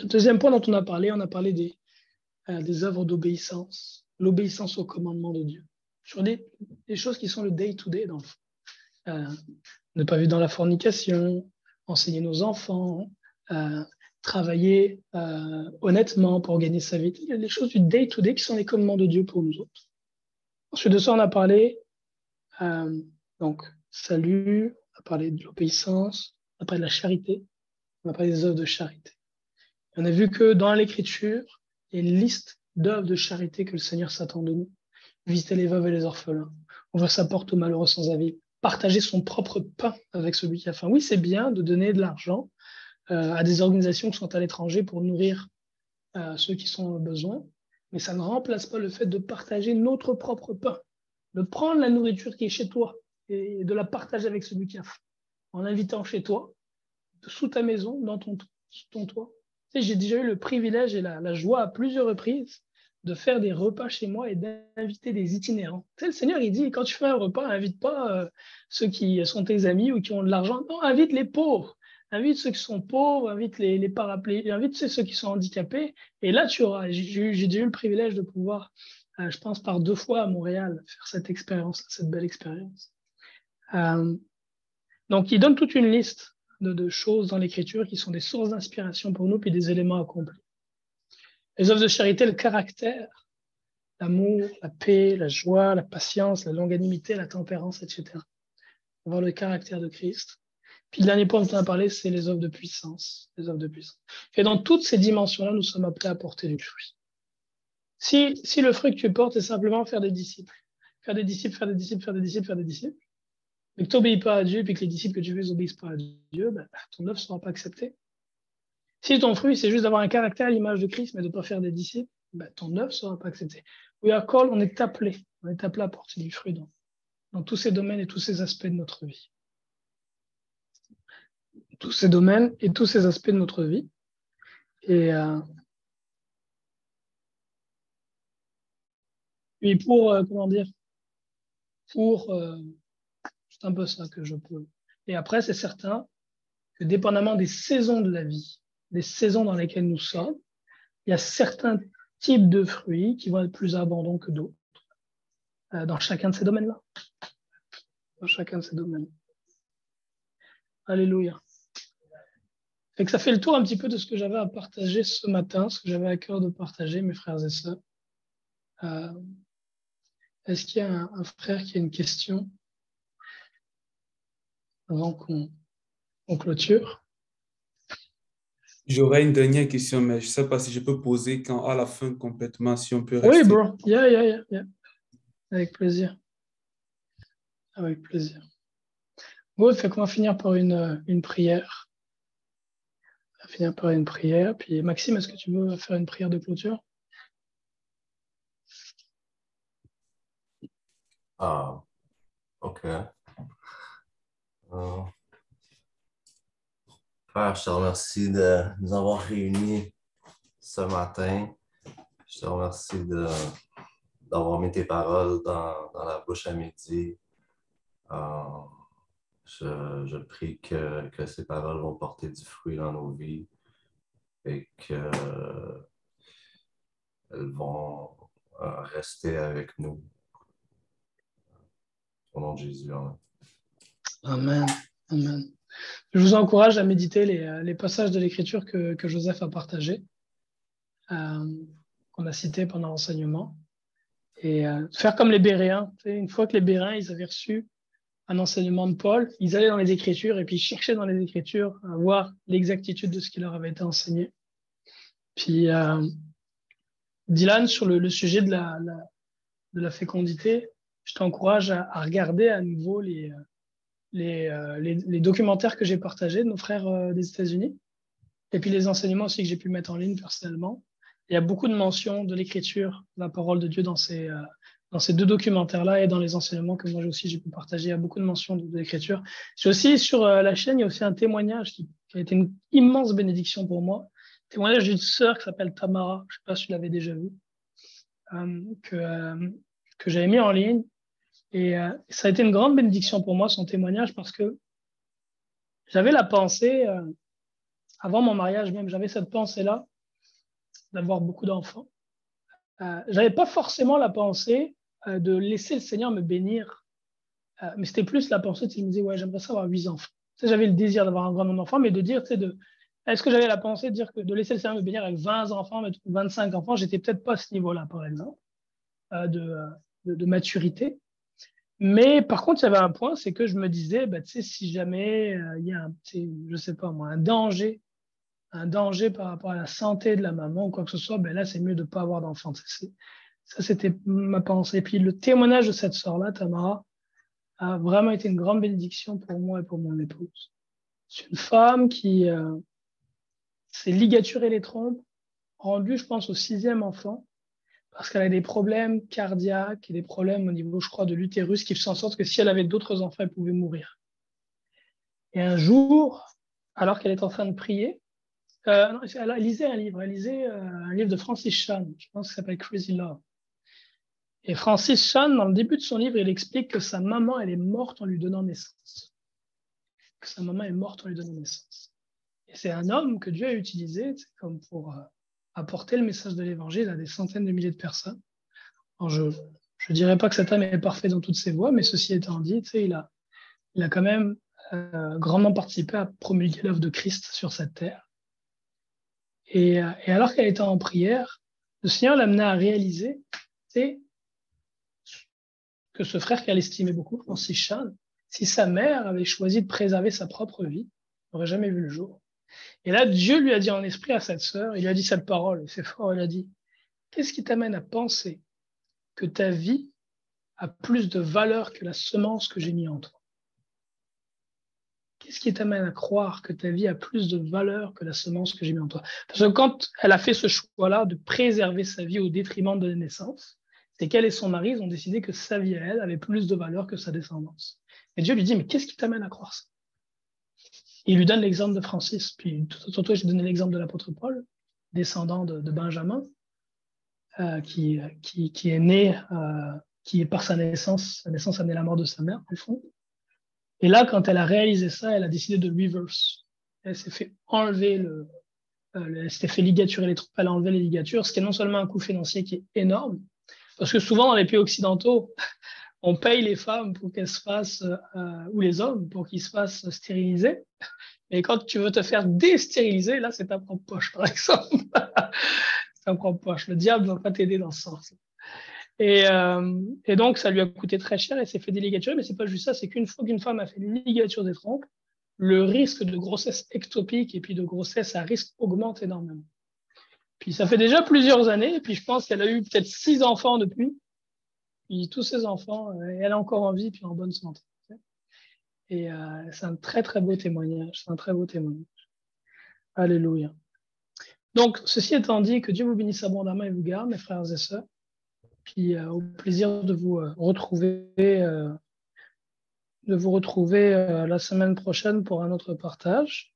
Le deuxième point dont on a parlé des œuvres d'obéissance, l'obéissance au commandement de Dieu, sur des choses qui sont le day-to-day dans le fond. Ne pas vivre dans la fornication, enseigner nos enfants, travailler honnêtement pour gagner sa vie. Il y a des choses du day-to-day qui sont les commandements de Dieu pour nous autres. Ensuite de ça, on a parlé donc salut, on a parlé de l'obéissance, on a parlé de la charité, on a parlé des œuvres de charité. Et on a vu que dans l'Écriture, il y a une liste d'œuvres de charité que le Seigneur s'attend de nous. Visiter les veuves et les orphelins, ouvrir sa porte aux malheureux sans-abri, partager son propre pain avec celui qui a faim. Oui, c'est bien de donner de l'argent à des organisations qui sont à l'étranger pour nourrir ceux qui sont au besoin, mais ça ne remplace pas le fait de partager notre propre pain, de prendre la nourriture qui est chez toi et de la partager avec celui qui a faim, en l'invitant chez toi, sous ta maison, dans ton toit. Tu sais, j'ai déjà eu le privilège et la joie à plusieurs reprises de faire des repas chez moi et d'inviter des itinérants. Tu sais, le Seigneur, il dit, quand tu fais un repas, invite pas ceux qui sont tes amis ou qui ont de l'argent. Non, invite les pauvres. Invite ceux qui sont pauvres, invite les paraplégiques, invite ceux qui sont handicapés. Et là, tu auras. J'ai déjà eu le privilège de pouvoir, je pense, par 2 fois à Montréal, faire cette expérience, cette belle expérience. Donc, il donne toute une liste de choses dans l'Écriture qui sont des sources d'inspiration pour nous, puis des éléments accomplis. Les œuvres de charité, le caractère, l'amour, la paix, la joie, la patience, la longanimité, la tempérance, etc. Avoir le caractère de Christ. Puis le dernier point dont on a parlé, c'est les œuvres de puissance. Les œuvres de puissance. Et dans toutes ces dimensions-là, nous sommes appelés à porter du fruit. Si le fruit que tu portes est simplement faire des disciples, faire des disciples, faire des disciples, faire des disciples, faire des disciples, mais que tu n'obéis pas à Dieu, puis que les disciples que tu fais n'obéissent pas à Dieu, ben, ton œuvre ne sera pas acceptée. Si ton fruit, c'est juste d'avoir un caractère à l'image de Christ, mais de ne pas faire des disciples, ben, ton œuvre ne sera pas acceptée. We are called, on est appelé à porter du fruit dans tous ces domaines et tous ces aspects de notre vie. Tous ces domaines et tous ces aspects de notre vie. Et puis c'est un peu ça que je peux. Et après, c'est certain que dépendamment des saisons de la vie, des saisons dans lesquelles nous sommes, il y a certains types de fruits qui vont être plus abondants que d'autres dans chacun de ces domaines-là. Dans chacun de ces domaines. Alléluia. Fait que ça fait le tour un petit peu de ce que j'avais à partager ce matin, ce que j'avais à cœur de partager, mes frères et sœurs. Est-ce qu'il y a un frère qui a une question avant qu'on clôture? J'aurais une dernière question, mais je ne sais pas si je peux poser quand à la fin complètement, si on peut Oui, rester. bro. Yeah. Avec plaisir. Avec plaisir. Bon, fait qu'on va finir par une prière. On va finir par une prière. Puis Maxime, est-ce que tu veux faire une prière de clôture? Ah, OK. Frère, je te remercie de nous avoir réunis ce matin. Je te remercie d'avoir mis tes paroles dans la bouche à midi. Je prie que ces paroles vont porter du fruit dans nos vies et qu'elles vont rester avec nous. Au nom de Jésus, amen. Amen. Amen. Je vous encourage à méditer les passages de l'Écriture que Joseph a partagés, qu'on a cités pendant l'enseignement, et faire comme les Béréens. Une fois que les Béréens ils avaient reçu un enseignement de Paul, ils allaient dans les Écritures et puis ils cherchaient dans les Écritures à voir l'exactitude de ce qui leur avait été enseigné. Puis Dylan, sur le sujet de la fécondité, je t'encourage à regarder à nouveau les documentaires que j'ai partagés de nos frères des États-Unis, et puis les enseignements aussi que j'ai pu mettre en ligne personnellement. Il y a beaucoup de mentions de l'Écriture, de la parole de Dieu dans ces deux documentaires-là et dans les enseignements que moi aussi j'ai pu partager. Il y a beaucoup de mentions de l'Écriture. J'ai aussi sur la chaîne, il y a aussi un témoignage qui a été une immense bénédiction pour moi. Témoignage d'une sœur qui s'appelle Tamara, je ne sais pas si tu l'avais déjà vu, que j'avais mis en ligne. Et ça a été une grande bénédiction pour moi, son témoignage, parce que j'avais la pensée, avant mon mariage même, j'avais cette pensée-là d'avoir beaucoup d'enfants. J'avais pas forcément la pensée de laisser le Seigneur me bénir, mais c'était plus la pensée de me dire, ouais, j'aimerais ça avoir 8 enfants. J'avais le désir d'avoir un grand nombre d'enfants, mais de dire, est-ce que j'avais la pensée de dire que de laisser le Seigneur me bénir avec 20 enfants, 25 enfants, j'étais peut-être pas à ce niveau-là, par exemple, de maturité. Mais par contre, il y avait un point, c'est que je me disais, si jamais il y a je sais pas moi, un danger par rapport à la santé de la maman ou quoi que ce soit, là, c'est mieux de ne pas avoir d'enfant. Ça, c'était ma pensée. Et puis, le témoignage de cette sœur-là, Tamara, a vraiment été une grande bénédiction pour moi et pour mon épouse. C'est une femme qui s'est ligaturée les trompes, rendue, je pense, au 6e enfant, parce qu'elle a des problèmes cardiaques et des problèmes au niveau, je crois, de l'utérus, qui font en sorte que si elle avait d'autres enfants, elle pouvait mourir. Et un jour, alors qu'elle est en train de prier, elle lisait un livre de Francis Chan, je pense qu'il s'appelle Crazy Love. Et Francis Chan, dans le début de son livre, il explique que sa maman, elle est morte en lui donnant naissance. Que sa maman est morte en lui donnant naissance. Et c'est un homme que Dieu a utilisé comme pour apporter le message de l'Évangile à des centaines de milliers de personnes. Alors je ne dirais pas que cet homme est parfait dans toutes ses voies, mais ceci étant dit, il a quand même grandement participé à promulguer l'œuvre de Christ sur cette terre. Et alors qu'elle était en prière, le Seigneur l'amenait à réaliser que ce frère qu'elle estimait beaucoup, Francis Chan, si sa mère avait choisi de préserver sa propre vie, il n'aurait jamais vu le jour. Et là, Dieu lui a dit en esprit à cette sœur, il lui a dit cette parole, c'est fort, il a dit, qu'est-ce qui t'amène à penser que ta vie a plus de valeur que la semence que j'ai mis en toi? Qu'est-ce qui t'amène à croire que ta vie a plus de valeur que la semence que j'ai mis en toi? Parce que quand elle a fait ce choix-là de préserver sa vie au détriment de la naissance, c'est qu'elle et son mari ils ont décidé que sa vie à elle avait plus de valeur que sa descendance. Et Dieu lui dit, mais qu'est-ce qui t'amène à croire ça? Et il lui donne l'exemple de Francis. Puis tout à l'heure, j'ai donné l'exemple de l'apôtre Paul, descendant de Benjamin, qui est né, qui est par sa naissance a amené la mort de sa mère, au fond. Et là, quand elle a réalisé ça, elle a décidé de reverse. Elle s'est fait enlever elle s'était fait ligaturer les trompes, elle a enlevé les ligatures, ce qui est non seulement un coût financier qui est énorme, parce que souvent dans les pays occidentaux, on paye les femmes pour qu'elles se fassent, ou les hommes pour qu'ils se fassent stériliser. Et quand tu veux te faire dérstériliser, là, c'est ta propre poche, par exemple. C'est ta propre poche. Le diable ne va pas t'aider dans ce sens. Et donc, ça lui a coûté très cher et s'est fait déligaturer. Mais c'est pas juste ça, c'est qu'une fois qu'une femme a fait une ligature des trompes, le risque de grossesse ectopique et puis de grossesse à risque augmente énormément. Puis ça fait déjà plusieurs années, et puis je pense qu'elle a eu peut-être 6 enfants depuis. Puis tous ces enfants, elle est encore en vie puis en bonne santé. Et c'est un très très beau témoignage. C'est un très beau témoignage. Alléluia. Donc, ceci étant dit, que Dieu vous bénisse abondamment et vous garde, mes frères et sœurs. Puis au plaisir de vous retrouver la semaine prochaine pour un autre partage.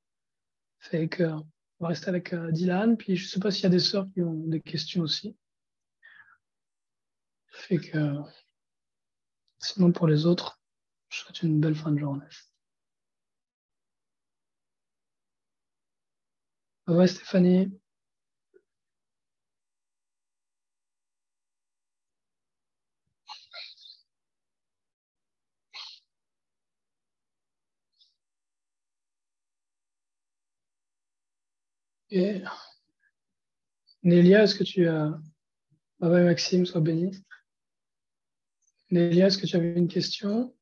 Fait que on va rester avec Dylan. Puis je ne sais pas s'il y a des sœurs qui ont des questions aussi. Fait que sinon pour les autres, je vous souhaite une belle fin de journée. Bye bye Stéphanie. Et Nélia, est-ce que tu as... Bye bye Maxime, sois béni. Nélia, est-ce que tu avais une question?